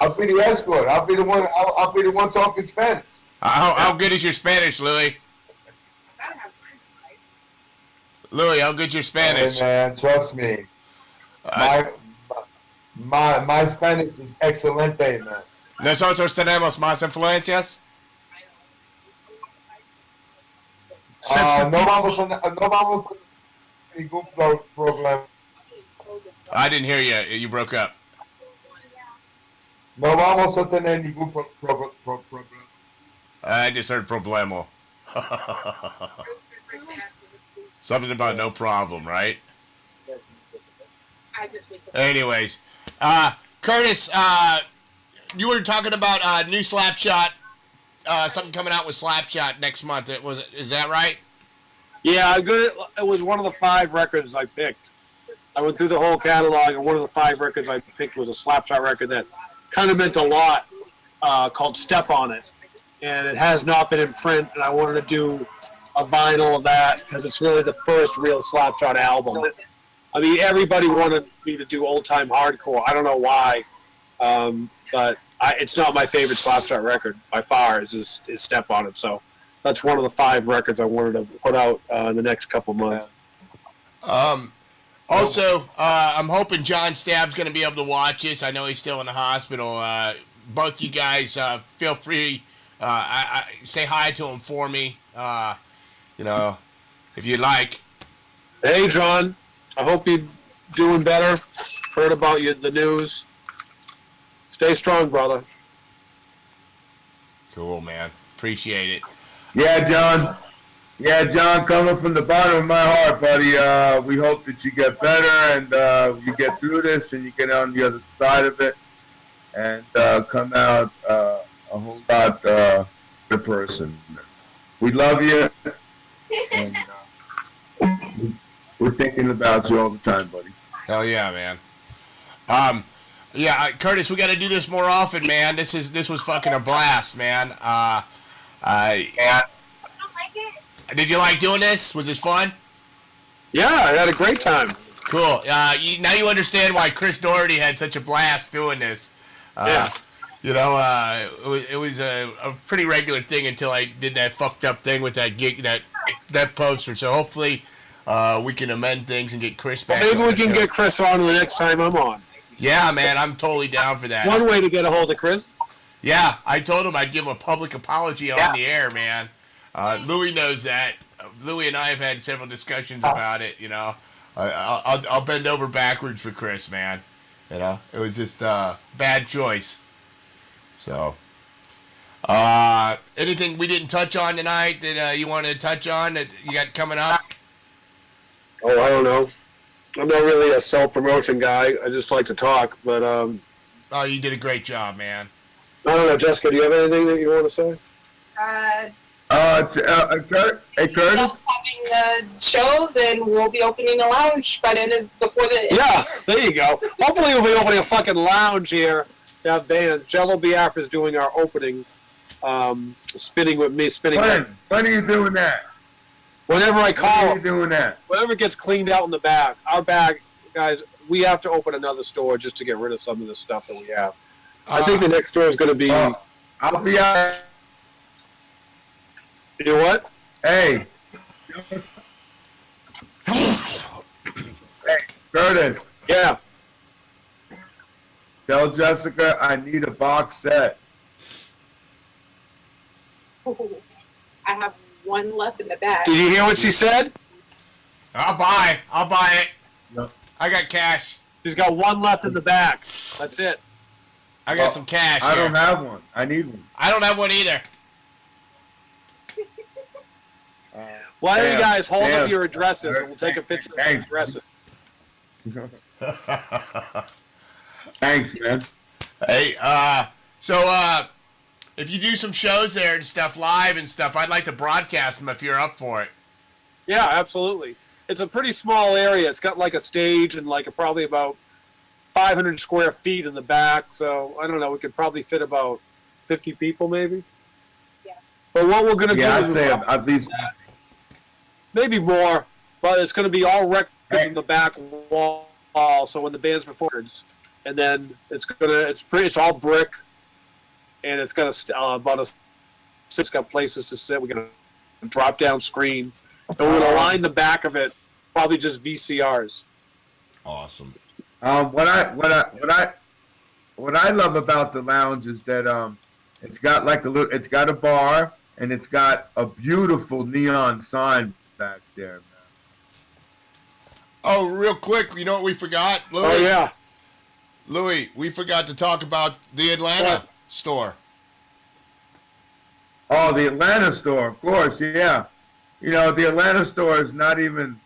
I'll be the escort. I'll be the one. I'll be the one talking Spanish. How good is your Spanish, Louis? Louis, how good's your Spanish? Hey, man, trust me. My Spanish is excelente, man. Nosotros tenemos más influencias. No vamos a ningún problema. I didn't hear you. You broke up. No vamos a tener ningún problema. I just heard problemo. Something about no problem, right? Anyways, Curtis, you were talking about new Slapshot, something coming out with Slapshot next month. Is that right? Yeah, it was one of the 5 records I picked. I went through the whole catalog, and one of the 5 records I picked was a Slapshot record that kind of meant a lot, called Step On It. And it has not been in print, and I wanted to do a vinyl of that because it's really the first real Slapshot album. I mean, everybody wanted me to do old-time hardcore. I don't know why, but it's not my favorite Slapshot record by far. Is Step on It. So that's one of the 5 records I wanted to put out in the next couple months. Also, I'm hoping John Stabb's going to be able to watch this. I know he's still in the hospital. Both you guys, feel free. I say hi to him for me. If you like. Hey, John. I hope you're doing better. Heard about the news. Stay strong, brother. Cool, man. Appreciate it. Yeah, John. Yeah, John, coming from the bottom of my heart, buddy. We hope that you get better and you get through this and you get on the other side of it and come out a whole lot better person. We love you. And, we're thinking about you all the time, buddy. Hell yeah, man. Curtis, we got to do this more often, man. This was fucking a blast, man. Did you like doing this? Was it fun? Yeah, I had a great time. Cool. Now you understand why Chris Doherty had such a blast doing this. Yeah. It was a pretty regular thing until I did that fucked up thing with that gig, that poster. So hopefully we can amend things and get Chris back. Well, maybe we can get Chris on the next time I'm on. Yeah, man, I'm totally down for that. One way to get a hold of Chris. Yeah, I told him I'd give him a public apology on the air, man. Louis knows that. Louis and I have had several discussions about it. I'll bend over backwards for Chris, man. It was just bad choice. So, anything we didn't touch on tonight that you wanted to touch on that you got coming up? Oh, I don't know. I'm not really a self-promotion guy. I just like to talk, but Oh, you did a great job, man. I don't know, Jessica. Do you have anything that you want to say? Hey, Curtis. Having shows, and we'll be opening a lounge by the end before the. Yeah, there you go. Hopefully, we'll be opening a fucking lounge here. That band, Jello Biafra, is doing our opening. Spinning with me, spinning. When are you doing that? Whenever I call. When are you doing that? Whenever it gets cleaned out in the bag. Our bag, guys, we have to open another store just to get rid of some of the stuff that we have. I think the next store is going to be. I'll be out. You know what? Hey. Hey, Curtis. Yeah. Tell Jessica I need a box set. I have one left in the bag. Did you hear what she said? I'll buy it. No. I got cash. She's got one left in the bag. That's it. I got some cash. I here. don't have one. I need one. I don't have one either. Why don't you guys hold Damn. up your addresses and we'll take a picture of your addresses. Thanks, man. Hey, if you do some shows there and stuff live and stuff, I'd like to broadcast them if you're up for it. Yeah, absolutely. It's a pretty small area. It's got like a stage and probably about 500 square feet in the back. So I don't know. We could probably fit about 50 people, maybe. Yeah. But what we're gonna do Yeah, I'd is say at least. maybe more. But it's gonna be all records in the back wall. So when the band's records, and then it's all brick, and it's got it's got places to sit. We're gonna drop down screen, and we're gonna line the back of it, probably just VCRs. Awesome. What I love about the lounge is that it's got it's got a bar and it's got a beautiful neon sign back there, man. Oh, real quick, you know what we forgot, Louis? Oh yeah, Louis, we forgot to talk about the Atlanta store. Oh, the Atlanta store, of course, yeah. The Atlanta store is not even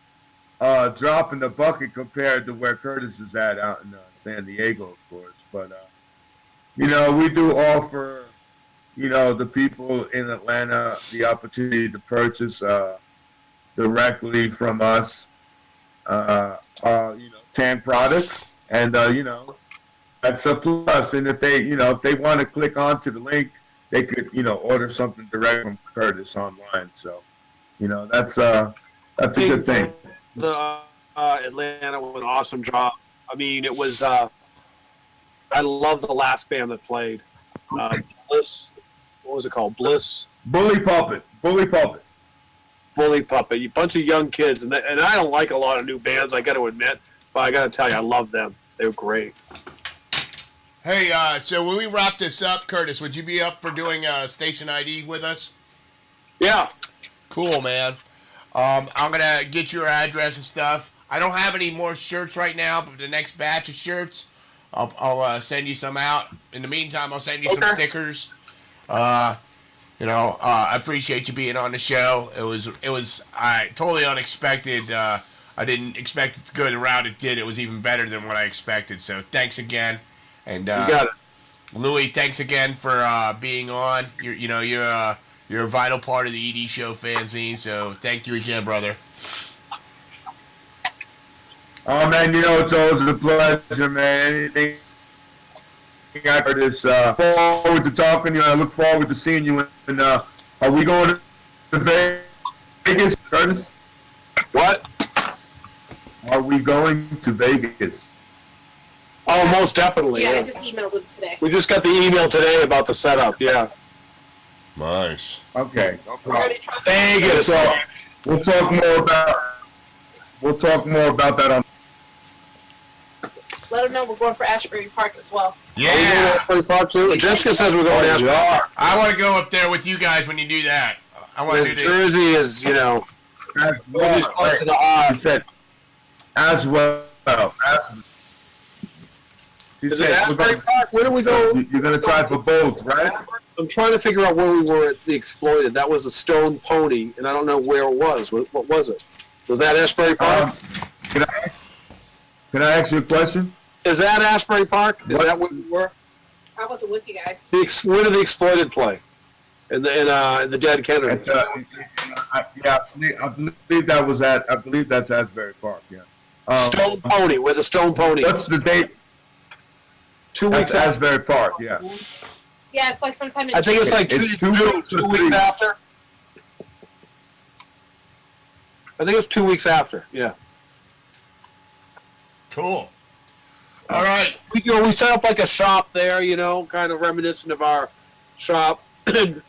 drop in the bucket compared to where Curtis is at out in San Diego, of course. But, we do offer, the people in Atlanta the opportunity to purchase directly from us, TAANG products. And, that's a plus. And if they want to click onto the link, they could, order something direct from Curtis online. So, that's a good thing. The Atlanta was an awesome job. I mean, it was. I love the last band that played. Bliss. What was it called? Bliss. Bully Puppet. Bully Puppet. A bunch of young kids, and I don't like a lot of new bands, I got to admit, but I got to tell you, I love them. They were great. Hey, so when we wrap this up, Curtis, would you be up for doing Station ID with us? Yeah. Cool, man. I'm gonna get your address and stuff. I don't have any more shirts right now, but the next batch of shirts, I'll send you some out. In the meantime, I'll send you some stickers. I appreciate you being on the show. It was totally unexpected. I didn't expect it to go the route it did. It was even better than what I expected. So thanks again. And you got it. Louis, thanks again for being on. You're a vital part of the ED Show fanzine. So thank you again, brother. Oh man, it's always a pleasure, man. Anything I heard is forward to talking to you. I look forward to seeing you. And are we going to Vegas, Curtis? What? Are we going to Vegas? Oh, most definitely. Yeah, Yeah. I just emailed him today. We just got the email today about the setup. Yeah. Nice. Okay. We already tried. Vegas. We'll talk more about that on. Let him know we're going for Ashbury Park as well. Yeah. Ashbury Park too. Jessica says we're going to Ashbury Park. I want to go up there with you guys when you do that. I want to do Jersey is, As well. close to the She said, as well. She Is it said, Ashbury Park? Where do we go? You're going to try for both, right? I'm trying to figure out where we were at the Exploited. That was the Stone Pony, and I don't know where it was. What was it? Was that Ashbury Park? Can I ask you a question? Is that Ashbury Park? Is that where we were? I wasn't with you guys. Where did the Exploited play? In the Dead Kennedy. I believe that was at. I believe that's Asbury Park. Yeah. Stone Pony. Where the Stone Pony? What's the date? 2 weeks That's after. Asbury Park. Yeah. Yeah, it's like sometime in I think it's like It's 2 weeks after. I think it's 2 weeks after. Yeah. Cool. All right. We set up like a shop there, kind of reminiscent of our shop, But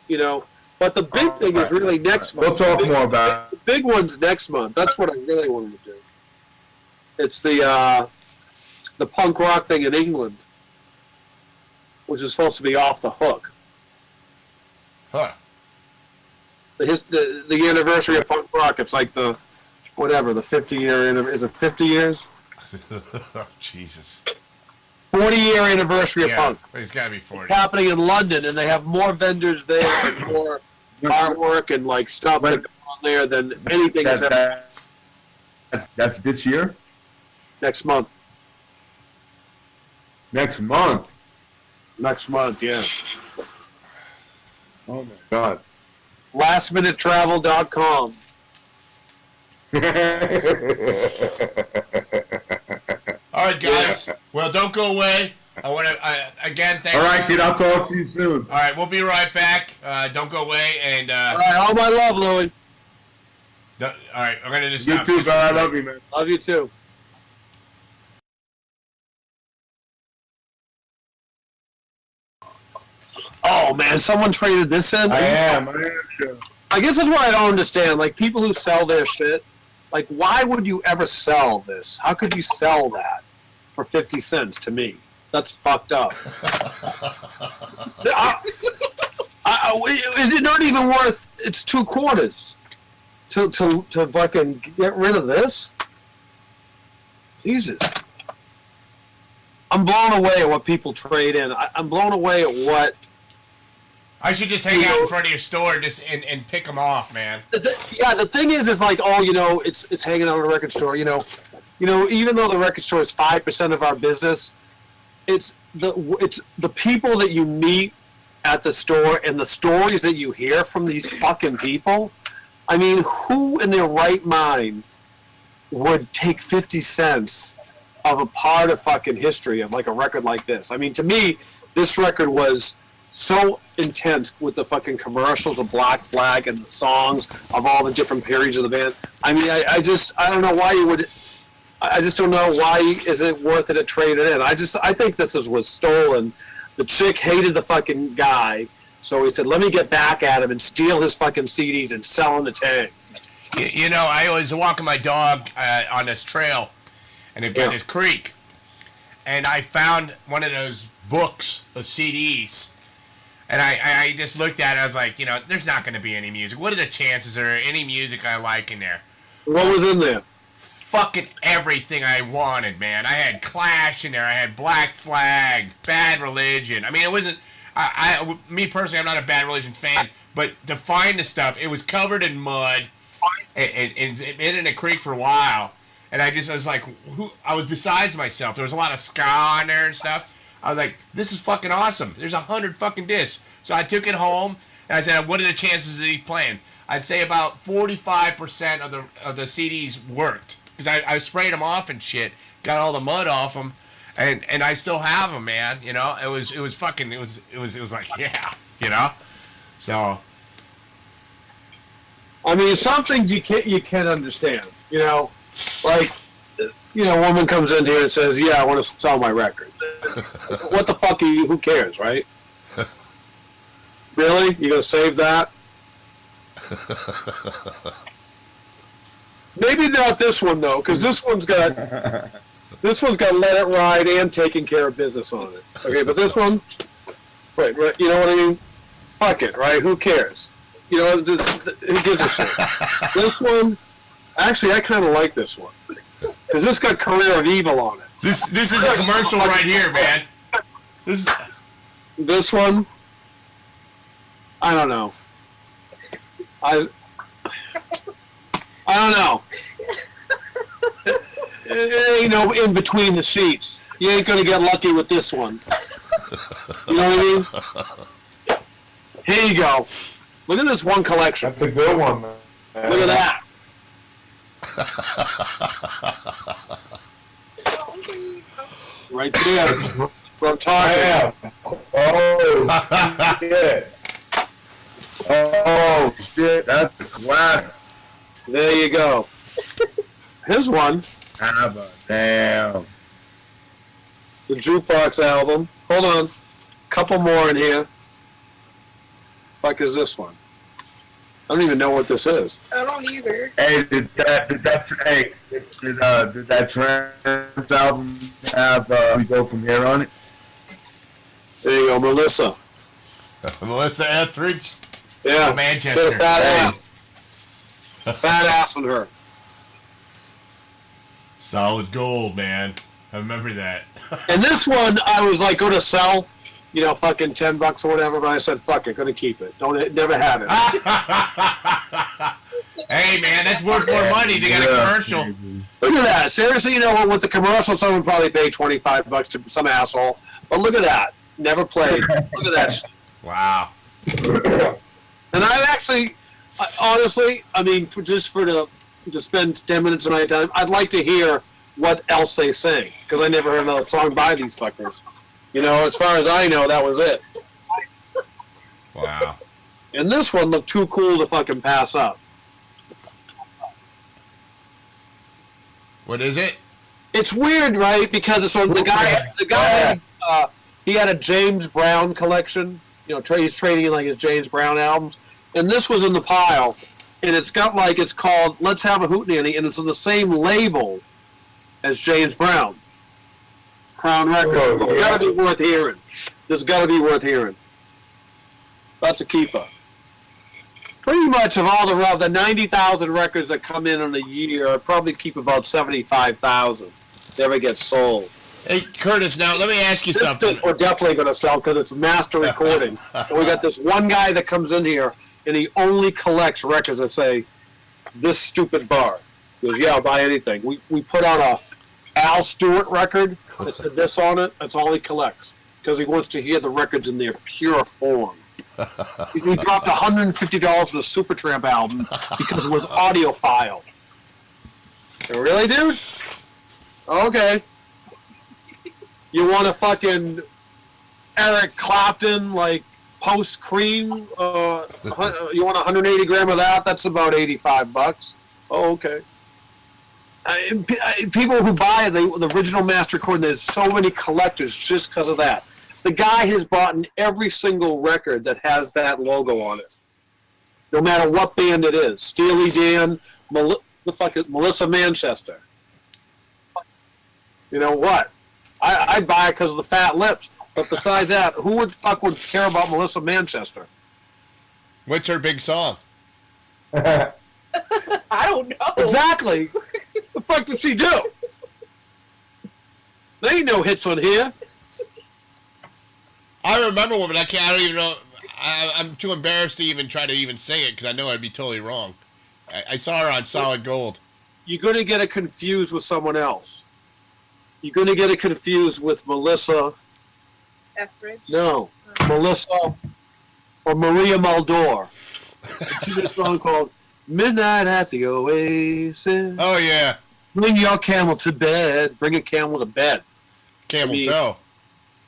the big thing is really next month. We'll talk more about The big one's next month. That's what I really wanted to do. It's the punk rock thing in England, which is supposed to be Off the Hook. Huh. The anniversary of punk rock. It's like the 50-year anniversary. Is it 50 years? Jesus. 40-year anniversary of punk. It's got to be 40. It's happening in London, and they have more vendors there, and more artwork and like stuff that go on there than anything has ever. That's this year. Next month. Next month. Next month, yeah. Oh my God. LastMinuteTravel.com. All right, guys. Well, don't go away. Again, thanks. All right, kid. I'll talk to you soon. All right, we'll be right back. Don't go away. And all right, all my love, Louie. all right, I'm gonna just You stop. too, bro. I love you, man. Love you too. Oh man, someone traded this in. I am sure. I guess that's what I don't understand. Like people who sell their shit, like why would you ever sell this? How could you sell that for 50 cents to me? That's fucked up. It's not even worth. It's 2 quarters to fucking get rid of this. Jesus. I'm blown away at what people trade in. I'm blown away at what. I should just hang out in front of your store and pick them off, man. The thing is like, it's hanging out at a record store. Even though the record store is 5% of our business, it's the people that you meet at the store and the stories that you hear from these fucking people. I mean, who in their right mind would take 50 cents of a part of fucking history of like a record like this? I mean, to me, this record was so intense with the fucking commercials of Black Flag and the songs of all the different periods of the band. I mean, I don't know why you would. I just don't know why is it worth it to trade it in. I think this was stolen. The chick hated the fucking guy, so he said, let me get back at him and steal his fucking CDs and sell them to Tang. You know, I was walking my dog on this trail, and they've got this creek, and I found one of those books of CDs, and I just looked at it. I was like, you know, there's not going to be any music. What are the chances there are any music I like in there? What was in there? Fucking everything I wanted, man. I had Clash in there. I had Black Flag, Bad Religion. I mean, it wasn't. Me personally, I'm not a Bad Religion fan, but to find the stuff, it was covered in mud and been in a creek for a while. And I was like, I was besides myself. There was a lot of ska on there and stuff. I was like, this is fucking awesome. There's 100 fucking discs. So I took it home and I said, what are the chances of these playing? I'd say about 45% of the CDs worked because I sprayed them off and shit, got all the mud off them, and I still have them, man. You know, it was like, yeah, you know. So, I mean, some things you can't understand. You know, like, you know, a woman comes in here and says, "Yeah, I want to sell my record." What the fuck are you? Who cares, right? Really? You gonna save that? Maybe not this one though, because this one's got Let It Ride and Taking Care of Business on it. Okay, but this one, right, you know what I mean? Fuck it, right? Who cares? You know, who gives a shit? This one, actually, I kind of like this one because this got Career of Evil on it. This is a commercial right here, man. This one, I don't know. I don't know. It ain't no in between the sheets. You ain't gonna get lucky with this one. You know what I mean? Here you go. Look at this one collection. That's a good one, man. Look at that. Right there. What I'm talking about. Oh, shit. Oh, shit. That's a classic. There you go. Here's one. Damn. The Jukebox album. Hold on. Couple more in here. Fuck is this one? I don't even know what this is. I don't either. Hey, did that Trance album have We Go From Here on it? There you go, Melissa. Melissa Etheridge. Yeah. From Manchester. Fat ass. Fat ass on her. Solid gold, man. I remember that. And this one, I was like going to sell, you know, fucking $10 or whatever, but I said, fuck it, gonna keep it. Never have it. Hey, man, that's worth more money. They got a commercial. Look at that. Seriously, you know, with the commercial, someone probably paid $25 to some asshole. But look at that. Never played. Look at that shit. Wow. And I've actually, honestly, I mean, to spend 10 minutes of my time, I'd like to hear what else they sing, because I never heard another song by these fuckers. You know, as far as I know, that was it. Wow. And this one looked too cool to fucking pass up. What is it? It's weird, right? Because it's the guy, he had a James Brown collection. You know, he's trading in like his James Brown albums, and this was in the pile, and it's got like it's called "Let's Have a Hootenanny," and it's on the same label as James Brown. Crown Records. Oh, It's got to be worth hearing. This got to be worth hearing. That's a keeper. Pretty much of all the 90,000 records that come in a year, I probably keep about 75,000. Never get sold. Hey, Curtis, now let me ask you something. We're definitely going to sell because it's master recording. And we got this one guy that comes in here, and he only collects records that say, "This stupid bar." He goes, "Yeah, I'll buy anything." We put out a Al Stewart record that said this on it. That's all he collects because he wants to hear the records in their pure form. We dropped $150 on a Supertramp album because it was audiophile. Really, dude? Okay. You want a fucking Eric Clapton, like, post-cream? You want 180 gram of that? That's about $85. Oh, okay. People who buy the original master recording, there's so many collectors just because of that. The guy has bought every single record that has that logo on it. No matter what band it is. Steely Dan, Melissa Manchester. You know what? I'd buy it because of the fat lips. But besides that, who would care about Melissa Manchester? What's her big song? I don't know. Exactly. The fuck did she do? There ain't no hits on here. I remember one, but I don't even know. I'm too embarrassed to even try to even say it because I know I'd be totally wrong. I saw her on Solid Gold. You're going to get it confused with someone else. You're going to get it confused with Melissa. Etheridge? No. Melissa or Maria Muldaur. She did a song called Midnight at the Oasis. Oh, yeah. Bring your camel to bed. Bring a camel to bed. Camel toe.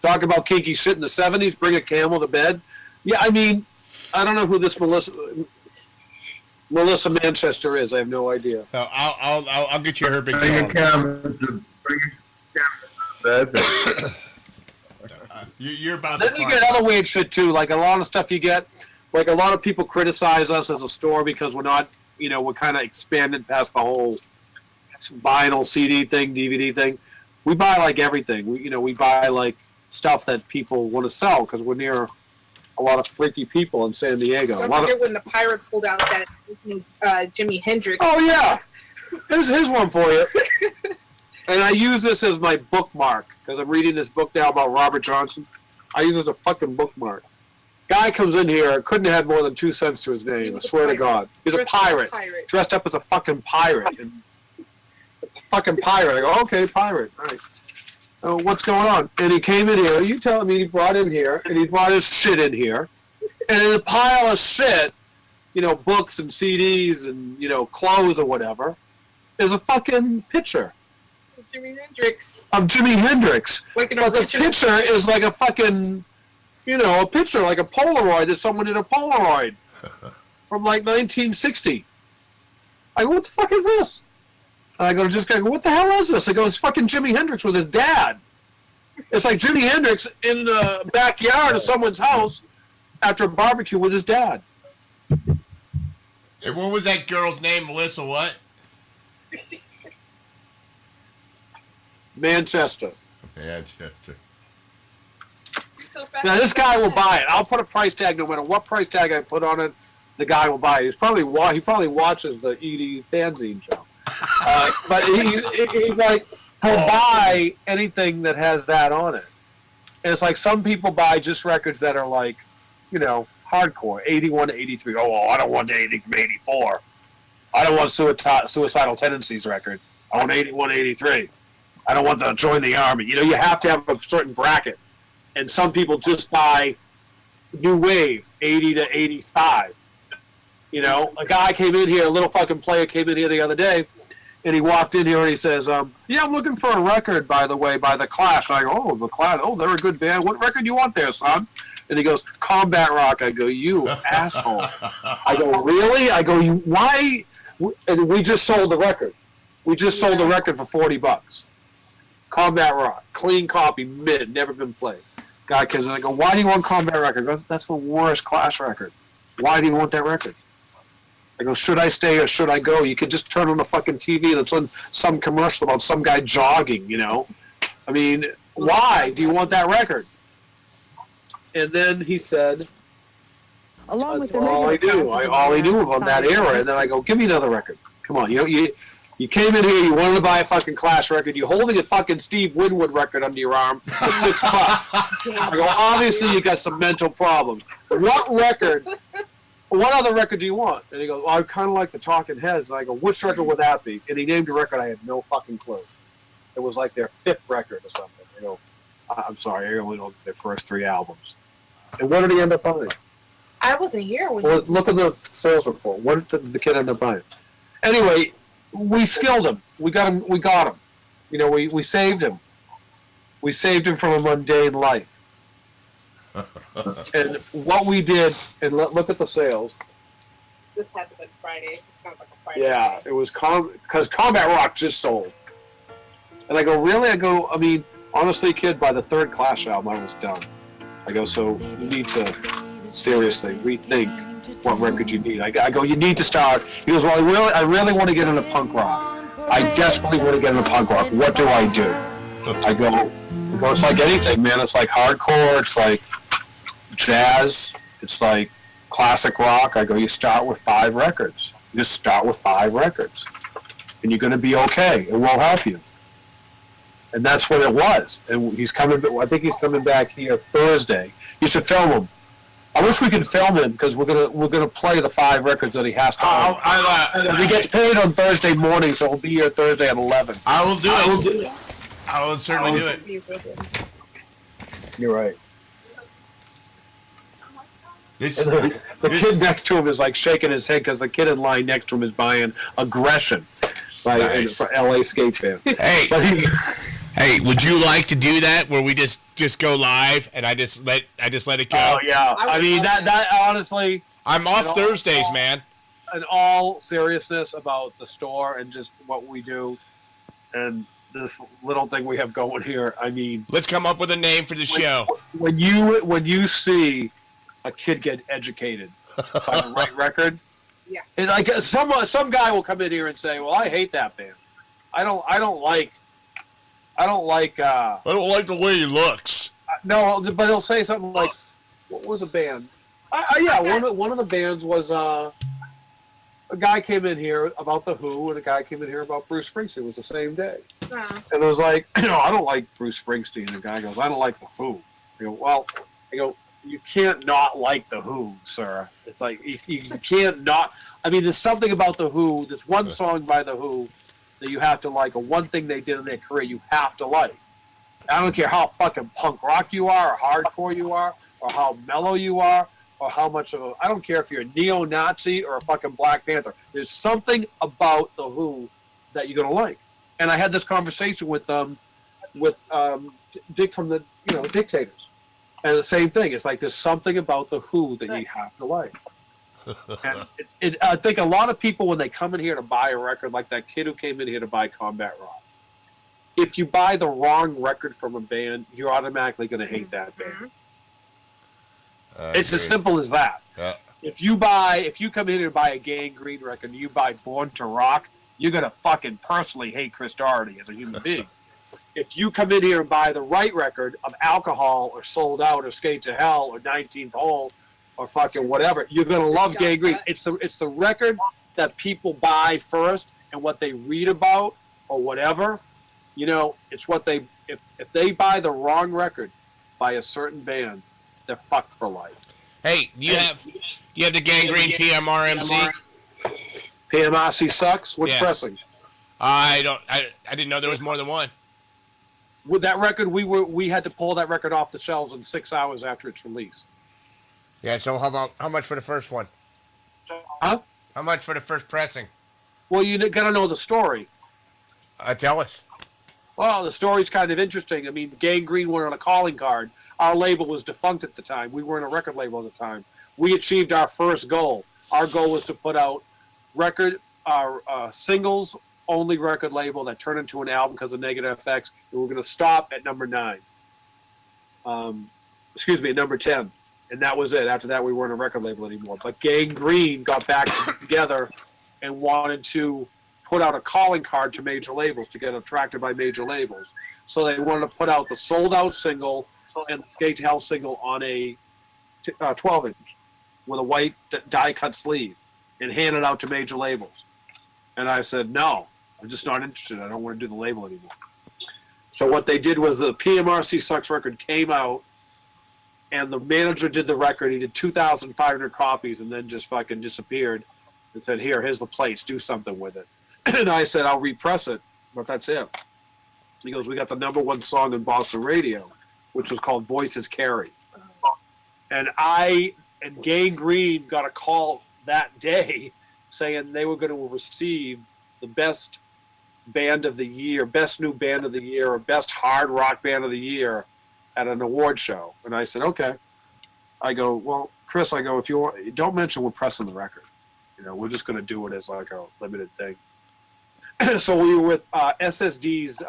Talk about kinky shit in the 70s. Bring a camel to bed. Yeah, I mean, I don't know who this Melissa Manchester is. I have no idea. No, I'll get you her big Bring a song. camel to bed. You're about Then to you find get other weird shit too, like a lot of stuff you get. Like a lot of people criticize us as a store because we're not, we're kind of expanded past the whole vinyl CD thing, DVD thing. We buy like everything. We buy like stuff that people want to sell because we're near a lot of freaky people in San Diego. Don't forget when the pirate pulled out that Jimi Hendrix. Oh yeah, here's one for you. And I use this as my bookmark because I'm reading this book now about Robert Johnson. I use it as a fucking bookmark. Guy comes in here, couldn't have had more than 2 cents to his name. I swear to God, he's a pirate, dressed up as a fucking pirate. And fucking pirate. I go, okay, pirate. All right. Oh, what's going on? And he came in here. You tell me he brought in here, and he brought his shit in here. And in a pile of shit, books and CDs and, clothes or whatever, is a fucking picture. Jimi Hendrix. Of Jimi Hendrix. Like but the picture is like a fucking, a picture, like a Polaroid that someone did a Polaroid from like 1960. I go, what the fuck is this? And I go, what the hell is this? I go, it's fucking Jimi Hendrix with his dad. It's like Jimi Hendrix in the backyard of someone's house after a barbecue with his dad. And what was that girl's name? Melissa what? Manchester. Manchester. Now this guy will buy it. I'll put a price tag no matter what price tag I put on it. The guy will buy it. He probably watches the ED Fanzine show. But he's like, he'll buy anything that has that on it. And it's like some people buy just records that are like, hardcore, 81 to 83. Oh, I don't want the 80 from 84. I don't want Suicidal Tendencies record. I want 81 to 83. I don't want to join the army. You have to have a certain bracket. And some people just buy new wave, 80 to 85. A guy came in here, a little fucking player came in here the other day, and he walked in here and he says, yeah, I'm looking for a record, by the way, by The Clash. And I go, oh, The Clash, oh, they're a good band. What record do you want there, son? And he goes, Combat Rock. I go, you asshole. I go, really? I go, why? And we just sold the record. We just sold the record for $40. Combat Rock, clean copy, mid, never been played. Guy comes in, I go, why do you want Combat Record? He goes, that's the worst Clash record. Why do you want that record? I go, should I stay or should I go? You could just turn on the fucking TV that's on some commercial about some guy jogging, I mean, why do you want that record? And then he said, Along with that's all I do. All I knew about that era. And then I go, give me another record. Come on, you came in here, you wanted to buy a fucking Clash record, you're holding a fucking Steve Winwood record under your arm for $6. I go, obviously you got some mental problems. What other record do you want? And he goes, well, I kind of like the Talking Heads. And I go, which record would that be? And he named a record I had no fucking clue. It was like their 5th record or something. I go, I'm sorry, I only know their first 3 albums. And what did he end up buying? I wasn't here when Well, look at the sales report. What did the kid end up buying? Anyway, we skilled him. We got him. We saved him. We saved him from a mundane life. And what we did, and look at the sales. this had to have been Friday. It sounds like a Friday. Yeah, it was because Combat Rock just sold. And I go, really? I go, I mean, honestly, kid, by the 3rd Clash album, I was done. I go, so you need to seriously rethink what record you need. I go, you need to start. He goes, well, I really want to get into punk rock. I desperately want to get into punk rock. What do I do? I go, it's like anything, man. It's like hardcore. It's like jazz. It's like classic rock. I go, you start with 5 records. You just start with 5 records. And you're going to be okay. It will help you. And that's what it was. And he's coming, I think he's coming back here Thursday. You should film him. I wish we could film him because we're gonna play the 5 records that he has to. He gets paid on Thursday morning, so he'll be here Thursday at 11. I will do it. I will certainly do it. You're right. The kid next to him is like shaking his head because the kid in line next to him is buying Aggression by for LA Skate fan. Hey, hey, would you like to do that where we just go live and I just let it go? Oh yeah, I mean that honestly. I'm off Thursdays, man. In all seriousness about the store and just what we do, and this little thing we have going here. I mean, let's come up with a name for the show. When you see a kid get educated by the right record, yeah, and like some guy will come in here and say, "Well, I hate that band. I don't like the way he looks." No, but he'll say something like, "What was a band?" One of the bands was a guy came in here about the Who, and a guy came in here about Bruce Springsteen. It was the same day, and it was like, I don't like Bruce Springsteen. And the guy goes, "I don't like the Who." I go, "Well," I go, "You can't not like the Who, sir. It's like you can't not. I mean, there's something about the Who. There's one song by the Who that you have to like, or one thing they did in their career you have to like. I don't care how fucking punk rock you are, or hardcore you are, or how mellow you are, or how much of a, I don't care if you're a neo-Nazi or a fucking Black Panther. There's something about the Who that you're gonna like." And I had this conversation with Dick from the Dictators, and the same thing. It's like there's something about the Who that you have to like. And I think a lot of people, when they come in here to buy a record, like that kid who came in here to buy Combat Rock, if you buy the wrong record from a band, you're automatically going to hate that band. It's as simple as that. Yeah. If you come in here to buy a Gang Green record and you buy Born to Rock, you're going to fucking personally hate Chris Doherty as a human being. If you come in here and buy the right record of Alcohol or Sold Out or Skate to Hell or 19th Hole or fucking whatever, you're going to love Gang Green. It's the record that people buy first, and what they read about or whatever, it's what they, if they buy the wrong record by a certain band, they're fucked for life. Hey, do you have the Gang Green PMRMC? PMRC sucks? What's pressing? I didn't know there was more than one. With that record, we had to pull that record off the shelves in 6 hours after its release. Yeah, so how much for the first one? Huh? How much for the first pressing? Well, you gotta know the story. Tell us. Well, the story's kind of interesting. I mean, Gang Green went on a calling card. Our label was defunct at the time. We weren't a record label at the time. We achieved our first goal. Our goal was to put out singles only record label that turned into an album because of Negative FX, and we're going to stop at number 9. At number 10. And that was it. After that, we weren't a record label anymore. But Gang Green got back together and wanted to put out a calling card to major labels to get attracted by major labels. So they wanted to put out the Sold Out single and the Skate to Hell single on a 12-inch with a white die-cut sleeve and hand it out to major labels. And I said, no, I'm just not interested. I don't want to do the label anymore. So what they did was the PMRC Sucks record came out, and the manager did the record. He did 2,500 copies and then just fucking disappeared and said, here's the plates, do something with it. And I said, I'll repress it, but that's it. He goes, we got the number 1 song in Boston radio, which was called Voices Carry. And Gang Green got a call that day saying they were going to receive the best band of the year, best new band of the year, or best hard rock band of the year at an award show. And I said, okay. I go, well, Chris, if you want, don't mention we're pressing the record. We're just going to do it as like a limited thing. So we were with SSD's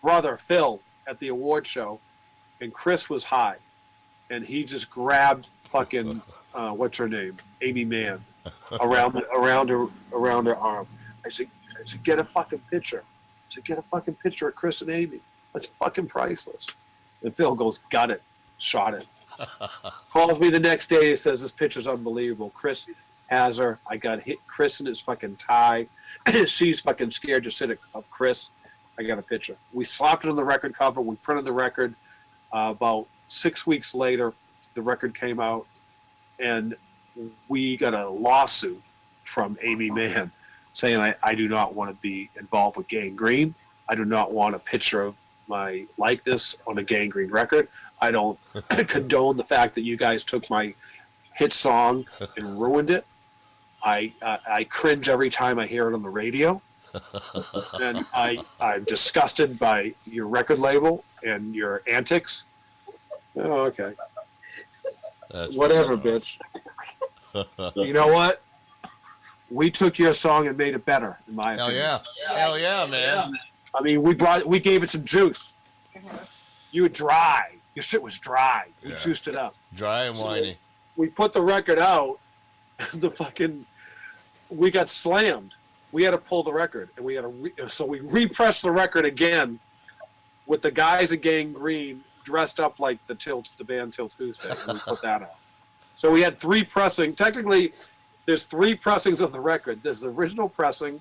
brother, Phil, at the award show. and Chris was high, and he just grabbed fucking what's her name, Amy Mann, around her arm. I said, get a fucking picture. I said, get a fucking picture of Chris and Amy. That's fucking priceless. And Phil goes, got it, shot it. Calls me the next day. He says, this picture's unbelievable. Chris has her. I got hit Chris in his fucking tie. She's fucking scared to sit of Chris. I got a picture. We slapped it on the record cover. We printed the record. About 6 weeks later, the record came out, and we got a lawsuit from Amy Mann saying I do not want to be involved with Gang Green. I do not want a picture of my likeness on a Gang Green record. I don't condone the fact that you guys took my hit song and ruined it. I cringe every time I hear it on the radio. And I'm disgusted by your record label and your antics. Oh, okay. That's whatever, bitch. You know what? We took your song and made it better, in my opinion. Hell yeah, man. I mean, we gave it some juice. You were dry. Your shit was dry. We juiced it up. Dry and whiny. So we put the record out. We got slammed. We had to pull the record, and we repressed the record again with the guys at Gang Green dressed up like the band Till Tuesday, and we put that out. So we had 3 pressings. Technically, there's 3 pressings of the record. There's the original pressing.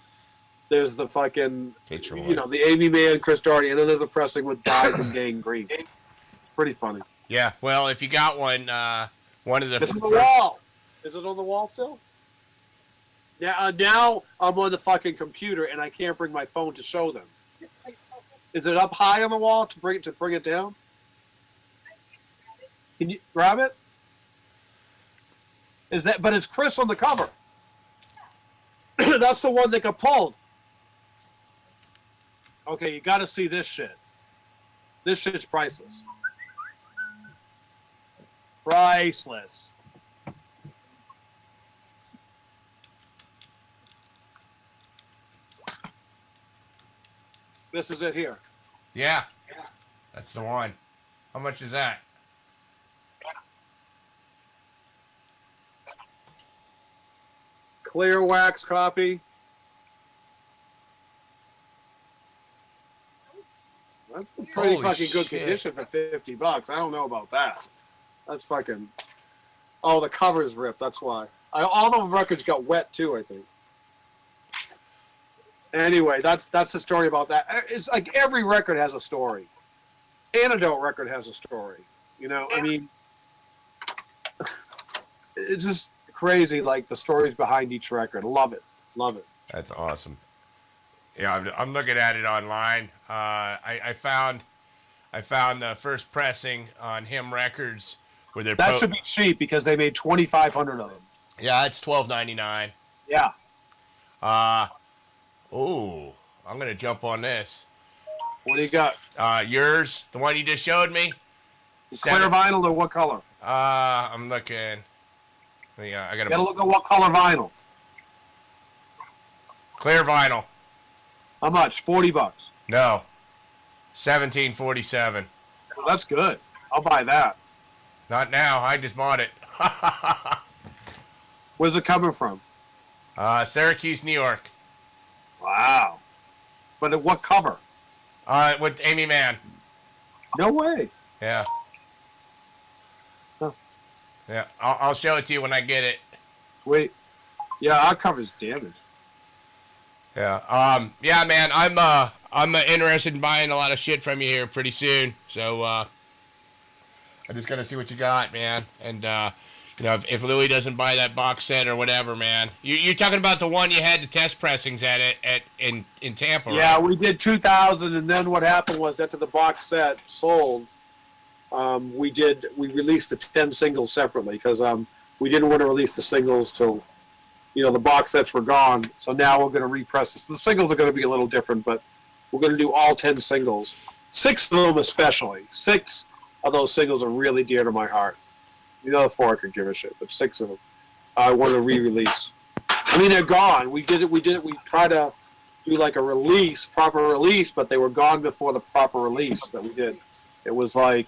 There's the fucking, the Amy Mann, Chris Doherty, and then there's a pressing with guys in Gang Green. Pretty funny. Yeah. Well, if you got one of the. It's on the wall. Is it on the wall still? Now I'm on the fucking computer and I can't bring my phone to show them. Is it up high on the wall to bring it down? Can you grab it? But it's Chris on the cover. That's the one that got pulled. Okay, you got to see this shit. This shit's priceless. Priceless. This is it here. Yeah. That's the one. How much is that? Clear wax copy. That's a pretty fucking good condition for $50. I don't know about that. That's fucking. Oh, the cover's ripped. That's why. All the records got wet too, I think. Anyway, that's the story about that. It's like every record has a story. Antidote record has a story. I mean, it's just crazy, like the stories behind each record. Love it. That's awesome. Yeah, I'm looking at it online. I found the first pressing on Him Records where they're. That should be cheap because they made 2,500 of them. Yeah, it's $12.99. Yeah. Oh, I'm gonna jump on this. What do you got? Yours, the one you just showed me. Clear vinyl or what color? I'm looking. Yeah, I gotta look at what color vinyl. Clear vinyl. How much? $40. No, $17.47. Well, that's good. I'll buy that. Not now. I just bought it. Where's it coming from? Syracuse, New York. Wow. But what cover? With Amy Mann. No way. Yeah. Huh. Yeah. I'll show it to you when I get it. Sweet. Yeah, our cover's damaged. Yeah. Yeah, man. I'm interested in buying a lot of shit from you here pretty soon. So I just gotta see what you got, man. And if Louis doesn't buy that box set or whatever, man. You're talking about the one you had the test pressings in Tampa, right? Yeah, we did 2,000, and then what happened was after the box set sold, we released the 10 singles separately because we didn't want to release the singles till the box sets were gone. So now we're going to repress this. The singles are going to be a little different, but we're going to do all 10 singles. 6 of them especially. 6 of those singles are really dear to my heart. The other 4 I could give a shit, but 6 of them I want to re-release. I mean, they're gone. We did it. We tried to do like a proper release, but they were gone before the proper release that we did. It was like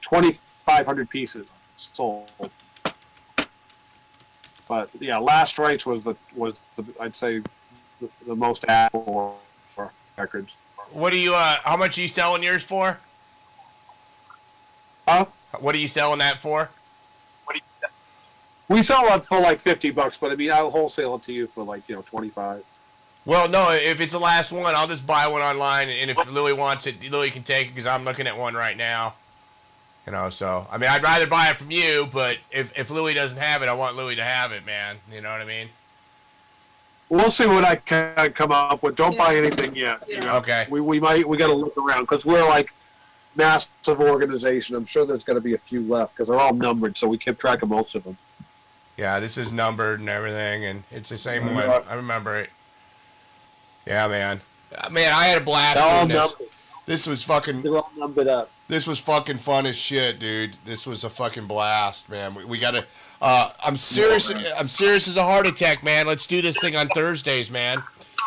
2,500 pieces sold. But yeah, Last Rites was the I'd say the most for records. What do you? How much are you selling yours for? Huh? What are you selling that for? We sell it for like $50, but I mean, I'll wholesale it to you for like 25. Well, no, if it's the last one, I'll just buy one online, and if Louis wants it, Louis can take it because I'm looking at one right now. So I mean, I'd rather buy it from you, but if Louis doesn't have it, I want Louis to have it, man. You know what I mean? We'll see what I can come up with. Don't buy anything yet. Okay. We got to look around because we're like massive organization. I'm sure there's going to be a few left because they're all numbered, so we keep track of most of them. Yeah, this is numbered and everything, and it's the same one. I remember it. Yeah, man. Man, I had a blast doing this. This was fucking. They're all numbered up. This was fucking fun as shit, dude. This was a fucking blast, man. We gotta. I'm serious. I'm serious as a heart attack, man. Let's do this thing on Thursdays, man.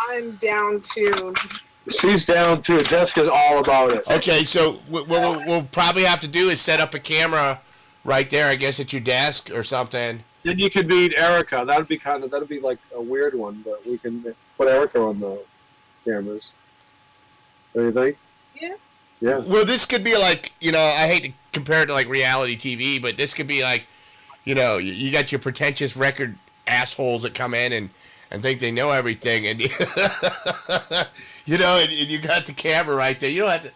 I'm down too. She's down too. Jessica's all about it. Okay, so what we'll probably have to do is set up a camera right there, I guess, at your desk or something. Then you could meet Erica. That'd be like a weird one, but we can put Erica on the cameras. What do you think? Yeah. Yeah. Well, this could be like, I hate to compare it to like reality TV, but this could be like, you got your pretentious record assholes that come in and think they know everything, and and you got the camera right there. You don't have to,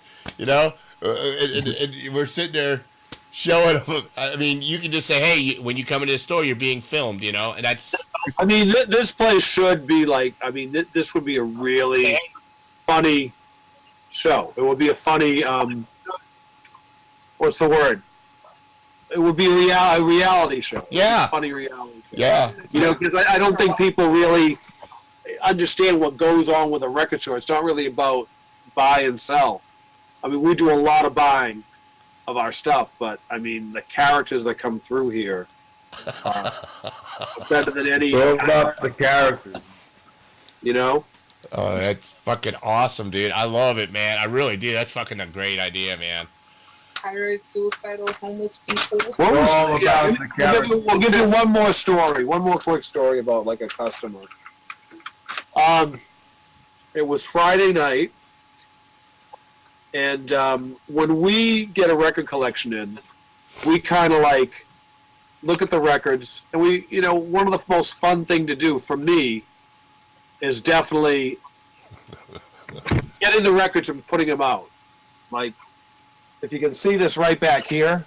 and we're sitting there showing them. I mean, you can just say, hey, when you come into the store, you're being filmed, and that's. I mean, this place should be like. I mean, this would be a really funny show. It would be a funny. What's the word? It would be a reality show. Yeah. Funny reality show. Yeah. Because I don't think people really understand what goes on with a record store. It's not really about buy and sell. I mean, we do a lot of buying of our stuff, but I mean, the characters that come through here are better than any. About the characters. Oh, that's fucking awesome, dude. I love it, man. I really do. That's fucking a great idea, man. Pirates, suicidal, homeless people. We'll give you one more story. One more quick story about like a customer. It was Friday night, and when we get a record collection in, we kind of like look at the records, and we, one of the most fun thing to do for me is definitely getting the records and putting them out. Like, if you can see this right back here,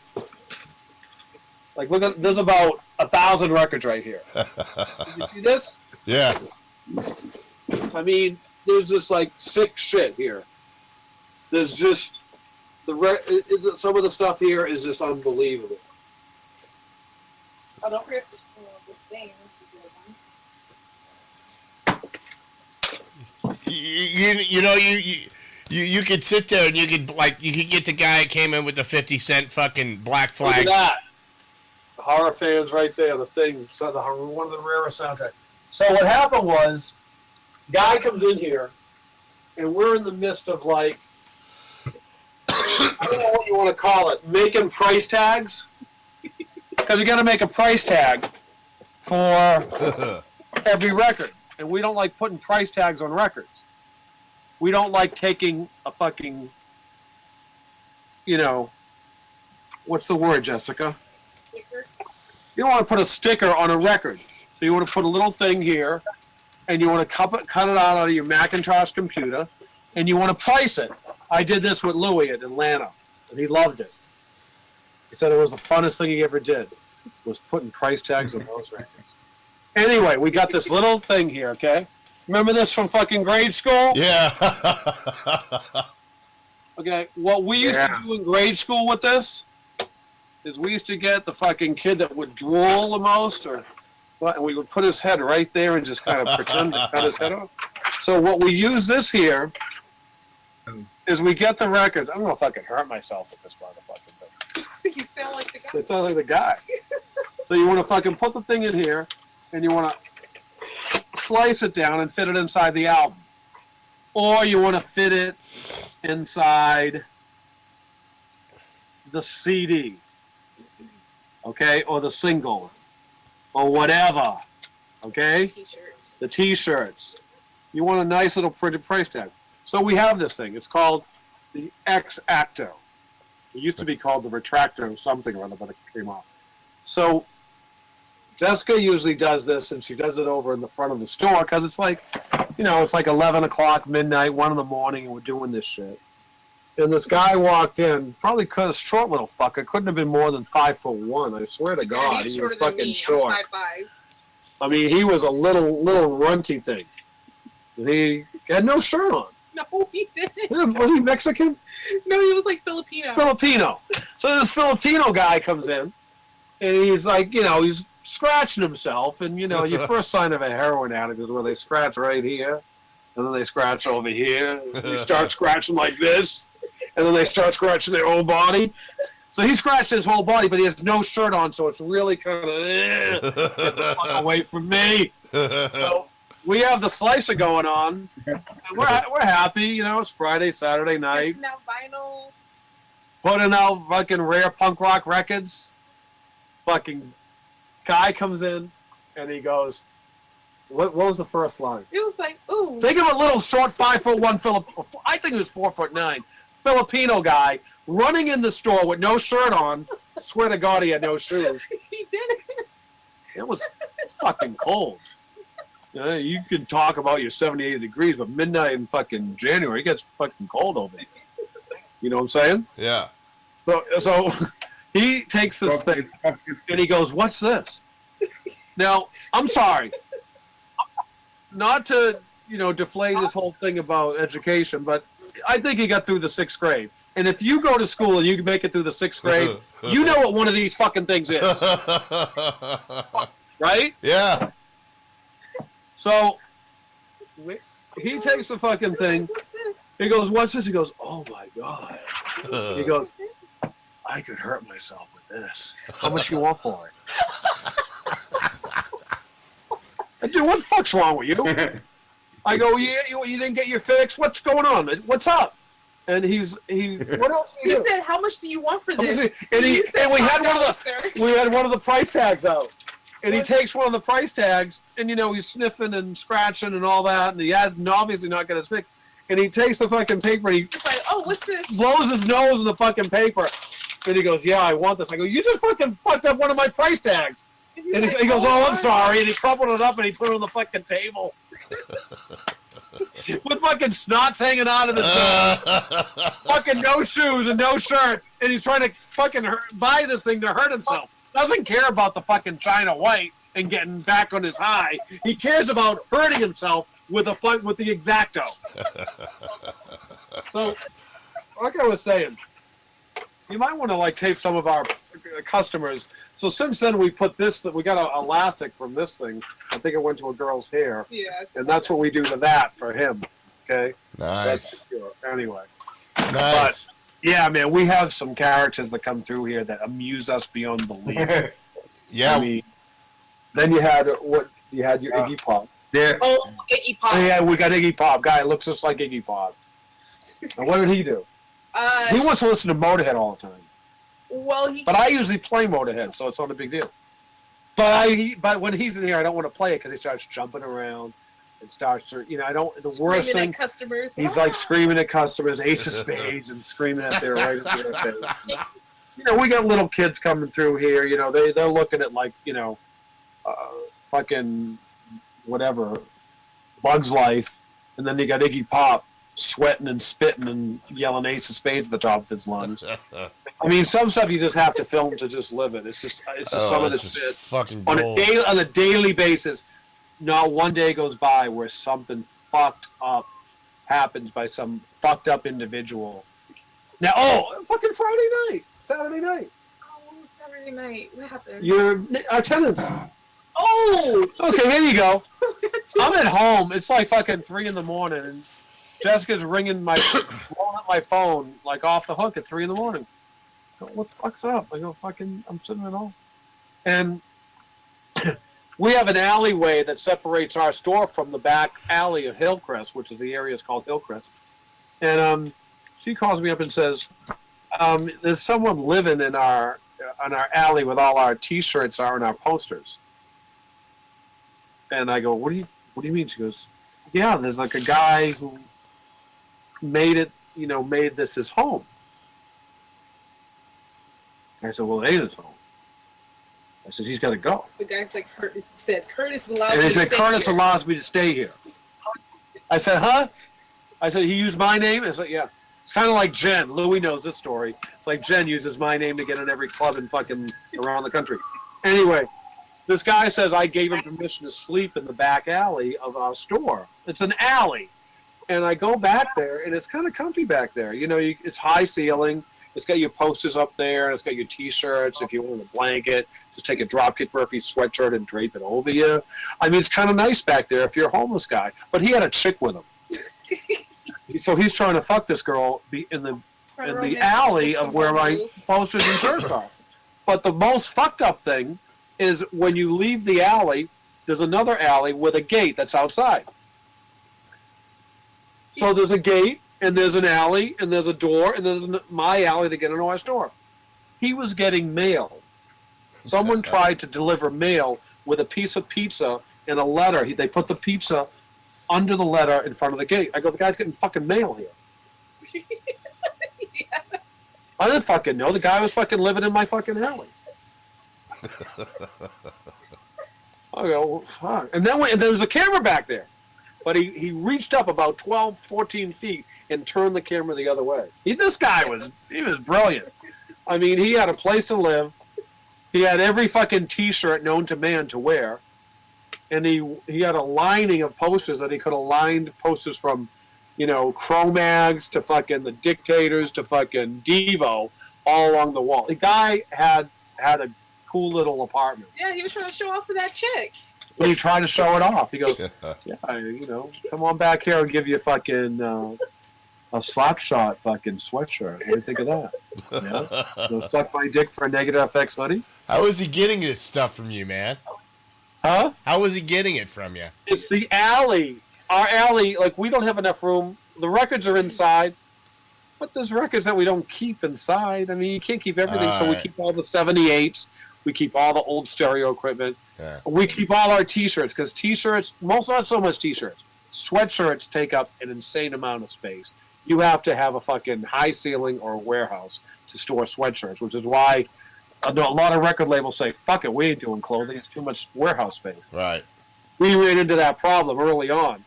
like look at, there's about 1,000 records right here. Can you see this? Yeah. I mean, there's just like sick shit here. There's just some of the stuff here is just unbelievable. Oh, don't forget the thing. You could sit there and you could get the guy that came in with the 50-cent fucking Black Flag. Look at that. The horror fans right there, the thing, so one of the rarest soundtracks. So what happened was, guy comes in here, and we're in the midst of like, I don't know what you want to call it, making price tags. Because you got to make a price tag for every record. And we don't like putting price tags on records. We don't like taking a fucking, what's the word, Jessica? Sticker. You don't want to put a sticker on a record. So you want to put a little thing here, and you want to cut it out of your Macintosh computer, and you want to price it. I did this with Louis at Atlanta, and he loved it. He said it was the funnest thing he ever did, was putting price tags on those records. Anyway, we got this little thing here, okay? Remember this from fucking grade school? Yeah. Okay, what we used to do in grade school with this is we used to get the fucking kid that would drool the most, and we would put his head right there and just kind of pretend to cut his head off. So what we use this here is we get the record. I don't know if I could hurt myself with this motherfucking thing. You sound like the guy. It sounds like the guy. So you want to fucking put the thing in here, and you want to slice it down and fit it inside the album. Or you want to fit it inside the CD, okay, or the single, or whatever, okay? T-shirts. The T-shirts. You want a nice little printed price tag. So we have this thing. It's called the X-Acto. It used to be called the Retractor or something or other, but it came off. So Jessica usually does this, and she does it over in the front of the store because it's like, you know, it's like 11 o'clock, midnight, 1 in the morning, and we're doing this shit. And this guy walked in, probably because short little fucker, couldn't have been more than 5'1". I swear to God, he's he was shorter than fucking me. short. I'm 5'5". I mean, he was a little runty thing. And he had no shirt on. No, he didn't. Was he Mexican? No, he was like Filipino. Filipino. So this Filipino guy comes in, and he's like, you know, he's scratching himself, and you know, your first sign of a heroin addict is where they scratch right here, and then they scratch over here, and they start scratching like this, and then they start scratching their whole body. So he scratched his whole body, but he has no shirt on, so it's really kind of, get the fuck away from me. So we have the slicer going on, and we're happy, you know, it's Friday, Saturday night. Now vinyls. Putting out fucking rare punk rock records. Fucking guy comes in, and he goes, what was the first line? It was like, ooh. Think of a little short 5'1" I think it was 4'9" Filipino guy running in the store with no shirt on. Swear to God, he had no shoes. He didn't. It's fucking cold. You know, you can talk about your 78 degrees, but midnight in fucking January, it gets fucking cold over here. You know what I'm saying? Yeah. So he takes this thing and he goes, "What's this?" Now, I'm sorry, not to, you know, deflate this whole thing about education, but I think he got through the 6th grade. And if you go to school and you can make it through the 6th grade, you know what one of these fucking things is. Right? Yeah. So he takes the fucking thing. He goes, "What's this?" He goes, "Oh my God." He goes, "I could hurt myself with this. How much you want for it?" Dude, what the fuck's wrong with you? I go, "Yeah, you didn't get your fix. What's going on? What's up?" And he what else? He said, "How much do you want for this?" And we had $5, one of the price tags out. And he takes one of the price tags, and you know, he's sniffing and scratching and all that, and he has obviously not got his fix. And he takes the fucking paper and he like, "Oh, what's this?" blows his nose in the fucking paper. And he goes, "Yeah, I want this." I go, "You just fucking fucked up one of my price tags." And he goes, "Oh, I'm sorry." And he crumpled it up and he put it on the fucking table. With fucking snots hanging out of his nose. Fucking no shoes and no shirt. And he's trying to fucking buy this thing to hurt himself. Doesn't care about the fucking China White and getting back on his high. He cares about hurting himself with the X-Acto. So, like I was saying, you might want to like tape some of our customers. So since then we put this, we got an elastic from this thing. I think it went to a girl's hair. Yeah. And that's what we do to that for him. Okay? Nice. That's secure. Anyway. Nice. But, yeah, man, we have some characters that come through here that amuse us beyond belief. Yeah. I mean, then you had your Iggy Pop. Yeah. Oh, Iggy Pop. Yeah, we got Iggy Pop. Guy looks just like Iggy Pop. And what did he do? He wants to listen to Motorhead all the time. Well, But I usually play Motorhead, so it's not a big deal. But when he's in here, I don't want to play it because he starts jumping around and starts to, you know, I don't. The worst screaming thing. at customers. He's like screaming at customers, Ace of Spades, and screaming at their right at their face. You know, we got little kids coming through here. You know, they're looking at like, you know, fucking whatever, Bug's Life, and then you got Iggy Pop sweating and spitting and yelling Ace of Spades at the top of his lungs. I mean, some stuff you just have to film to just live it. It's just some of this shit fucking on gold. on a daily basis. Not one day goes by where something fucked up happens by some fucked up individual. Now, fucking Friday night, Saturday night. Oh, Saturday night. What happened? Our tenants. Oh! Okay, here you go. I'm at home. It's like fucking 3 in the morning, and Jessica's blowing up my phone like off the hook at 3 in the morning. I go, what the fuck's up? I go, I'm sitting at home. And we have an alleyway that separates our store from the back alley of Hillcrest, which is the area is called Hillcrest. And she calls me up and says, there's someone living in our alley with all our T-shirts are and our posters. And I go, what do you mean? She goes, yeah, there's like a guy who made this his home. I said, well, it ain't his home. I said, he's got to go. The guy said, Curtis allows And me he to said, stay Curtis here. allows me to stay here. I said, huh? I said, he used my name? I said, yeah. It's kind of like Jen. Louis knows this story. It's like Jen uses my name to get in every club in fucking around the country. Anyway, this guy says I gave him permission to sleep in the back alley of our store. It's an alley. And I go back there, and it's kind of comfy back there. You know, it's high ceiling. It's got your posters up there, and it's got your T-shirts. If you want a blanket, just take a Dropkick Murphy sweatshirt and drape it over you. I mean, it's kind of nice back there if you're a homeless guy. But he had a chick with him. So he's trying to fuck this girl in the alley of where my posters and shirts are. But the most fucked up thing is when you leave the alley, there's another alley with a gate that's outside. So there's a gate, and there's an alley, and there's a door, and there's my alley to get into our store. He was getting mail. Someone tried to deliver mail with a piece of pizza and a letter. They put the pizza under the letter in front of the gate. I go, the guy's getting fucking mail here. Yeah. I didn't fucking know. The guy was fucking living in my fucking alley. I go, well, fuck. And then there was a camera back there. But he reached up about 12, 14 feet and turned the camera the other way. This guy was brilliant. I mean, he had a place to live. He had every fucking T-shirt known to man to wear. And he had a lining of posters that he could have lined posters from, Cro-Mags to fucking the Dictators to fucking Devo all along the wall. The guy had a cool little apartment. Yeah, he was trying to show off for that chick. When he tried to show it off, he goes, yeah, come on back here, I'll give you fucking a slap shot fucking sweatshirt. What do you think of that? Yeah? Suck my dick for a Negative FX hoodie? How is he getting this stuff from you, man? Huh? How was he getting it from you? It's the alley. Our alley, like, we don't have enough room. The records are inside, but there's records that we don't keep inside. I mean, you can't keep everything, so we keep all the 78s. We keep all the old stereo equipment. Yeah. We keep all our T-shirts, because T-shirts, not so much T-shirts, sweatshirts take up an insane amount of space. You have to have a fucking high ceiling or a warehouse to store sweatshirts, which is why a lot of record labels say, fuck it, we ain't doing clothing. It's too much warehouse space. Right. We ran into that problem early on,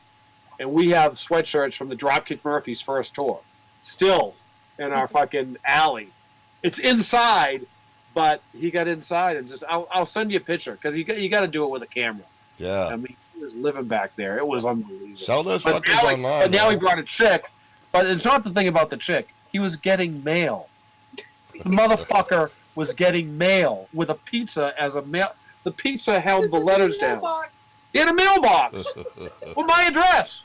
and we have sweatshirts from the Dropkick Murphys' first tour still in our fucking alley. It's inside, but he got inside and just, I'll send you a picture, because you got to do it with a camera. Yeah. I mean, he was living back there. It was unbelievable. Sell those fuckers online. But now he brought a chick, but it's not the thing about the chick. He was getting mail. The motherfucker was getting mail with a pizza as a mail. The pizza held the letters down. He had a mailbox with my address.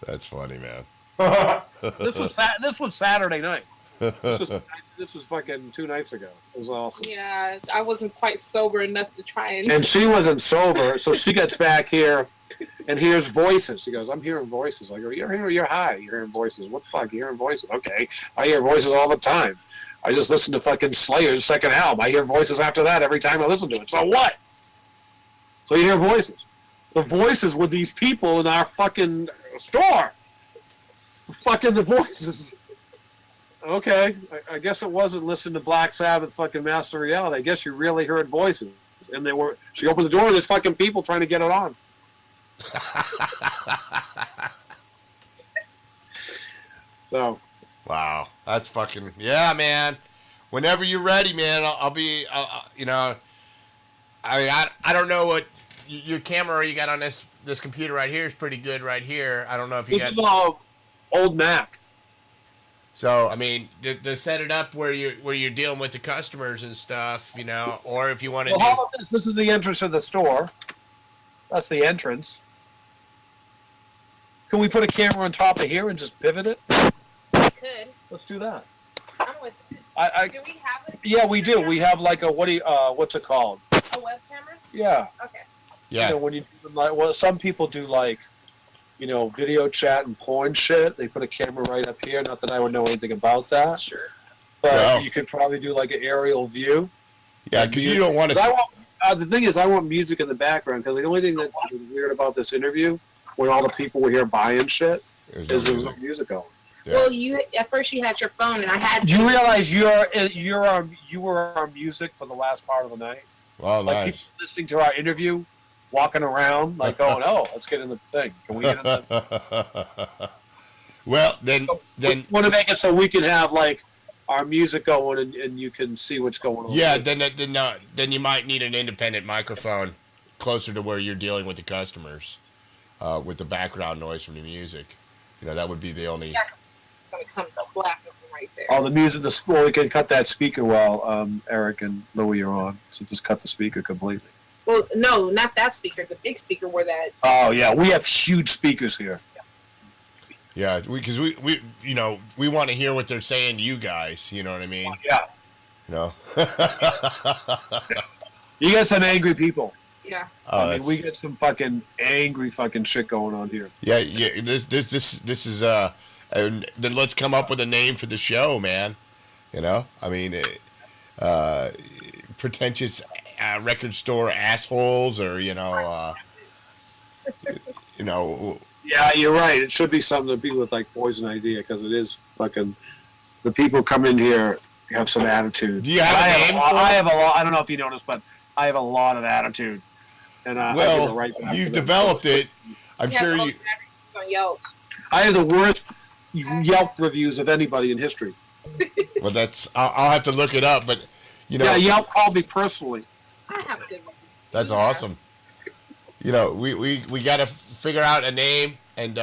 That's funny, man. This was Saturday night. This was fucking 2 nights ago. It was awesome. Yeah, I wasn't quite sober enough to try And she wasn't sober, so she gets back here and hears voices. She goes, I'm hearing voices. I go, you're high. You're hearing voices. What the fuck? You're hearing voices. Okay. I hear voices all the time. I just listen to fucking Slayer's second album. I hear voices after that every time I listen to it. So what? So you hear voices. The voices with these people in our fucking store. Fucking the voices. Okay. I guess it wasn't listening to Black Sabbath fucking Master Reality. I guess you really heard voices. And she opened the door and there's fucking people trying to get it on. So. Wow, that's fucking, yeah, man. Whenever you're ready, man, I'll be, I mean, I don't know what your camera you got on this computer right here is pretty good right here. I don't know if you got. This is old Mac. So I mean, to set it up where you're dealing with the customers and stuff, or if you want to. Well, how about this? This is the entrance of the store. That's the entrance. Can we put a camera on top of here and just pivot it? Could. Let's do that. I'm with it. Do we have it? Yeah, we do. We have like a what's it called? A web camera? Yeah. Okay. Yeah. When you do some people do like video chat and porn shit. They put a camera right up here. Not that I would know anything about that. Sure. But you could probably do like an aerial view. Yeah, because you don't want to. The thing is, I want music in the background because the only thing that was weird about this interview, when all the people were here buying shit, is there was no music going. Yeah. Well, at first you had your phone, and I had. Do you realize you were our music for the last part of the night? Wow, like nice. People listening to our interview, walking around, like going, "Oh, let's get in the thing. Can we get in the?" Well, then want to make it so we can have like our music going and you can see what's going on. Yeah, then you might need an independent microphone closer to where you're dealing with the customers, with the background noise from the music. That would be the only. Yeah, it's gonna come the black right there. Oh, the music, we can cut that speaker while Eric and Louie are on. So just cut the speaker completely. Well, no, not that speaker. The big speaker where that. Oh yeah, we have huge speakers here. Yeah, because we want to hear what they're saying to you guys. You know what I mean? Yeah. You get some angry people. Yeah. I mean, we get some fucking angry fucking shit going on here. Yeah. This is and then let's come up with a name for the show, man. I mean, pretentious record store assholes, or Yeah, you're right. It should be something to be with like Poison Idea because it is fucking. The people come in here have some attitude. Do you have a name? I have a lot. I don't know if you noticed, but I have a lot of attitude. And well, you've developed it. I'm sure you. On Yelp. I have the worst Yelp reviews of anybody in history. Well, I'll have to look it up, but Yeah, Yelp called me personally. I have a good one. That's awesome. We got to figure out a name, and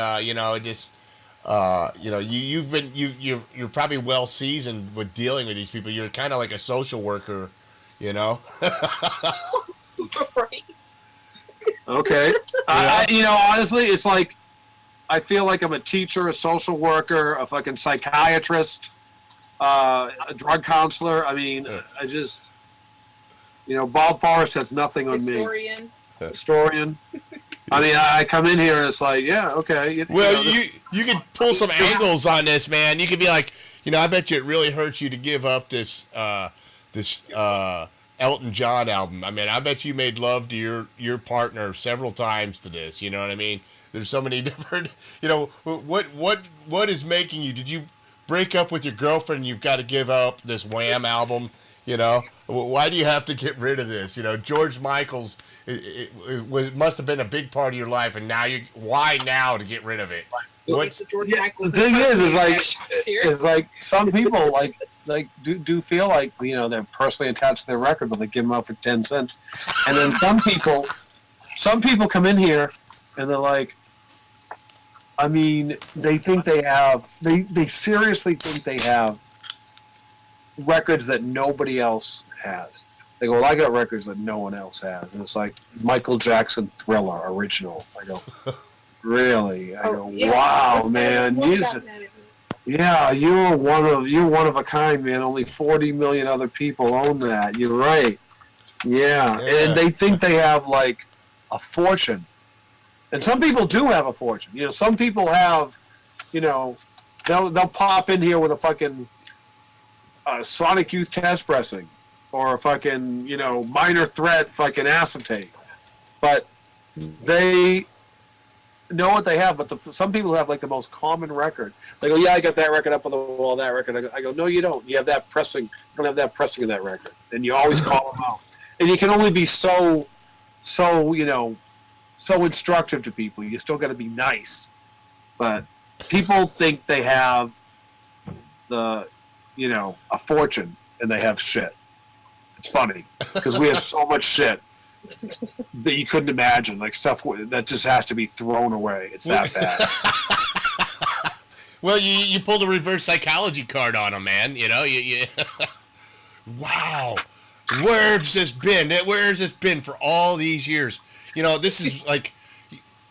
you're probably well seasoned with dealing with these people. You're kind of like a social worker, Right. Okay. Honestly, it's like I feel like I'm a teacher, a social worker, a fucking psychiatrist, a drug counselor. I mean, I just, Bob Forrest has nothing on me. Historian. I mean, I come in here and it's like, yeah, okay. Well, you could pull some angles on this, man. You could be like, I bet you it really hurts you to give up this Elton John album. I mean, I bet you made love to your partner several times to this. You know what I mean? There's so many different. What is making you? Did you break up with your girlfriend? And you've got to give up this Wham album. Why do you have to get rid of this? George Michael's. It must have been a big part of your life, and why now to get rid of it? The thing is like some people do feel like they're personally attached to their record, but they give them out for 10 cents, and then some people come in here and they're like, I mean, they think they seriously think they have records that nobody else has. They go, well, I got records that no one else has. And it's like Michael Jackson Thriller original. I go, really? I go, wow, man. You're one of a kind, man. Only 40 million other people own that. You're right. Yeah. And they think they have like a fortune. And some people do have a fortune. Some people have, they'll pop in here with a fucking Sonic Youth test pressing. Or a fucking, Minor Threat fucking acetate. But they know what they have, but some people have like the most common record. They go, yeah, I got that record up on the wall, that record. I go, no, you don't. You have that pressing. You don't have that pressing of that record. And you always call them out. And you can only be so instructive to people. You still got to be nice. But people think they have a fortune and they have shit. It's funny because we have so much shit that you couldn't imagine, like stuff that just has to be thrown away. It's that bad. Well, you pulled a reverse psychology card on them, man. Wow, where has this been? Where has this been for all these years? This is like,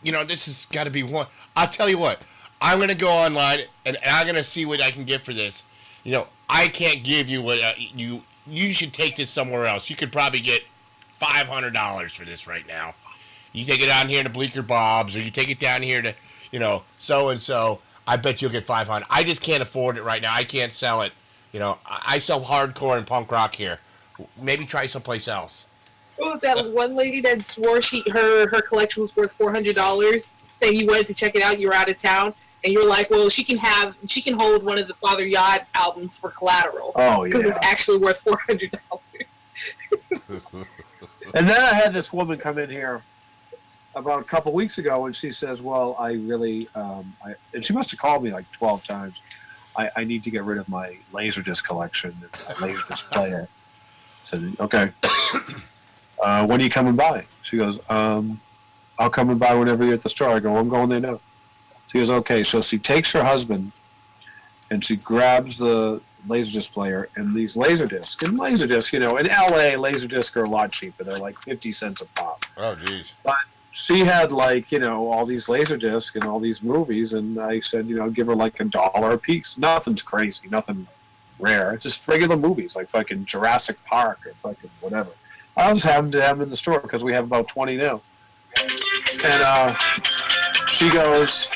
this has got to be one. I'll tell you what. I'm gonna go online and I'm gonna see what I can get for this. I can't give you what you should take this somewhere else. You could probably get $500 for this right now. You take it down here to Bleecker Bob's, or you take it down here to, so and so. I bet you'll get 500. I just can't afford it right now. I can't sell it. I sell hardcore and punk rock here. Maybe try someplace else. Oh, that one lady that swore her collection was worth $400. Then you went to check it out. You were out of town, and you're like, well, she can hold one of the Father Yod albums for collateral. Oh, yeah. Because it's actually worth $400. And then I had this woman come in here about a couple weeks ago, and she says, well, I really, and she must have called me like 12 times. I need to get rid of my Laserdisc collection and my Laserdisc player. I said, okay. When are you coming by? She goes, I'll come and by whenever you're at the store. I go, I'm going there now. She goes, okay. So she takes her husband, and she grabs the Laserdisc player and these Laserdiscs. And Laserdisc, in LA, Laserdisc are a lot cheaper. They're like 50 cents a pop. Oh, geez. But she had all these Laserdiscs and all these movies, and I said, give her like $1 a piece. Nothing's crazy, nothing rare. It's just regular movies like fucking Jurassic Park or fucking whatever. I was having to have them in the store because we have about 20 now. And she goes,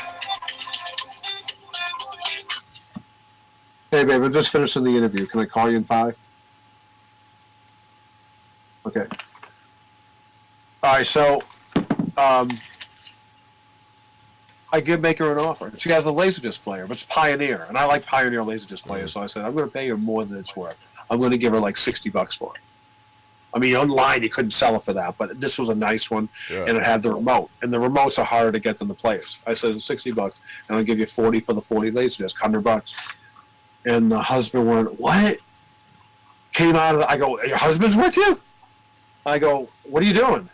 hey, babe, I'm just finishing the interview. Can I call you in 5? Okay. All right, so I make her an offer. She has a Laserdisc player, but it's Pioneer, and I like Pioneer Laserdisc players, so I said, I'm going to pay her more than it's worth. I'm going to give her like $60 for it. I mean, online you couldn't sell it for that, but this was a nice one, and it had the remote. And the remotes are harder to get than the players. I said, $60, and I'll give you 40 for the 40 Laserdisc, $100. And the husband went, what? Came out of I go, your husband's with you? I go, what are you doing?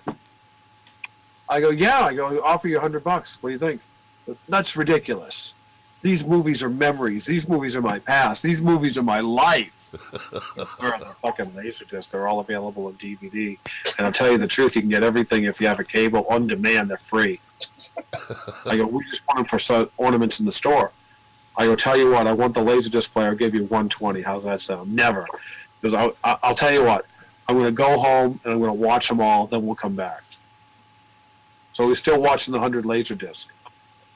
I go, yeah. I go, I'll offer you $100. What do you think? That's ridiculous. These movies are memories. These movies are my past. These movies are my life. They're fucking Laserdisc. They're all available on DVD. And I'll tell you the truth, you can get everything if you have a cable on demand. They're free. I go, we just want them for ornaments in the store. I go, tell you what, I want the Laserdisc player. I'll give you $120. How's that sound? Never. Because I'll tell you what, I'm going to go home and I'm going to watch them all, then we'll come back. So we're still watching the 100 Laserdisc.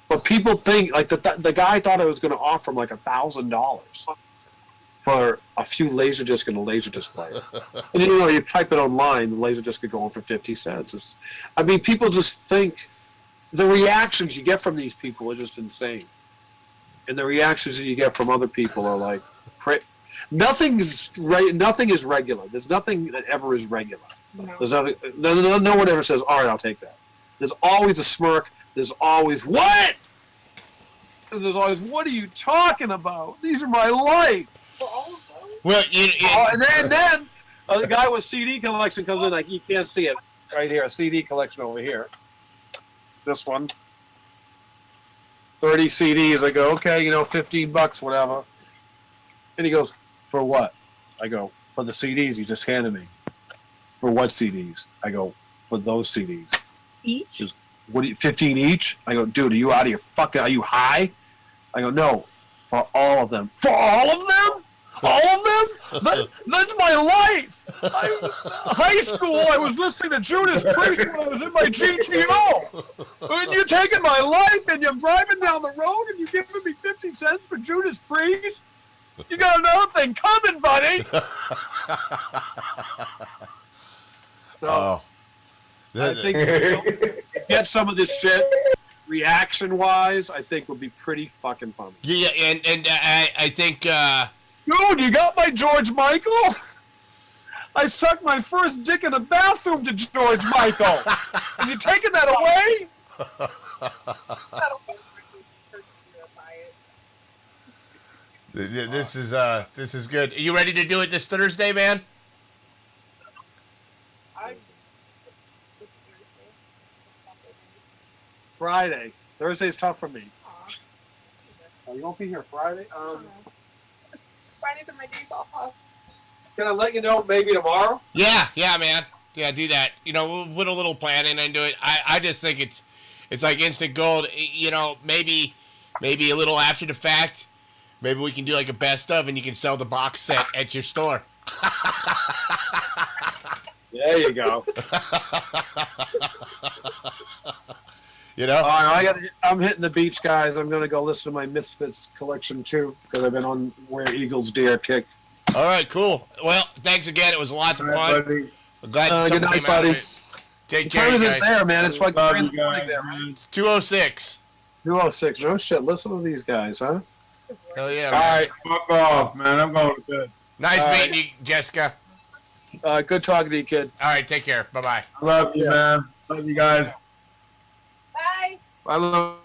But people think, like, the guy thought I was going to offer him like $1,000 for a few Laserdisc and a Laserdisc player. And you type it online, the Laserdisc could go on for 50 cents. People just think, the reactions you get from these people are just insane. And the reactions that you get from other people are like, nothing is regular. There's nothing that ever is regular. No. There's nothing. No one ever says, all right, I'll take that. There's always a smirk. There's always, what? And there's always, what are you talking about? These are my life. For all of them? Well, and then the guy with CD collection comes in, like, you can't see it right here. A CD collection over here. This one. 30 CDs. I go, okay, $15, whatever. And he goes, for what? I go, for the CDs he just handed me. For what CDs? I go, for those CDs. Each? He goes, what do you, 15 each? I go, dude, are you out of your fucking, are you high? I go, no, for all of them. For all of them? All of them? That's my life. High school, I was listening to Judas Priest when I was in my GTO. And you're taking my life and you're driving down the road and you're giving me 50 cents for Judas Priest? You got another thing coming, buddy. So, I think get some of this shit, reaction-wise, I think would be pretty fucking funny. Yeah, and I think... Dude, you got my George Michael? I sucked my first dick in the bathroom to George Michael. And you taking that away? This is good. Are you ready to do it this Thursday, man? Friday. Thursday's tough for me. You won't be here Friday? Fridays are my days off. Can I let you know maybe tomorrow? Yeah, man. Yeah, do that. We'll put a little planning into it. I just think it's like instant gold. Maybe a little after the fact. Maybe we can do like a best of, and you can sell the box set at your store. There you go. You know? All right, I'm hitting the beach, guys. I'm gonna go listen to my Misfits collection too, because I've been on Where Eagles Dare kick. All right, cool. Well, thanks again. It was lots of fun. Buddy. I'm glad Good something night, came out of buddy. it. Take care, Time you is it guys. there, man? It's like Love 3 in you the morning guys, there. man. It's 2:06. 2:06. No shit. Listen to these guys, huh? Hell yeah, All man. right, fuck off, man. I'm going to bed. Nice All meeting you, Jessica. Good talking to you, kid. All right, take care. Bye-bye. I love you, man. Love you guys. Bye. I love.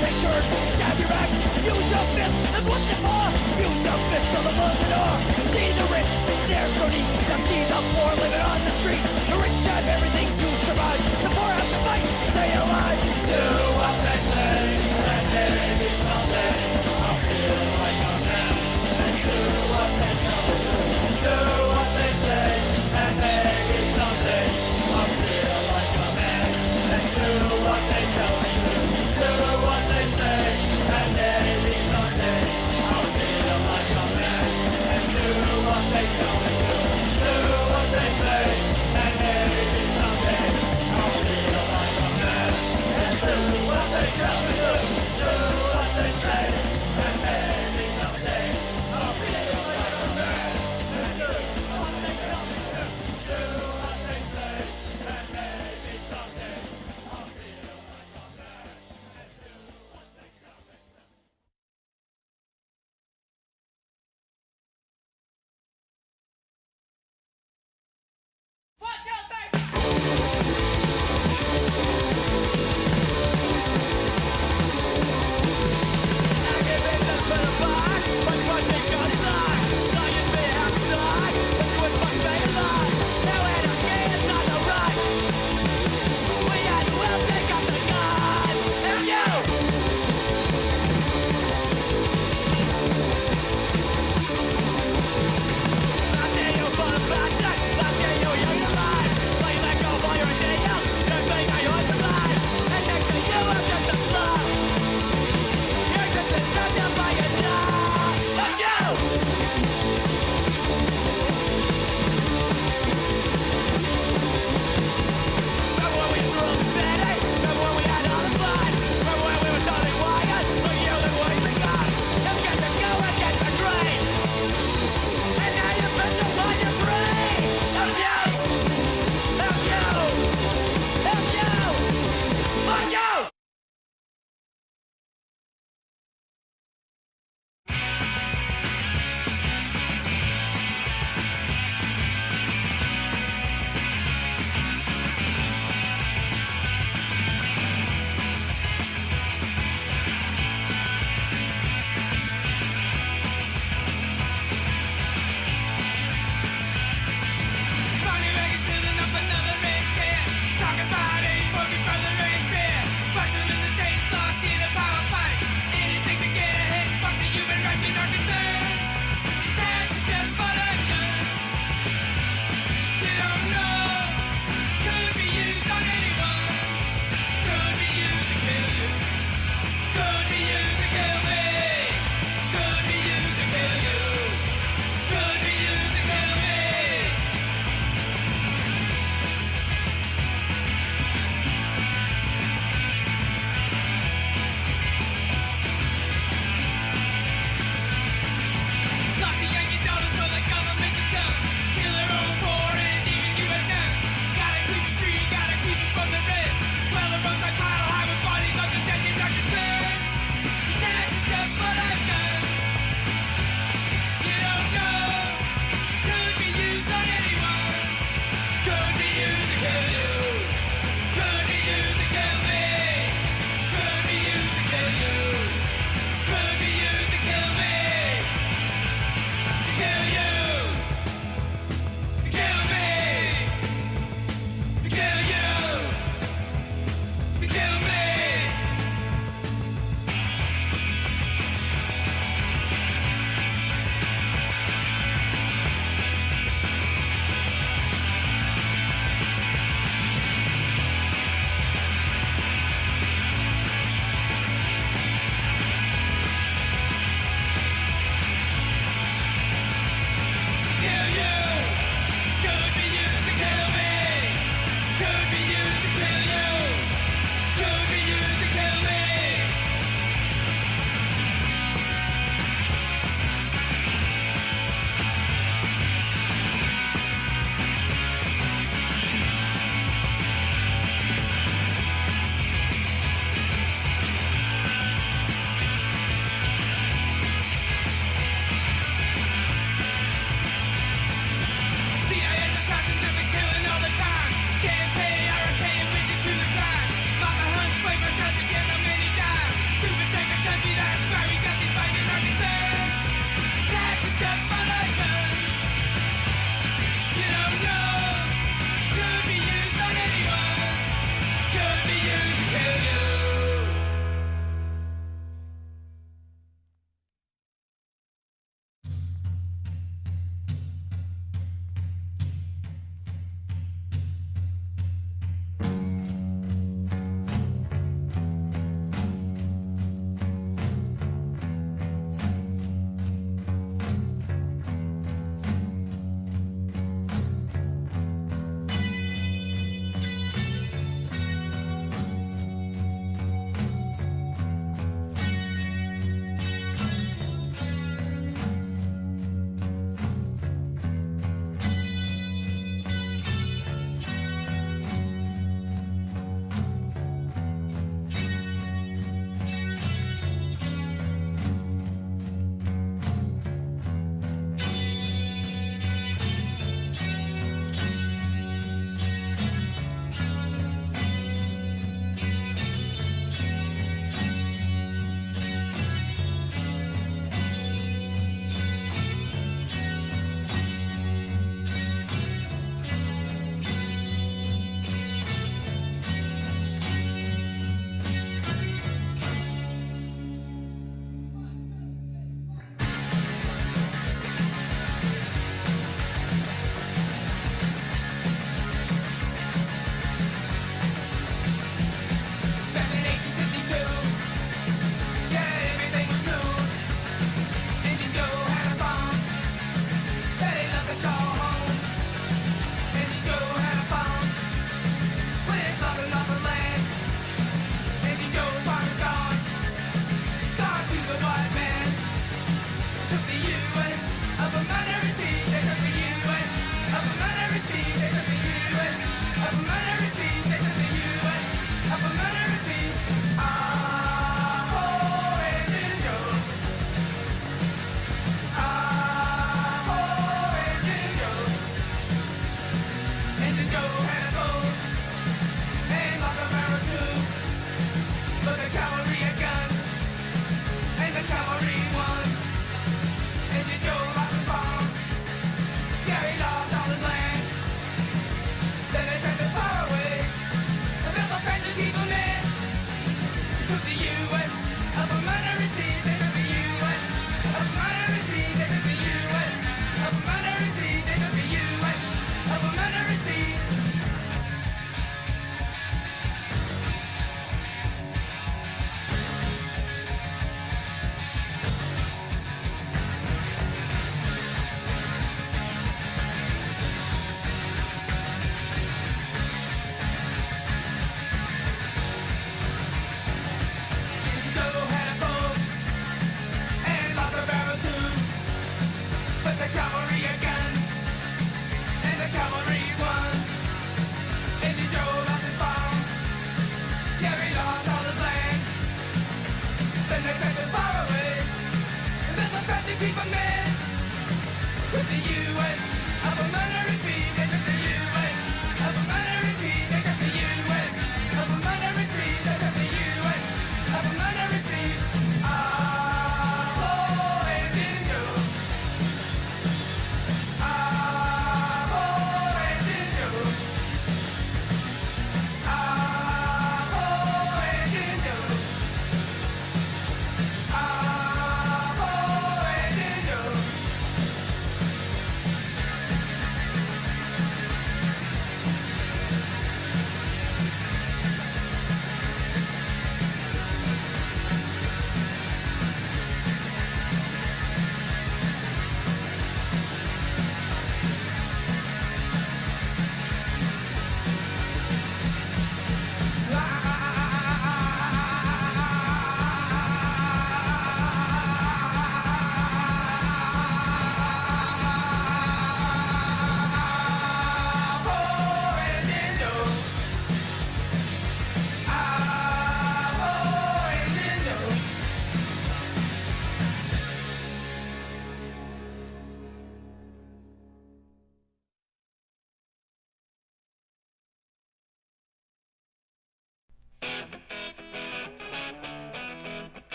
take turn, stab your back. Use your fist, that's what they're for. Use your fist till the blood's in or. See the rich, they're so neat. Now see the poor living on the street. The rich have everything to survive. The poor have to fight to stay alive. Do what they say, and maybe someday I'll feel like a man. And do what they tell me to. Do what they say, and maybe someday I'll feel like a man. And do what they tell me to. Do what they say, and maybe someday I'll feel like a man. And do what they tell me to. Do what they say, and maybe someday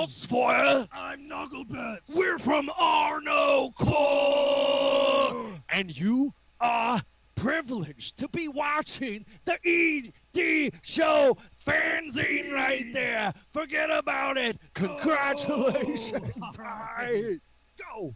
Elsewhere, I'm Knucklebit. We're from Arno Core. And you are privileged to be watching the ED show fanzine right there. Forget about it. Congratulations. All right, go.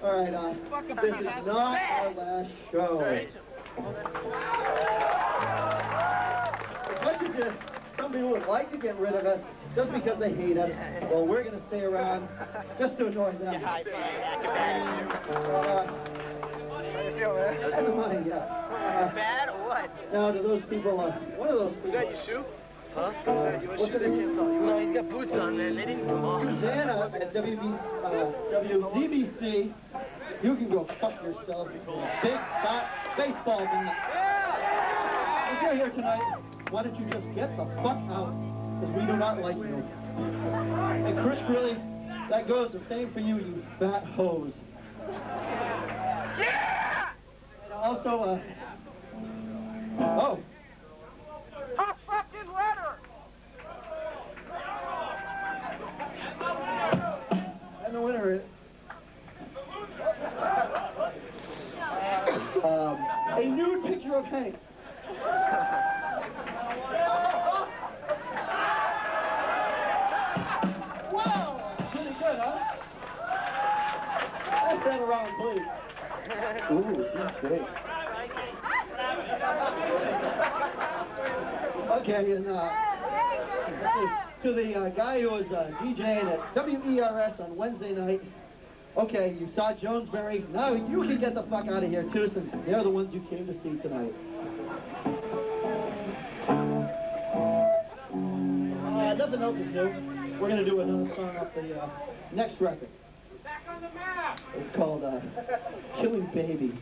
All right, this is not our last show. As much as some people would like to get rid of us just because they hate us, well, we're going to stay around just to annoy them. And the money, yeah. Bad or what? Now, to those people, one of those people... Is that your shoe? Huh? What's it? No, he's got boots on, man. They didn't come off. Susanna at WZBC, you can go fuck yourself. Big fat baseball man. If you're here tonight, why don't you just get the fuck out? Because we do not like you. And Chris Grilly, that goes the same for you, you fat hose. Yeah! And also, oh. Her fucking letter! And the winner is... a nude picture of Hank. Wow! Pretty good, huh? Let's have a round, please. Ooh, that's great. Okay, and to the guy who was DJing at WERS on Wednesday night, okay, you saw Jonesbury. Now you can get the fuck out of here too, since they're the ones you came to see tonight. Nothing else is new. We're gonna do another song off the next record. Back on the map! It's called Killing Baby.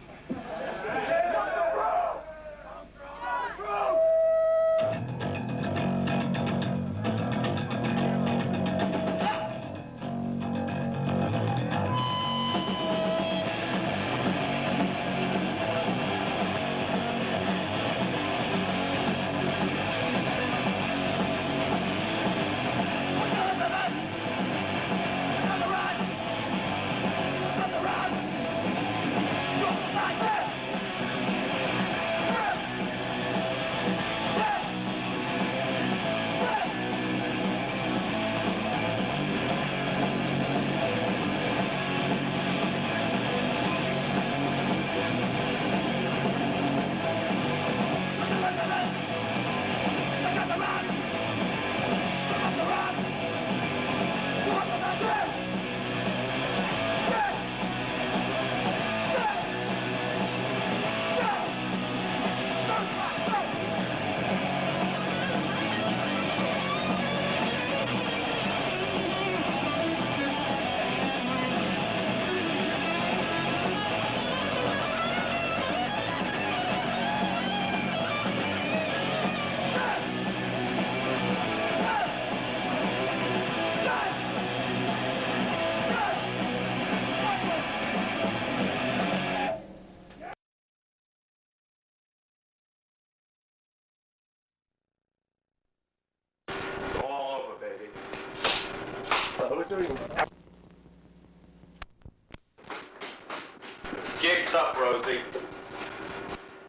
Gig's up, Rosie.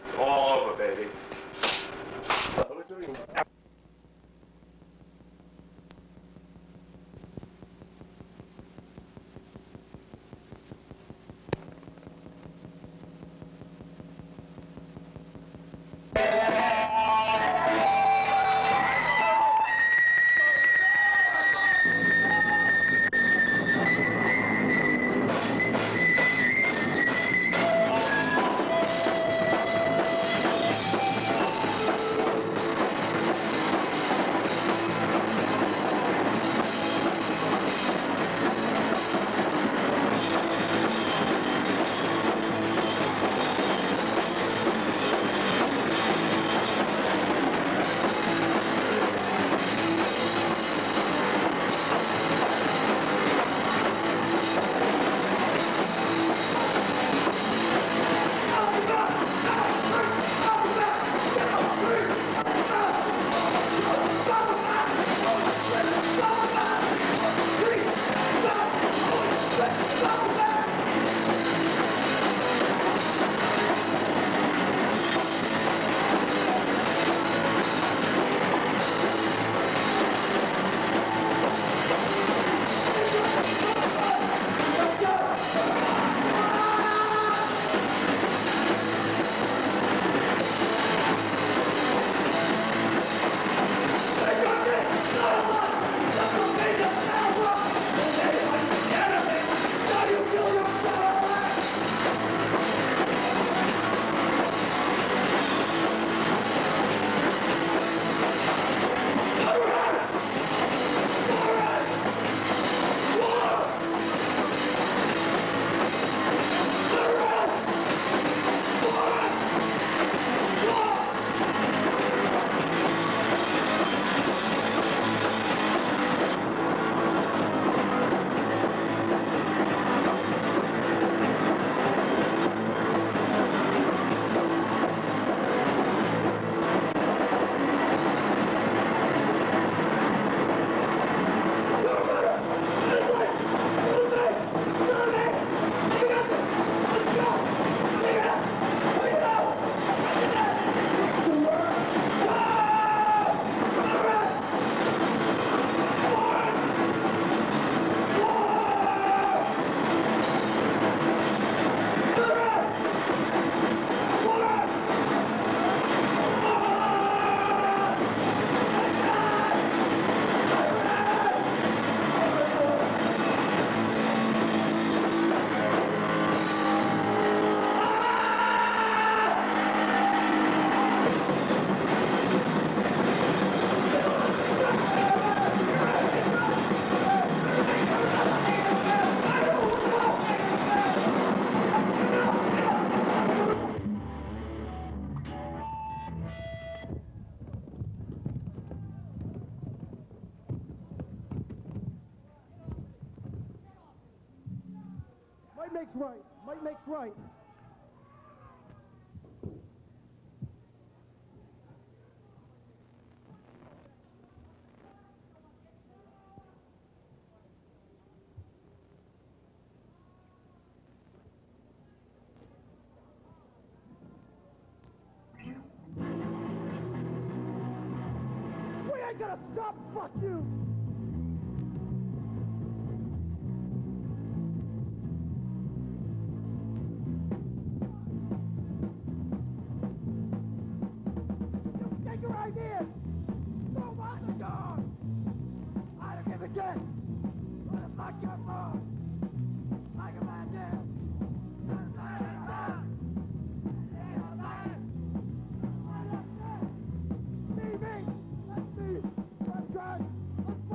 It's all over, baby. makes right. Might makes right. We ain't gonna stop, fuck you! You take your ideas! Throw them out the door! I don't give a shit! But it's not your fault! I can land there! TV! Let's see! Let's try! Let's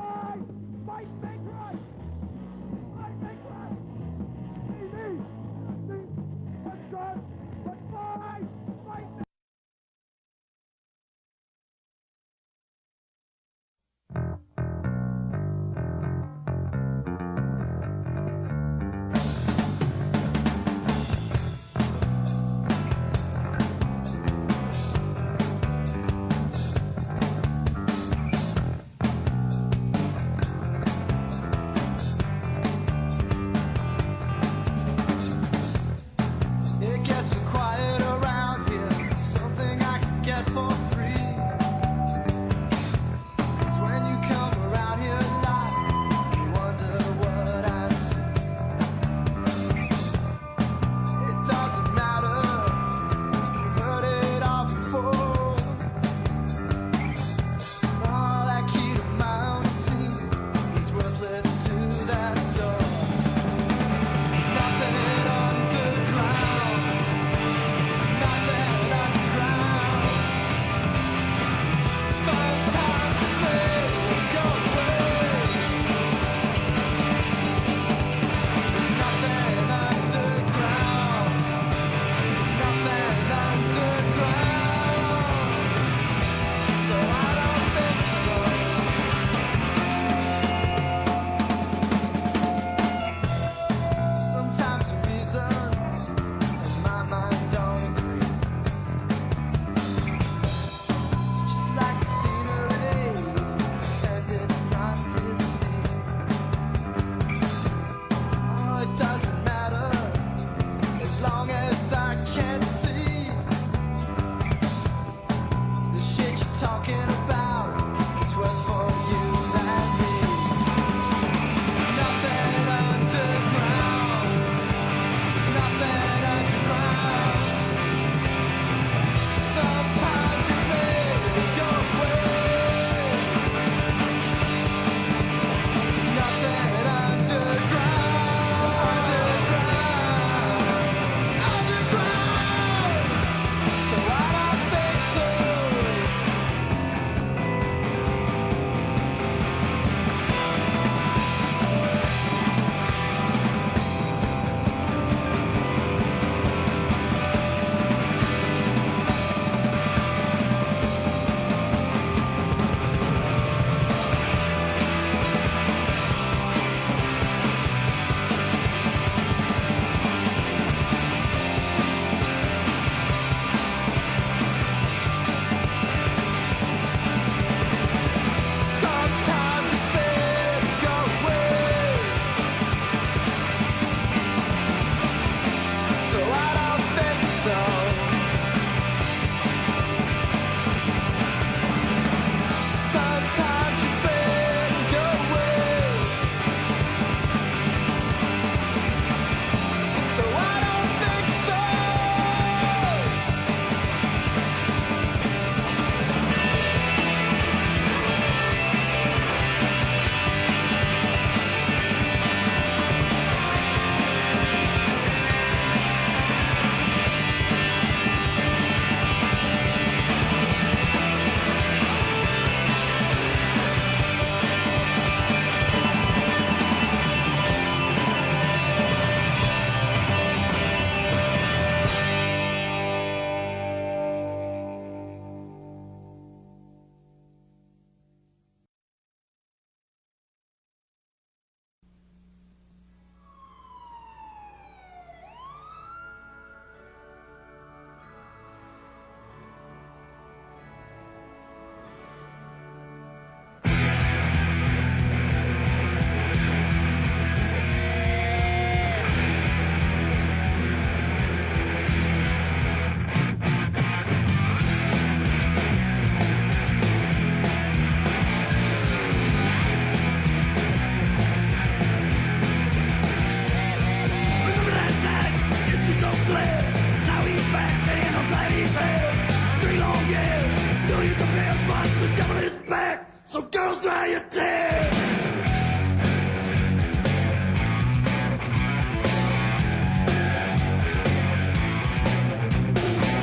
So girls, dry your tears.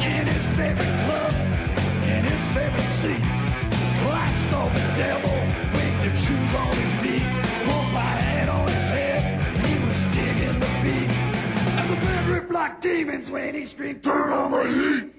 In his favorite club, in his favorite seat, well, I saw the devil with his shoes on his feet, pulled my hat on his head, and he was digging the beat. And the band ripped like demons when he screamed, turn on the heat.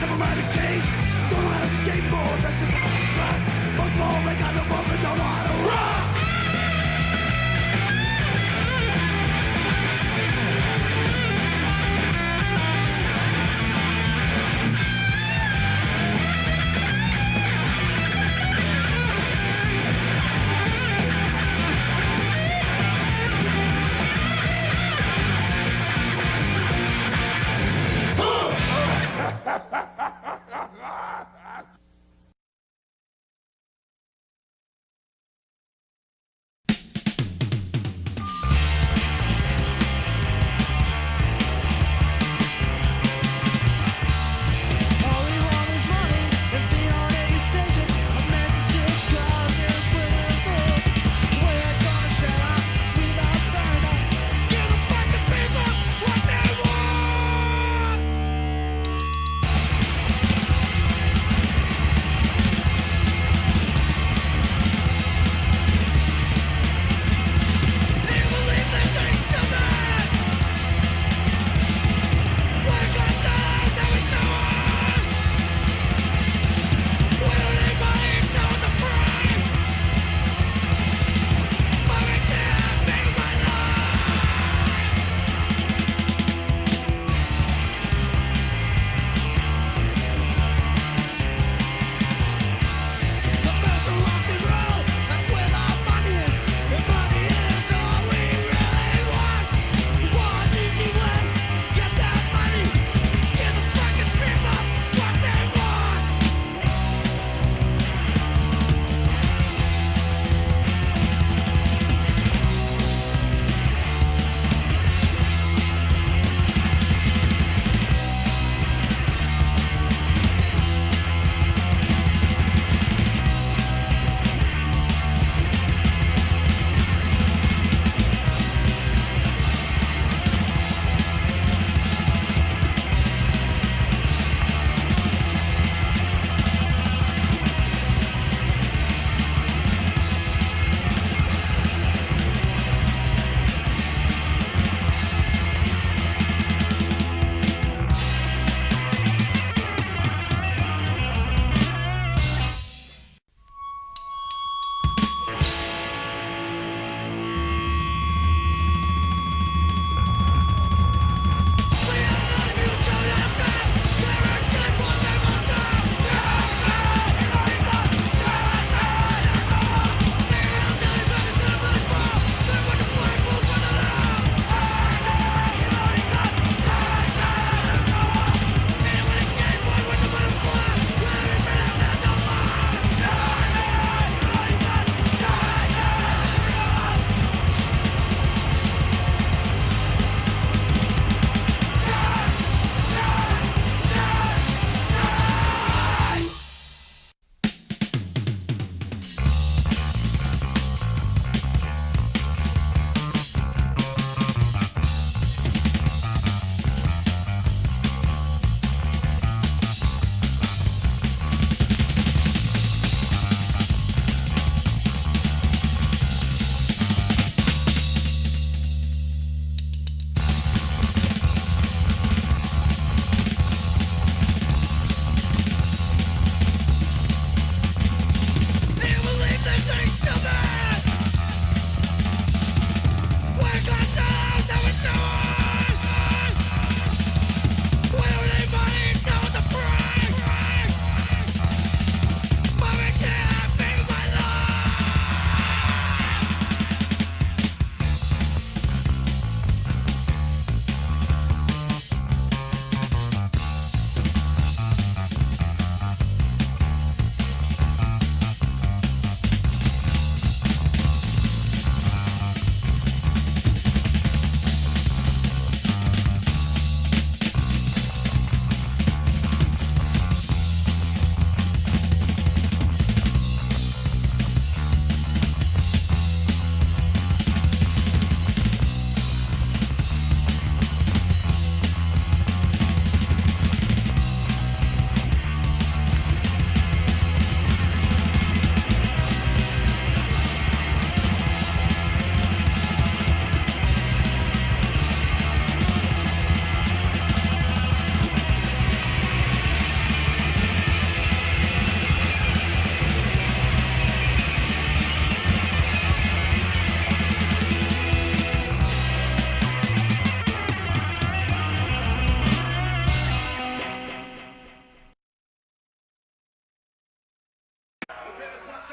Never mind the case. Don't know how to skateboard. That's just a right. Most of all, they got no balls and don't know how to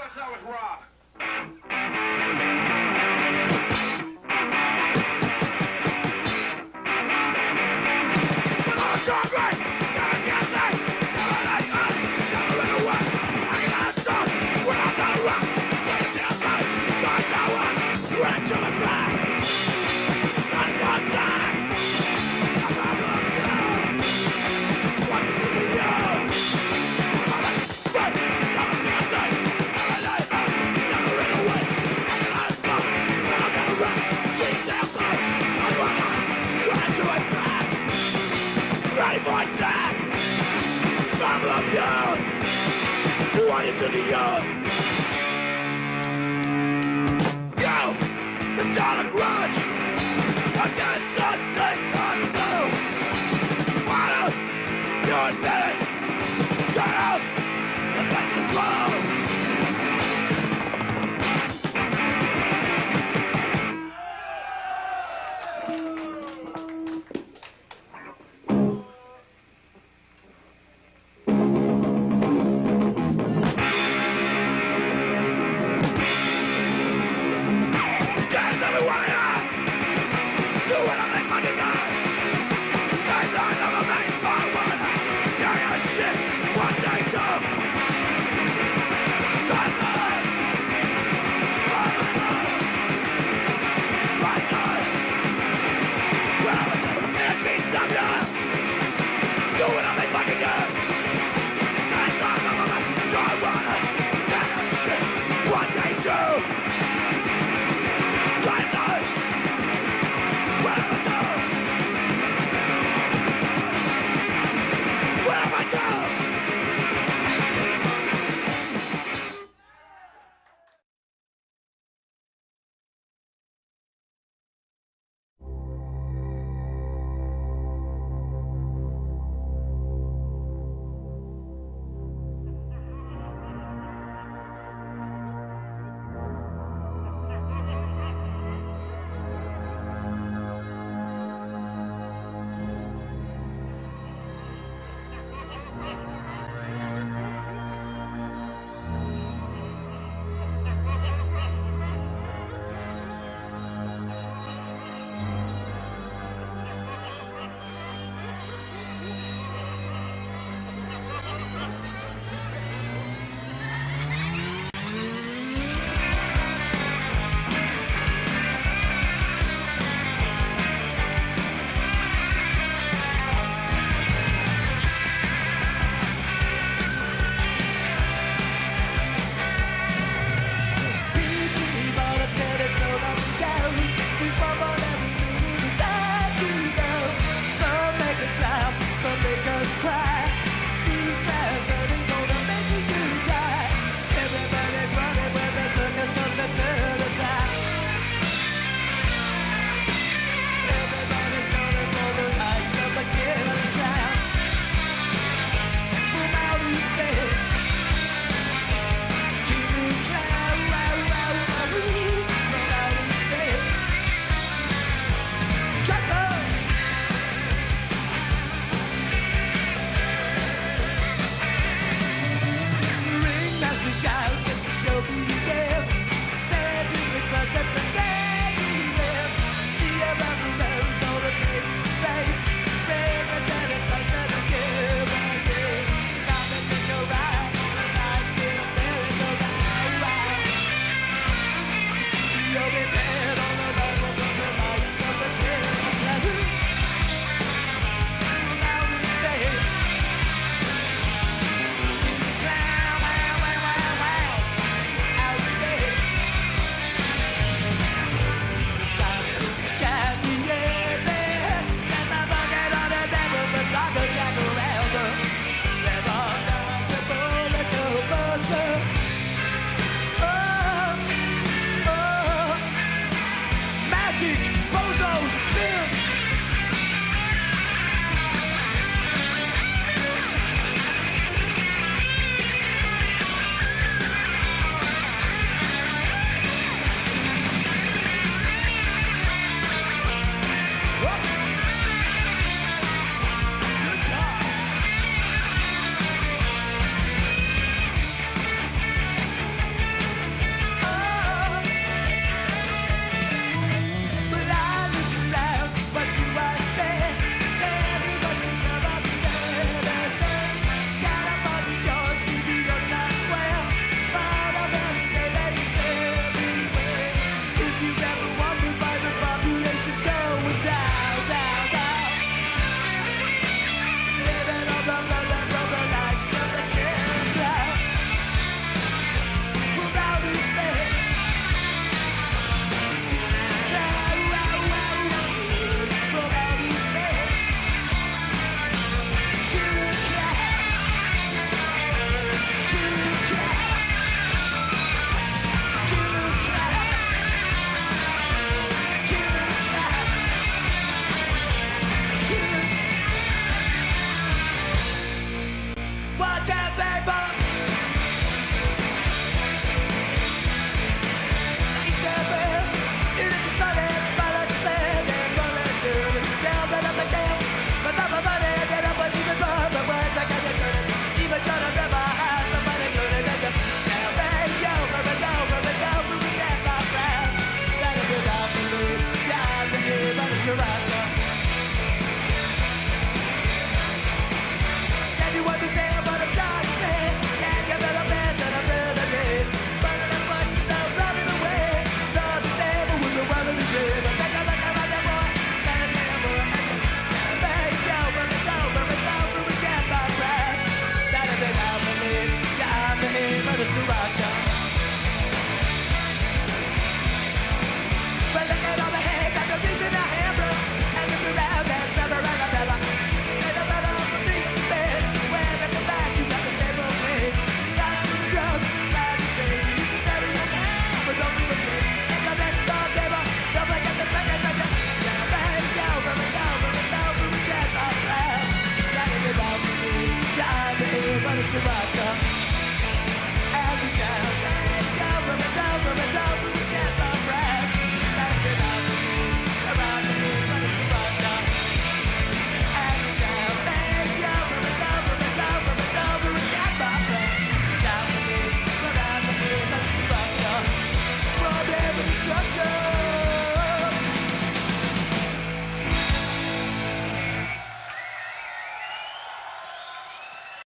starts out with Rob.